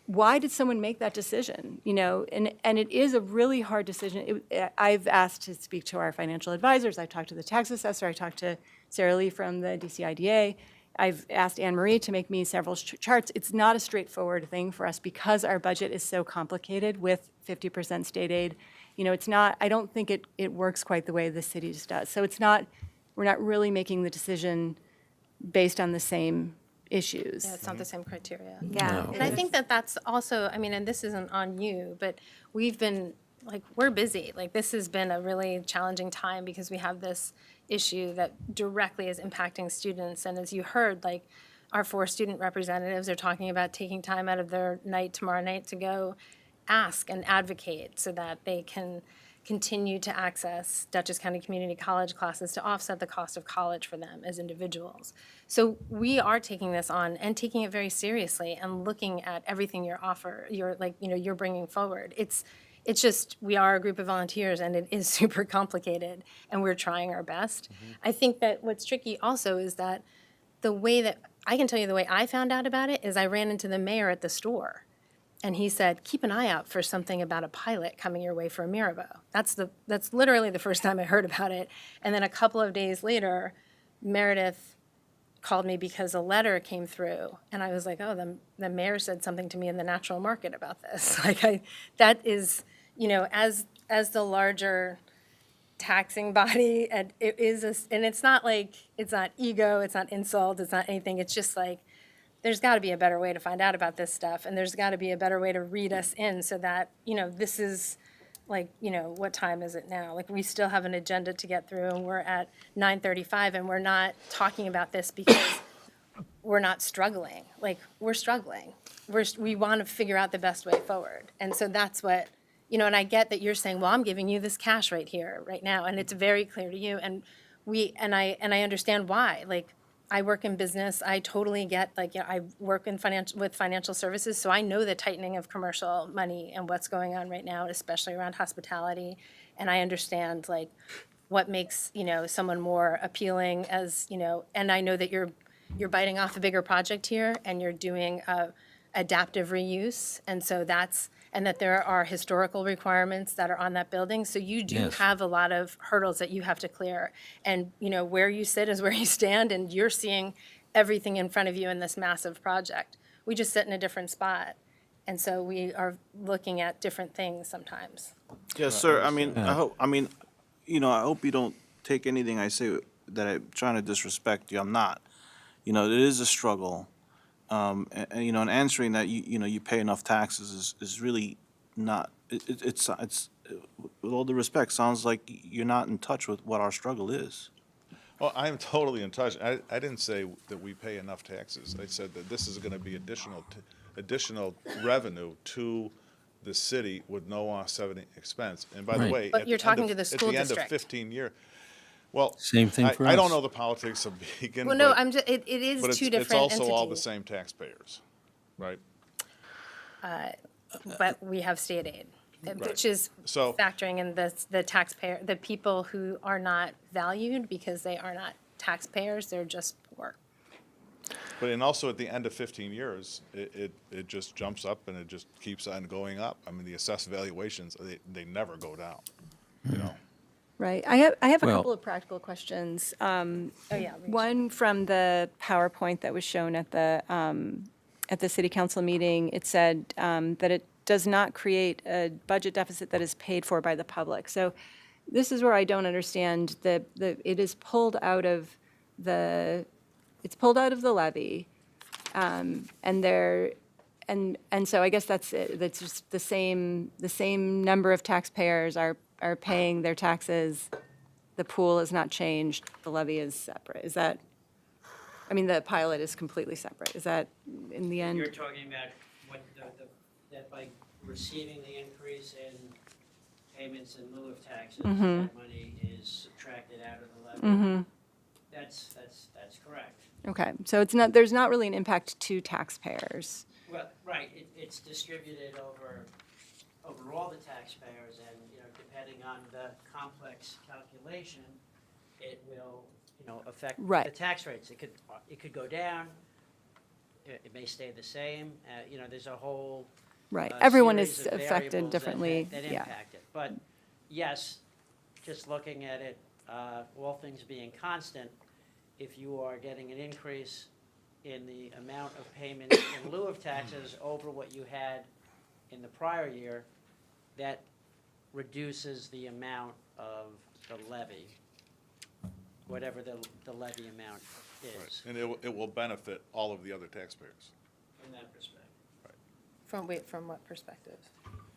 why did someone make that decision? And it is a really hard decision. I've asked to speak to our financial advisors. I've talked to the tax assessor. I talked to Sarah Lee from the DCIDA. I've asked Anne Marie to make me several charts. It's not a straightforward thing for us because our budget is so complicated with 50% state aid. It's not, I don't think it works quite the way the city just does. So we're not really making the decision based on the same issues.
Yeah, it's not the same criteria.
Yeah. No.
And I think that's also, and this isn't on you, but we've been, we're busy. This has been a really challenging time because we have this issue that directly is impacting students. And as you heard, our 4 student representatives are talking about taking time out of their night tomorrow night to go ask and advocate so that they can continue to access Dutchess County Community College classes to offset the cost of college for them as individuals. So we are taking this on and taking it very seriously and looking at everything you're bringing forward. It's just, we are a group of volunteers and it is super complicated and we're trying our best. I think that what's tricky also is that I can tell you the way I found out about it is I ran into the mayor at the store. And he said, keep an eye out for something about a pilot coming your way for Mirabeau. That's literally the first time I heard about it. And then a couple of days later, Meredith called me because a letter came through, and I was like, oh, the mayor said something to me in the natural market about this. That is, as the larger taxing body, and it is, and it's not like, it's not ego, it's not insult, it's not anything, it's just like, there's got to be a better way to find out about this stuff, and there's got to be a better way to read us in so that, this is, like, what time is it now? Like, we still have an agenda to get through, and we're at 9:35, and we're not talking about this because we're not struggling. Like, we're struggling. We want to figure out the best way forward. And so that's what, and I get that you're saying, well, I'm giving you this cash right here, right now, and it's very clear to you, and I understand why. Like, I work in business. I totally get, I work in financial services, so I know the tightening of commercial money and what's going on right now, especially around hospitality. And I understand, what makes, someone more appealing as, and I know that you're biting off a bigger project here and you're doing adaptive reuse. And so and that there are historical requirements that are on that building. So you do
Yes.
have a lot of hurdles that you have to clear. And, where you sit is where you stand, and you're seeing everything in front of you in this massive project. We just sit in a different spot. And so we are looking at different things sometimes.
Yes, sir. I mean, I hope you don't take anything I say that I'm trying to disrespect you. I'm not. It is a struggle. And answering that, you pay enough taxes is really not, it's, with all due respect, sounds like you're not in touch with what our struggle is.
Well, I'm totally in touch. I didn't say that we pay enough taxes. I said that this is going to be additional revenue to the city with no offsetting expense. And by the
Right.
way,
But
at
you're
the end
talking
of-
to the school
At the end
district.
of 15 year, well.
Same thing for
I don't
us.
know the politics of Beacon.
Well, no,
but-
it is
but
two
it's
different
also all the
entities.
same taxpayers, right?
But we have state aid, which is
So-
factoring in the taxpayer, the people who are not valued because they are not taxpayers, they're just poor.
But and also at the end of 15 years, it just jumps up and it just keeps on going up. I mean, the assessed valuations, they never go down,
Right. I have a
Well-
couple of practical questions.
Oh, yeah.
One from the PowerPoint that was shown at the city council meeting. It said that it does not create a budget deficit that is paid for by the public. So this is where I don't understand it is pulled out of the levy. And so I guess that's it. That's just the same number of taxpayers are paying their taxes. The pool is not changed, the levy is separate. Is that, the pilot is completely separate. Is that in the end?
You're talking about what that by receiving the increase in payments in lieu of taxes, that money is subtracted out of the levy.
Mhm.
That's correct.
Okay, so there's not really an impact to taxpayers.
Well, right, it's distributed over all the taxpayers, and, depending on the complex calculation, it will, affect
Right.
the tax rates. It could go down, it may stay the same, there's a whole
Right, everyone
series
is
of
affected
variables
differently,
that
yeah.
impact it. But yes, just looking at it, all things being constant, if you are getting an increase in the amount of payment in lieu of taxes over what you had in the prior year, that reduces the amount of the levy, whatever the levy amount is,
and it will benefit all of the other taxpayers.
from that perspective.
From what perspective?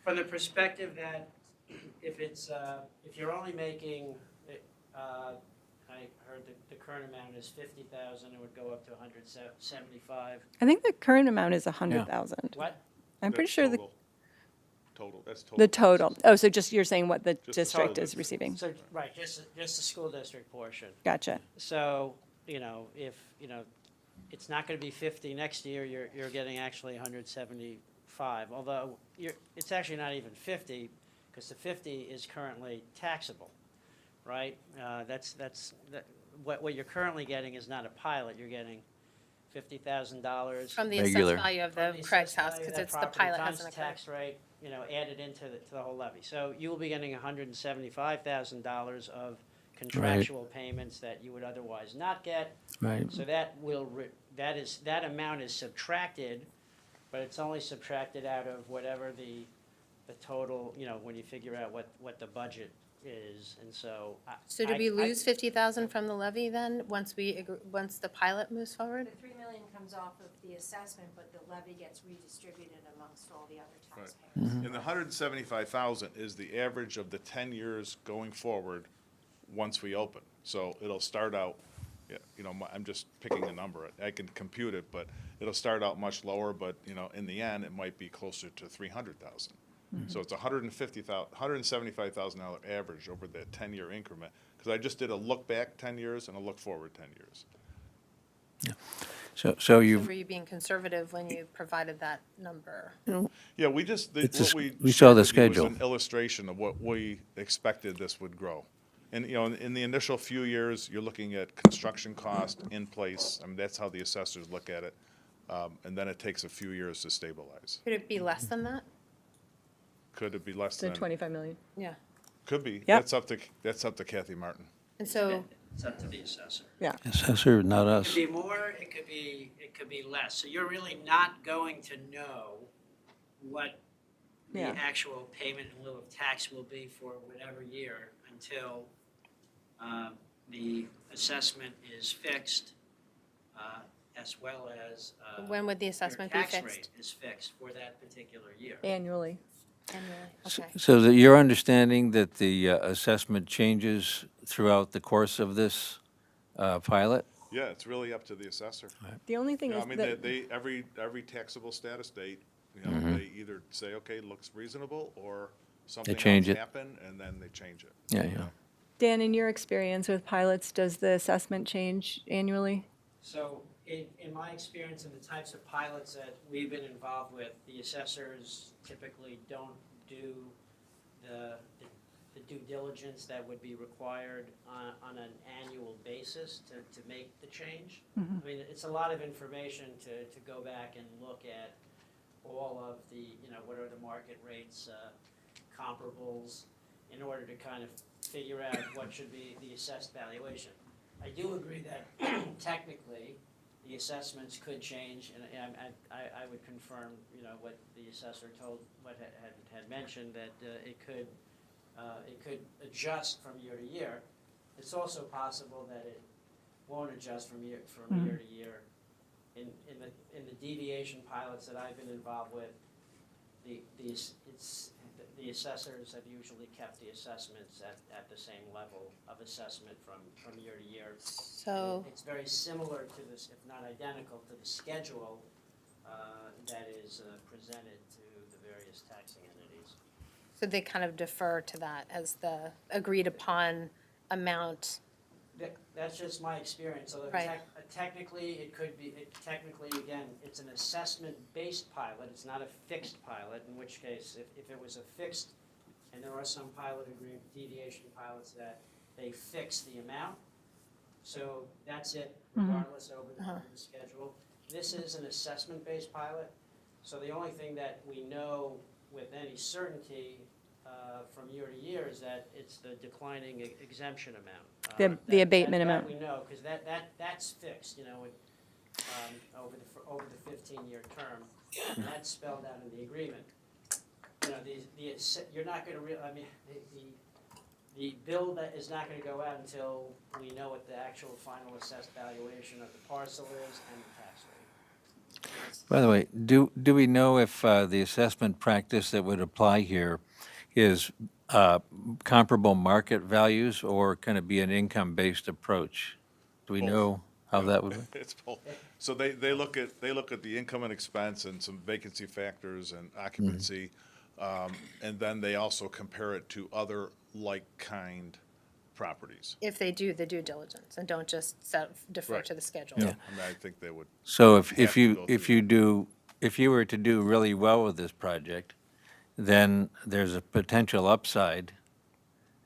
From the perspective that if you're only making, I heard the current amount is 50,000, it would go up to 175.
I think the current amount is 100,000.
What?
I'm pretty
That's
sure
Total, that's total.
the total. Oh, so just you're saying what the
Just the
district
total.
is receiving?
So, right, just the school district portion.
Gotcha.
So, if, it's not gonna be 50 next year, you're getting actually 175, although it's actually not even 50, because the 50 is currently taxable, right? What you're currently getting is not a pilot, you're getting $50,000.
From the assessed
Regular.
value of
from
the
the
Craig's
assessed
house,
value of
because
that
it's the
property
pilot
times
hasn't
the
occurred.
tax rate, added into the whole levy. So you will be getting $175,000 of contractual payments that you would otherwise not get.
Right.
So that amount is subtracted, but it's only subtracted out of whatever the total, when you figure out what the budget is, and so.
So did we lose 50,000 from the levy then, once once the pilot moves forward?
The 3 million comes off of the assessment, but the levy gets redistributed amongst all the other taxpayers.
And the 175,000 is the average of the 10 years going forward once we open. So it'll start out, I'm just picking a number. I can compute it, but it'll start out much lower, but, in the end, it might be closer to 300,000. So it's $175,000 average over that 10-year increment, because I just did a look back 10 years and a look forward 10 years.
So you've,
Were you being conservative when you provided that number?
Yeah, we just,
It's
what
a-
we
we saw the
shared with you was
schedule.
an illustration of what we expected this would grow. And, in the initial few years, you're looking at construction cost in place. I mean, that's how the assessors look at it. And then it takes a few years to stabilize.
Could it be less than that?
Could it be less
The
than?
25 million.
Yeah.
Could be.
Yep.
That's up to Kathy Martin.
And so,
It's up to the assessor.
Yeah.
assessor, not
It
us.
could be more, it could be less. So you're really not going to know what the
Yeah.
actual payment in lieu of tax will be for whatever year until the assessment is fixed, as well as
when would the
your
assessment be
tax
fixed?
rate is fixed for that particular year.
Annually.
Annually, okay.
So that your understanding that the assessment changes throughout the course of this pilot?
Yeah, it's really up to the assessor.
The only thing
I
is
mean,
that,
every taxable status date,
Mhm.
they either say, okay, looks reasonable, or something
change
else
it.
happen, and then they change it.
Yeah.
Dan, in your experience with pilots, does the assessment change annually?
So in my experience in the types of pilots that we've been involved with, the assessors typically don't do the due diligence that would be required on an annual basis to make the change.
Mhm.
I mean, it's a lot of information to go back and look at all of the, what are the market rates, comparables, in order to kind of figure out what should be the assessed valuation. I do agree that technically, the assessments could change, and I would confirm, what the assessor had mentioned, that it could adjust from year to year. It's also possible that it won't adjust from year to year. In the deviation pilots that I've been involved with, the assessors have usually kept the assessments at the same level of assessment from year to year.
So-
It's very similar to this, if not identical, to the schedule that is presented to the various taxing entities.
So they kind of defer to that as the agreed upon amount?
That's just my experience, although
Right.
technically, it could be, technically, again, it's an assessment-based pilot, it's not a fixed pilot, in which case, if it was a fixed, and there are some pilot agreement, deviation pilots that they fix the amount, so that's it, regardless over the schedule. This is an assessment-based pilot, so the only thing that we know with any certainty from year to year is that it's the declining exemption amount.
The abatement amount.
That we know, because that's fixed, over the 15-year term. And that's spelled out in the agreement. You're not going to the bill that is not going to go out until we know what the actual final assessed valuation of the parcel is and the tax rate.
By the way, do we know if the assessment practice that would apply here is comparable market values, or can it be an income-based approach? Do we know how that would?
It's both. So they look at the income and expense and some vacancy factors and occupancy, and then they also compare it to other like-kind properties.
If they do the due diligence and don't just defer
Right.
to the schedule.
Yeah, I mean, I think they would.
So
have to go through
if you were to do really well with this project, then there's a potential upside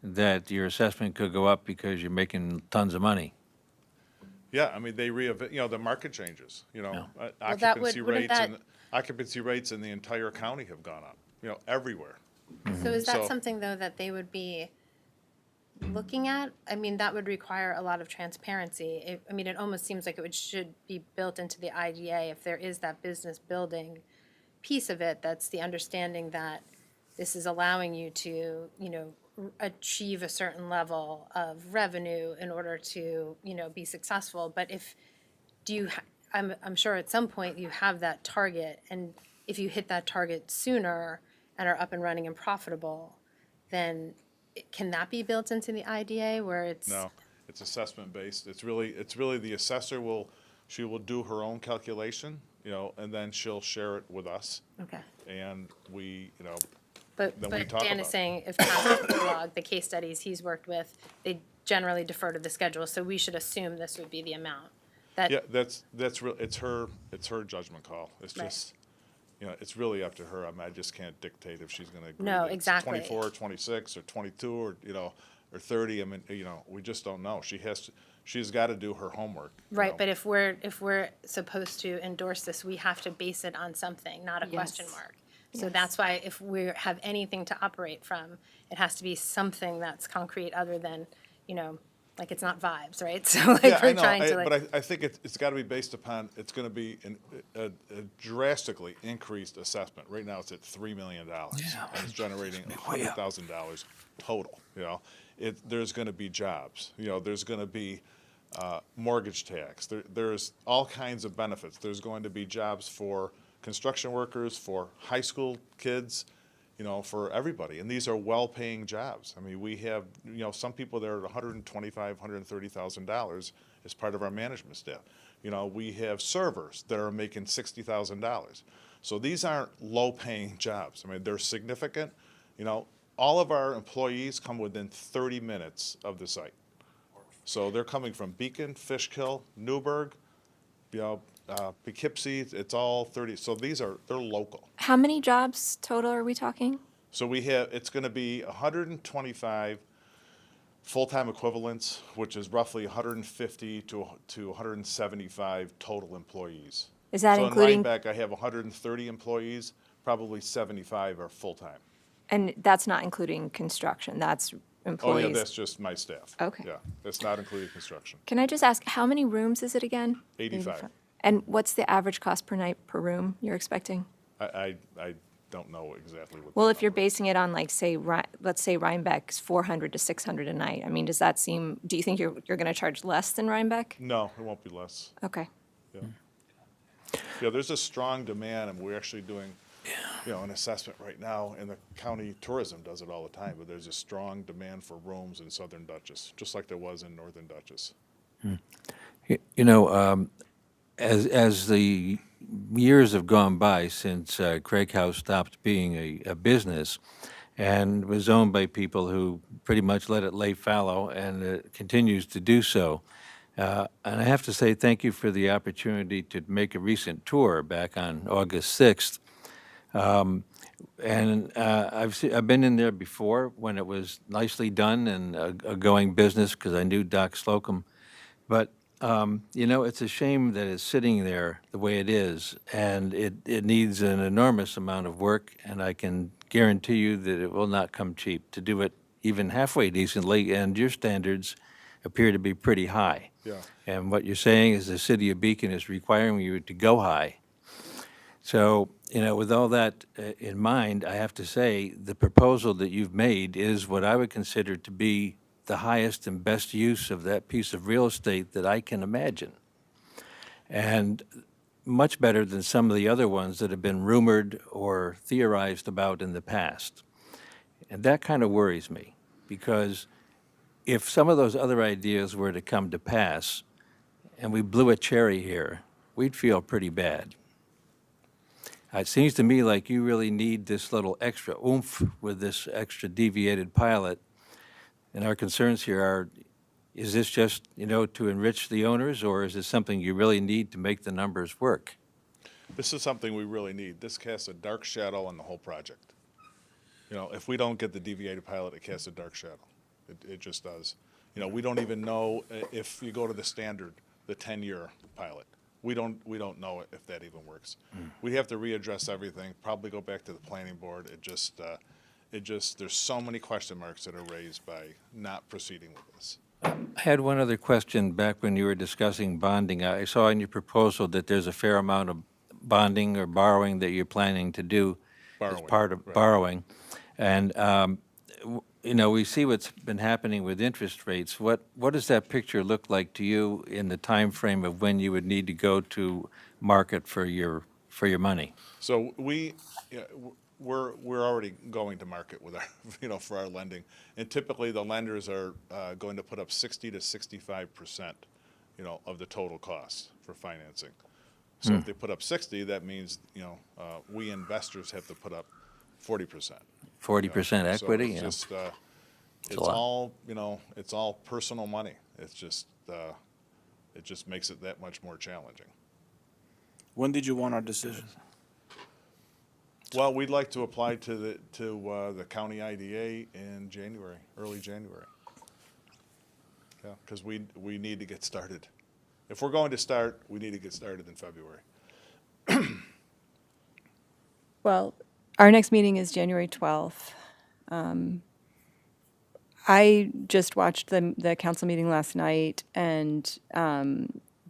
that your assessment could go up because you're making tons of money.
Yeah, I mean, the market changes,
that would-
occupancy
wouldn't
rates
that-
and occupancy rates in the entire county have gone up, everywhere.
So is that
So-
something, though, that they would be looking at? I mean, that would require a lot of transparency. I mean, it almost seems like should be built into the IDA if there is that business building piece of it, that's the understanding that this is allowing you to, achieve a certain level of revenue in order to, be successful. But I'm sure at some point you have that target, and if you hit that target sooner and are up and running and profitable, then can that be built into the IDA where it's?
No, it's assessment based. It's really the assessor she will do her own calculation, and then she'll share it with us.
Okay.
And we,
But
then we talk
Dan
about
is
it.
saying if Patrick Log, the case studies he's worked with, they generally defer to the schedule, so we should assume this would be the amount.
Yeah, that's real. It's her judgment call. It's
Right.
just, it's really up to her. I mean, I just can't dictate if she's going to agree.
No,
that it's
exactly.
24, 26, or 22, or or 30. I mean, we just don't know. She's got to do her homework.
Right, but if we're supposed to endorse this, we have to base it on something, not a question
Yes.
mark. So
Yes.
that's why if we have anything to operate from, it has to be something that's concrete other than, like it's not vibes, right? So like
Yeah, I
we're
know,
trying to like.
but I think it's got to be based upon, it's going to be a drastically increased assessment. Right now, it's at $3 million. And it's generating $100,000 total, There's going to be jobs, there's going to be mortgage tax. There's all kinds of benefits. There's going to be jobs for construction workers, for high school kids, for everybody. And these are well-paying jobs. I mean, we have, some people that are at $125,000, $130,000 as part of our management staff. We have servers that are making $60,000. So these aren't low-paying jobs. I mean, they're significant. All of our employees come within 30 minutes of the site. So they're coming from Beacon, Fishkill, Newburgh, Poughkeepsie. It's all 30. So they're local.
How many jobs total are we talking?
So it's going to be 125 full-time equivalents, which is roughly 150 to 175 total employees.
Is that
so
including?
in Rhinebeck, I have 130 employees, probably 75 are full-time.
And that's not including construction, that's employees?
Oh, yeah, that's just my staff.
Okay.
Yeah, that's not including construction.
Can I just ask, how many rooms is it again?
85.
And what's the average cost per night per room you're expecting?
I don't know exactly what.
Well, if you're basing it on, like, say, let's say Rhinebeck's 400 to 600 a night, I mean, do you think you're going to charge less than Rhinebeck?
No, it won't be less.
Okay.
Yeah. Yeah, there's a strong demand, and we're actually doing, an assessment right now, and the county tourism does it all the time, but there's a strong demand for rooms in Southern Dutchess, just like there was in Northern Dutchess.
As the years have gone by since Craig House stopped being a business and was owned by people who pretty much let it lay fallow and continues to do so. And I have to say thank you for the opportunity to make a recent tour back on August 6th. I've been in there before when it was nicely done and a going business because I knew Doc Slocum. But it's a shame that it's sitting there the way it is, and it needs an enormous amount of work, and I can guarantee you that it will not come cheap to do it even halfway decently, and your standards appear to be pretty high.
Yeah.
And what you're saying is the city of Beacon is requiring you to go high. So, with all that in mind, I have to say the proposal that you've made is what I would consider to be the highest and best use of that piece of real estate that I can imagine. And much better than some of the other ones that have been rumored or theorized about in the past. And that kind of worries me, because if some of those other ideas were to come to pass and we blew a cherry here, we'd feel pretty bad. It seems to me like you really need this little extra oomph with this extra deviated pilot. And our concerns here are, is this just, to enrich the owners, or is this something you really need to make the numbers work?
This is something we really need. This casts a dark shadow on the whole project. If we don't get the deviated pilot, it casts a dark shadow. It just does. We don't even know if you go to the standard, the 10-year pilot. We don't know if that even works. We have to readdress everything, probably go back to the planning board. there's so many question marks that are raised by not proceeding with this.
I had one other question back when you were discussing bonding. I saw in your proposal that there's a fair amount of bonding or borrowing that you're planning to do as
Borrowing,
part of
right.
borrowing. And, you know, we see what's been happening with interest rates. What does that picture look like to you in the time frame of when you would need to go to market for your money?
So we're already going to market with our, for our lending. And typically, the lenders are going to put up 60 to 65%, of the total cost for financing. So if they put up 60, that means, we investors have to put up 40%.
40% equity?
So
Yeah.
it's just, it's
a lot.
all, it's all personal money. It's just, it just makes it that much more challenging.
When did you want our decision?
Well, we'd like to apply to the county IDA in January, early January. Yeah, because we need to get started. If we're going to start, we need to get started in February.
Well, our next meeting is January 12th. I just watched the council meeting last night, and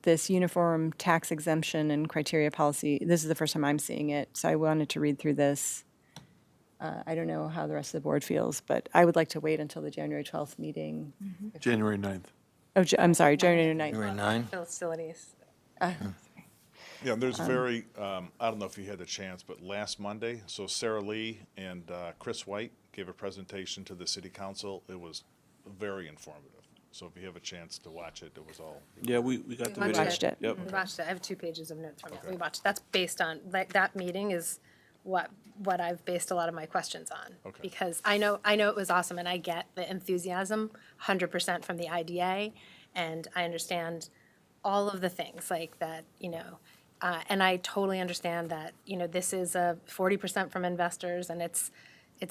this uniform tax exemption and criteria policy, this is the first time I'm seeing it, so I wanted to read through this. I don't know how the rest of the board feels, but I would like to wait until the January 12th meeting.
January 9th.
Oh, I'm sorry, January 9th.
January 9?
Facilities.
Yeah, there's very, I don't know if you had the chance, but last Monday, so Sarah Lee and Chris White gave a presentation to the city council. It was very informative. So if you have a chance to watch it, it was all.
Yeah, we got the
We
video.
watched it.
Yep.
We watched it. I have 2 pages of notes from it. We watched. That's based on, that meeting is what I've based a lot of my questions on.
Okay.
Because I know it was awesome, and I get the enthusiasm 100% from the IDA, and I understand all of the things like that, and I totally understand that, this is a 40% from investors, and it's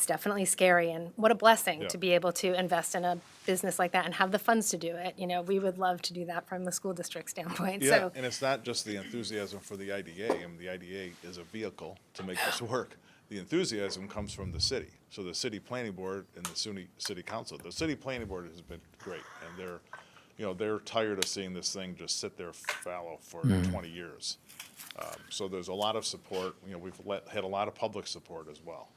definitely scary, and what a blessing to be able to invest in a business like that and have the funds to do it. We would love to do that from the school district standpoint,
Yeah,
so.
and it's not just the enthusiasm for the IDA. I mean, the IDA is a vehicle to make this work. The enthusiasm comes from the city. So the city planning board and the SUNY city council. The city planning board has been great, and they're tired of seeing this thing just sit there fallow for 20 years. So there's a lot of support. We've had a lot of public support as well.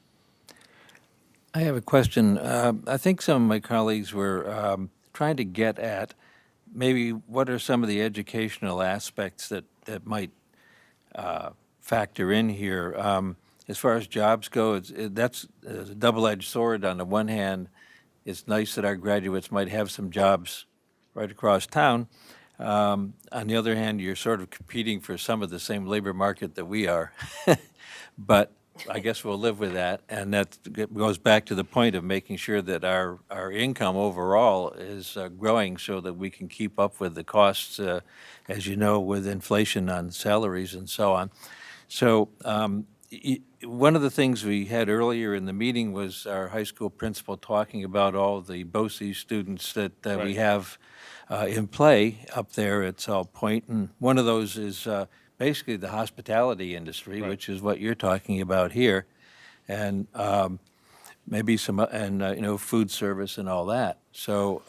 I have a question. I think some of my colleagues were trying to get at maybe what are some of the educational aspects that might factor in here. As far as jobs go, that's a double-edged sword. On the one hand, it's nice that our graduates might have some jobs right across town. On the other hand, you're sort of competing for some of the same labor market that we are. But I guess we'll live with that, and that goes back to the point of making sure that our income overall is growing so that we can keep up with the costs, as you know, with inflation on salaries and so on. So one of the things we had earlier in the meeting was our high school principal talking about all the BOCES students that we
Right.
have in play up there at Salt Point, and one of those is basically the hospitality industry,
Right.
which is what you're talking about here, and maybe some, and food service and all that. So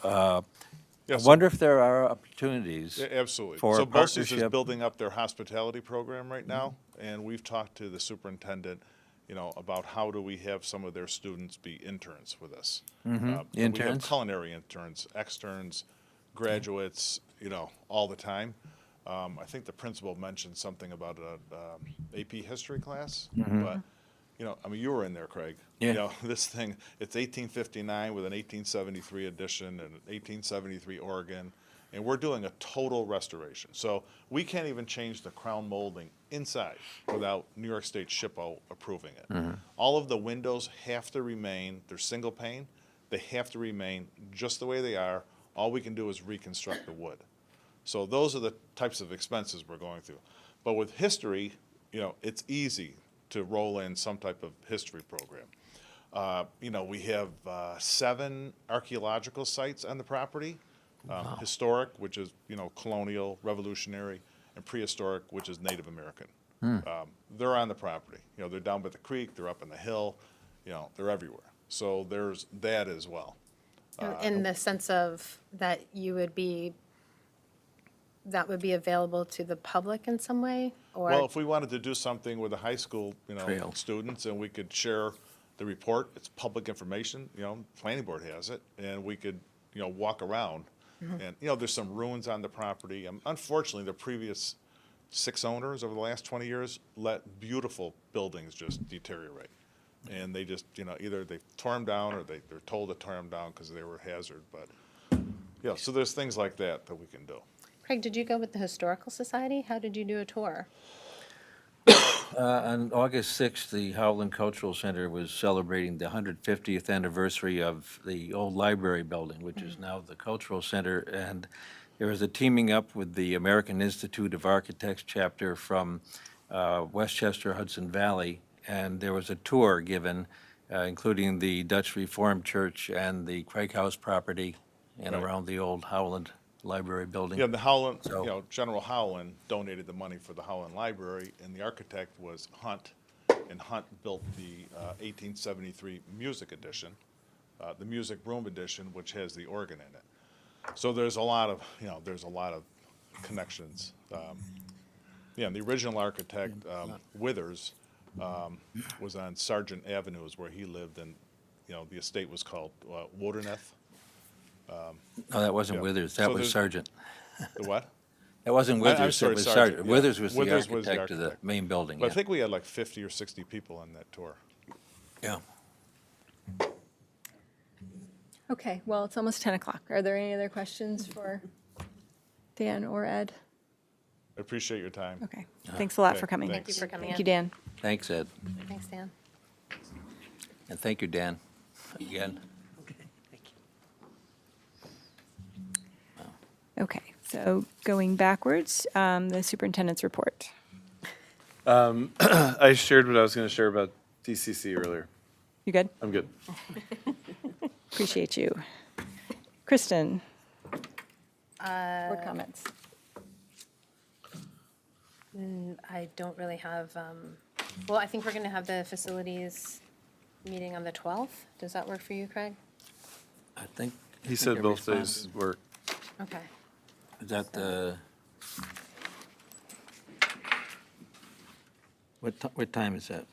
Yeah,
I
so-
wonder if there are opportunities
Yeah, absolutely.
for
So
a
BOCES is
partnership.
building up their hospitality program right now, and we've talked to the superintendent, about how do we have some of their students be interns with us.
Mhm.
We have
Interns?
culinary interns, externs, graduates, all the time. I think the principal mentioned something about a AP history class,
Mhm.
but, you were in there, Craig.
Yeah.
This thing, it's 1859 with an 1873 edition and an 1873 Oregon, and we're doing a total restoration. So we can't even change the crown molding inside without New York State SHPO approving it.
Mhm.
All of the windows have to remain, they're single pane, they have to remain just the way they are. All we can do is reconstruct the wood. So those are the types of expenses we're going through. But with history, it's easy to roll in some type of history program. We have 7 archaeological sites on the property. Historic, which is, colonial, revolutionary, and prehistoric, which is Native American. They're on the property. They're down by the creek, they're up in the hill, they're everywhere. So there's that as well.
In the sense of that that would be available to the public in some way, or?
Well, if we wanted to do something with the high school,
Trail.
students, and we could share the report, it's public information, planning board has it, and we could, walk around. And, there's some ruins on the property. Unfortunately, the previous 6 owners over the last 20 years let beautiful buildings just deteriorate. And they just, either they tore them down or they're told to tear them down because they were a hazard. But, so there's things like that we can do.
Craig, did you go with the Historical Society? How did you do a tour?
On August 6th, the Howland Cultural Center was celebrating the 150th anniversary of the old library building, which is now the Cultural Center. And there was a teaming up with the American Institute of Architects chapter from Westchester, Hudson Valley. And there was a tour given, including the Dutch Reformed Church and the Craig House property and
Right.
around the old Howland Library building.
Yeah, the Howland,
So-
General Howland donated the money for the Howland Library, and the architect was Hunt, and Hunt built the 1873 music edition, the music room edition, which has the organ in it. So there's a lot of, connections. And the original architect, Withers, was on Sargent Avenue is where he lived, and, the estate was called Woderneth.
No, that wasn't
Yeah.
Withers, that
So
was
there's-
Sargent.
The what?
That wasn't
I'm
Withers,
sorry,
it was
Sargent,
Sargent.
yeah.
Withers was the
Withers was the
architect of the
architect.
main building,
But I
yeah.
think we had like 50 or 60 people on that tour.
Yeah.
Okay, well, it's almost 10 o'clock. Are there any other questions for Dan or Ed?
I appreciate your time.
Okay, thanks a lot
Okay,
for coming.
thanks. Thank you
for coming
Thank
in.
you, Dan.
Thanks, Ed.
Thanks, Dan.
And thank you, Dan, again.
Okay, so going backwards, the superintendent's report.
I shared what I was going to share about DCC earlier.
You good?
I'm good.
Appreciate you. Kristen?
Board
comments.
I don't really have, well, I think we're going to have the facilities meeting on the 12th. Does that work for you, Craig?
I think.
He said both days work.
Okay.
Is that the? What time is that?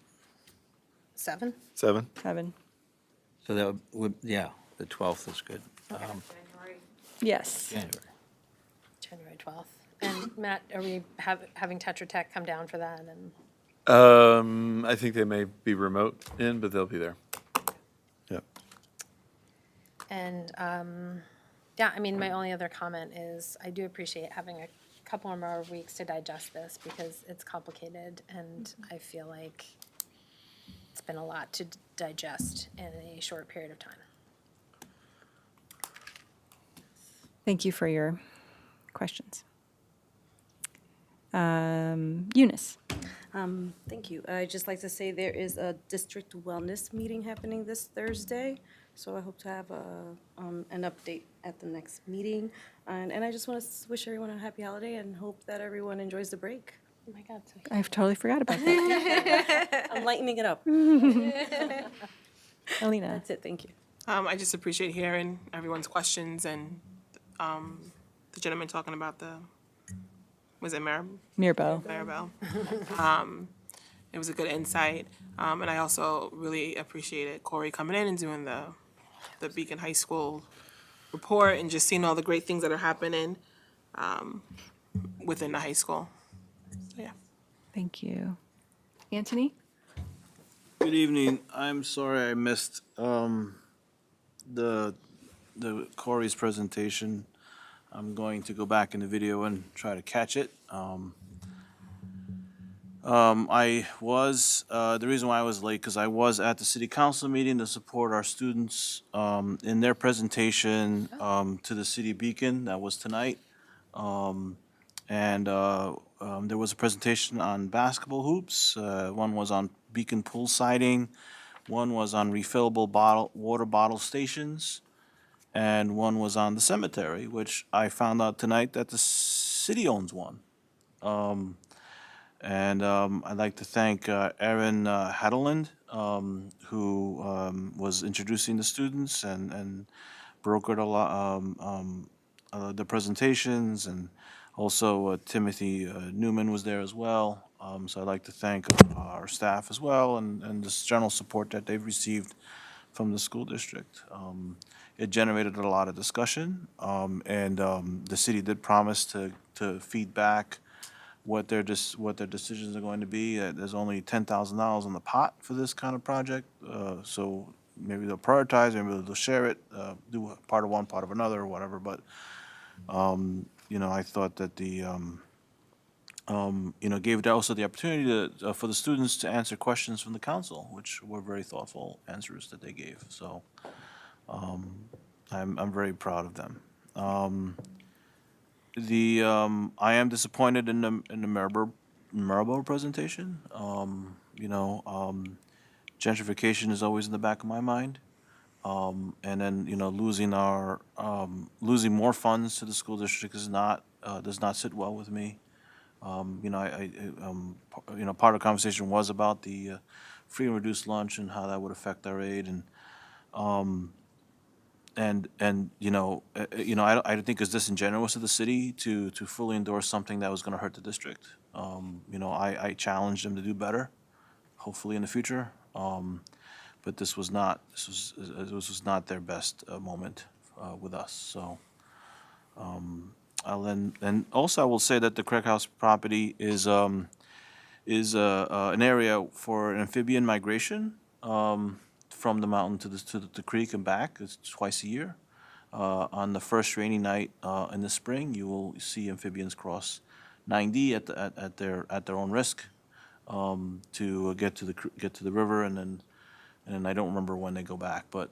7?
7?
7.
So that would, yeah, the 12th is good.
Yes.
January.
January 12th. And Matt, are we having Tetra Tech come down for that? And
I think they may be remote in, but they'll be there. Yep.
And, yeah, I mean, my only other comment is I do appreciate having a couple more weeks to digest this because it's complicated and I feel like it's been a lot to digest in a short period of time.
Thank you for your questions. Eunice?
Thank you. I'd just like to say there is a district wellness meeting happening this Thursday, so I hope to have an update at the next meeting. And I just want to wish everyone a happy holiday and hope that everyone enjoys the break.
Oh my God. So
I've totally forgot about that.
I'm lightening it up.
Alina?
That's it, thank you.
I just appreciate hearing everyone's questions and the gentleman talking about was it
Mirbeau.
Maribel. It was a good insight. And I also really appreciated Corey coming in and doing the Beacon High School report and just seeing all the great things that are happening within the high school. So, yeah.
Thank you. Anthony?
Good evening. I'm sorry I missed the Corey's presentation. I'm going to go back in the video and try to catch it. I was, the reason why I was late, because I was at the city council meeting to support our students in their presentation to the city beacon, that was tonight. There was a presentation on basketball hoops, one was on beacon pool siding, one was on refillable water bottle stations, and one was on the cemetery, which I found out tonight that the city owns one. I'd like to thank Erin Hadeland who was introducing the students and brokered a lot the presentations, and also Timothy Newman was there as well. So I'd like to thank our staff as well and this general support that they've received from the school district. It generated a lot of discussion, and the city did promise to feed back what their decisions are going to be. There's only $10,000 in the pot for this kind of project, so maybe they'll prioritize, maybe they'll share it, do part of one, part of another, or whatever. But I thought that gave also the opportunity for the students to answer questions from the council, which were very thoughtful answers that they gave. So I'm very proud of them. I am disappointed in the Marlboro presentation. Gentrification is always in the back of my mind. And then, losing more funds to the school district does not sit well with me. Part of the conversation was about the free and reduced lunch and how that would affect our aid, I don't think it's disingenuous of the city to fully endorse something that was going to hurt the district. I challenged them to do better, hopefully in the future. But this was not their best moment with us. So, and also I will say that the Craig House property is an area for amphibian migration from the mountain to the creek and back. It's twice a year. On the first rainy night in the spring, you will see amphibians cross 9D at their own risk to get to the river, and then I don't remember when they go back, but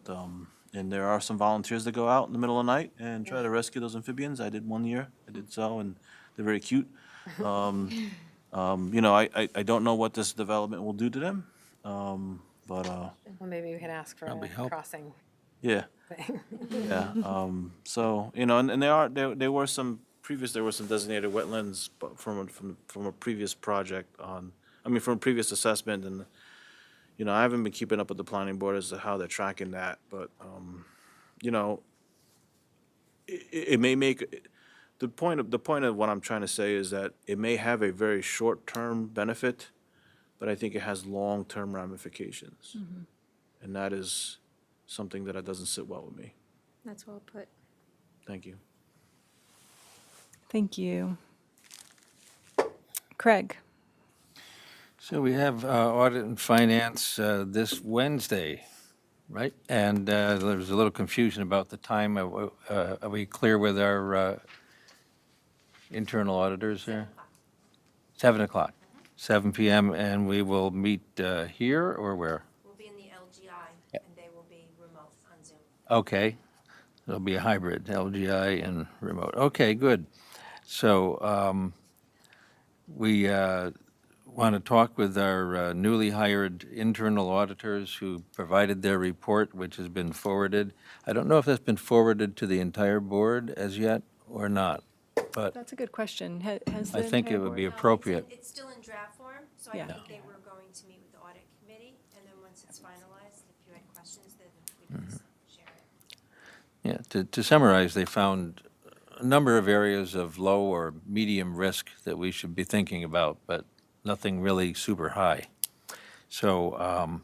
and there are some volunteers that go out in the middle of the night and try to rescue those amphibians. I did one year. I did so, and they're very cute. I don't know what this development will do to them, but
Well, maybe we can ask for
Probably
a
help.
crossing
Yeah.
thing.
Yeah.
So and there were some designated wetlands from a previous project from a previous assessment, and I haven't been keeping up with the planning board as to how they're tracking that, but it may make the point of what I'm trying to say is that it may have a very short-term benefit, but I think it has long-term ramifications, and that is something that doesn't sit well with me.
That's well put.
Thank you.
Thank you. Craig?
So we have audit and finance this Wednesday, right? And there was a little confusion about the time. Are we clear with our internal auditors there? 7 o'clock, 7 p.m., and we will meet here or where?
We'll be in the LGI, and they will be remote on Zoom.
Okay, it'll be a hybrid, LGI and remote. Okay, good. So we want to talk with our newly hired internal auditors who provided their report, which has been forwarded. I don't know if that's been forwarded to the entire board as yet or not, but
That's a good question. Has
I
the
think it
entire
would be
board-
appropriate.
It's still in draft form, so I
Yeah.
think they were going to meet with the audit committee, and then once it's finalized, if you had questions, then we can just share it.
Yeah, to summarize, they found a number of areas of low or medium risk that we should be thinking about, but nothing really super high. So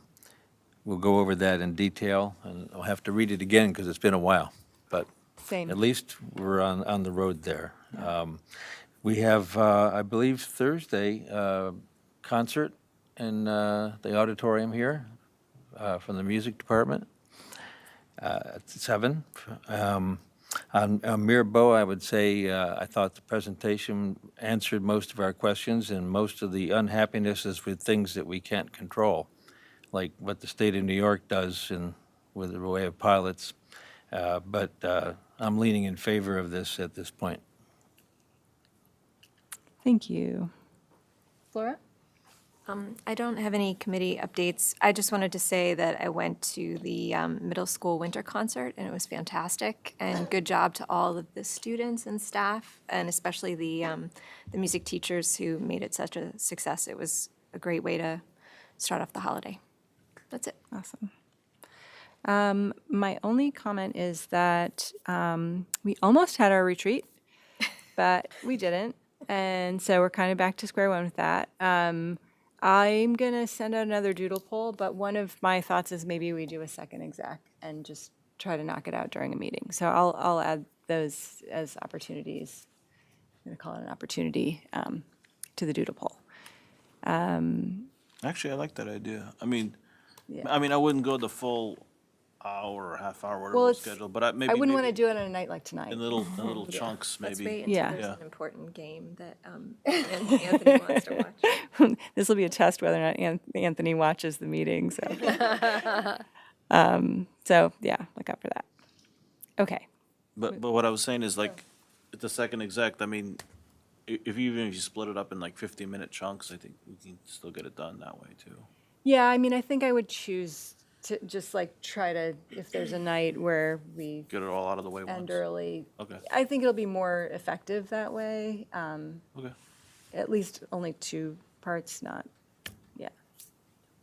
we'll go over that in detail, and I'll have to read it again because it's been a while, but
Same.
at least we're on the road there. We have, I believe, Thursday, concert in the auditorium here from the music department at 7. On Mirbeau, I would say I thought the presentation answered most of our questions, and most of the unhappiness is with things that we can't control, like what the state of New York does with the way of pilots. But I'm leaning in favor of this at this point.
Thank you. Flora?
I don't have any committee updates. I just wanted to say that I went to the middle school winter concert, and it was fantastic. And good job to all of the students and staff, and especially the music teachers who made it such a success. It was a great way to start off the holiday. That's it.
Awesome. My only comment is that we almost had our retreat, but we didn't. And so we're kind of back to square one with that. I'm going to send out another doodle poll, but one of my thoughts is maybe we do a second exec and just try to knock it out during a meeting. So I'll add those as opportunities. I'm going to call it an opportunity to the doodle poll.
Actually, I like that idea. I mean,
Yeah.
I wouldn't go the full hour or half hour, whatever
Well,
we'll
it's-
schedule, but
I wouldn't want to do it on a night like tonight.
in little chunks,
Let's
maybe.
wait until
Yeah.
there's
Yeah.
an important game that Anthony wants to watch.
This will be a test whether or not Anthony watches the meeting. So, so yeah, look out for that. Okay.
But what I was saying is like, at the second exec, I mean, if you split it up in like 15-minute chunks, I think we can still get it done that way too.
Yeah, I mean, I think I would choose to just like try to, if there's a night where we
Get it all out of the way
end
once.
early.
Okay.
I think it'll be more effective that way.
Okay.
At least only two parts, not, yeah.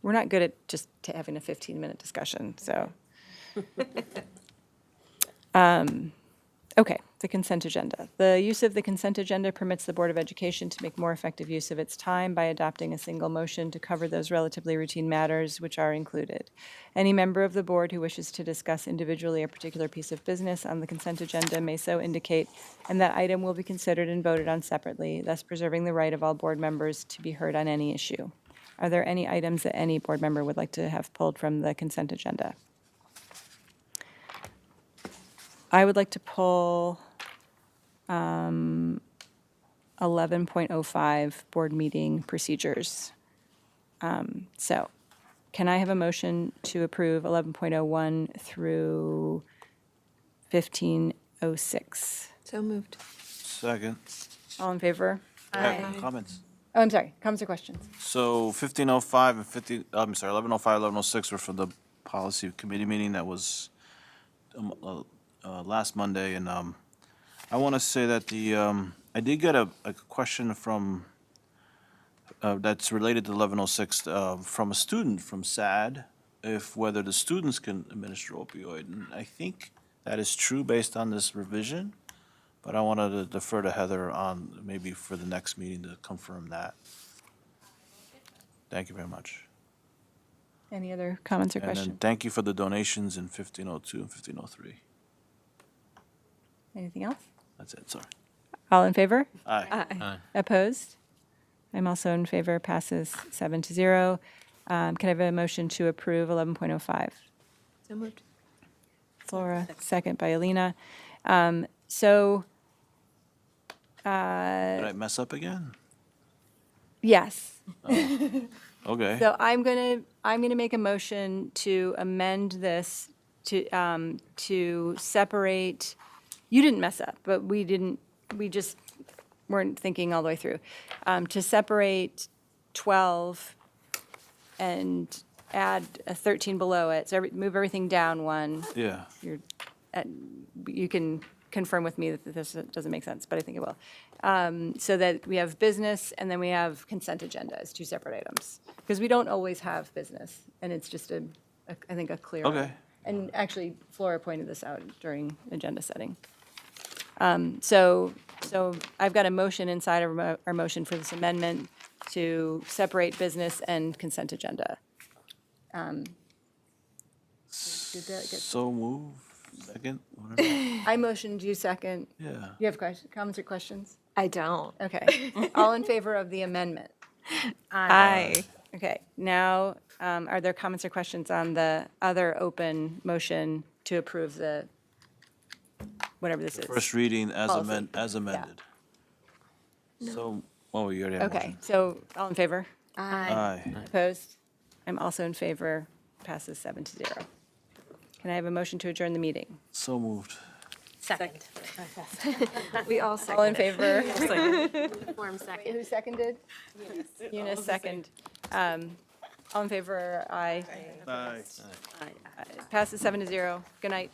We're not good at just having a 15-minute discussion, so. Okay, the consent agenda. The use of the consent agenda permits the Board of Education to make more effective use of its time by adopting a single motion to cover those relatively routine matters which are included. Any member of the board who wishes to discuss individually a particular piece of business on the consent agenda may so indicate, and that item will be considered and voted on separately, thus preserving the right of all board members to be heard on any issue. Are there any items that any board member would like to have pulled from the consent agenda? I would like to pull 11.05 board meeting procedures. So can I have a motion to approve 11.01 through 15.06?
So moved.
Second.
All in favor?
I have comments.
Oh, I'm sorry, comments or questions?
So 1505 and 1105, 1106 were for the policy committee meeting that was last Monday, and I want to say that I did get a question from, that's related to 1106, from a student from SAD, whether the students can administer opioid, and I think that is true based on this revision, but I wanted to defer to Heather on maybe for the next meeting to confirm that. Thank you very much.
Any other comments or
And then
questions?
thank you for the donations in 1502 and 1503.
Anything else?
That's it, sorry.
All in favor?
Aye.
Aye.
Opposed? I'm also in favor, passes 7-0. Can I have a motion to approve 11.05?
So moved.
Flora, second by Alina. So,
Did I mess up again?
yes.
Okay.
So I'm gonna make a motion to amend this to separate, you didn't mess up, but we just weren't thinking all the way through. To separate 12 and add a 13 below it, so move everything down one.
Yeah.
You can confirm with me that this doesn't make sense, but I think it will. So that we have business and then we have consent agenda as two separate items. Because we don't always have business, and it's just I think a clear.
Okay.
And actually, Flora pointed this out during agenda setting. So I've got a motion inside of our motion for this amendment to separate business and consent agenda. Did that get?
So move, second, whatever.
I motioned, you second.
Yeah.
You have comments or questions?
I don't.
Okay. All in favor of the amendment?
Aye.
Okay, now, are there comments or questions on the other open motion to approve the, whatever this is?
First reading as
Policy.
amended. So, oh, you already have a
Okay,
motion.
so all in favor?
Aye.
Opposed? I'm also in favor, passes 7-0. Can I have a motion to adjourn the meeting?
So moved.
Second.
We all second
All in
it.
favor?
Form second.
Who seconded? Eunice second. All in favor, aye.
Aye.
Passes 7-0. Good night.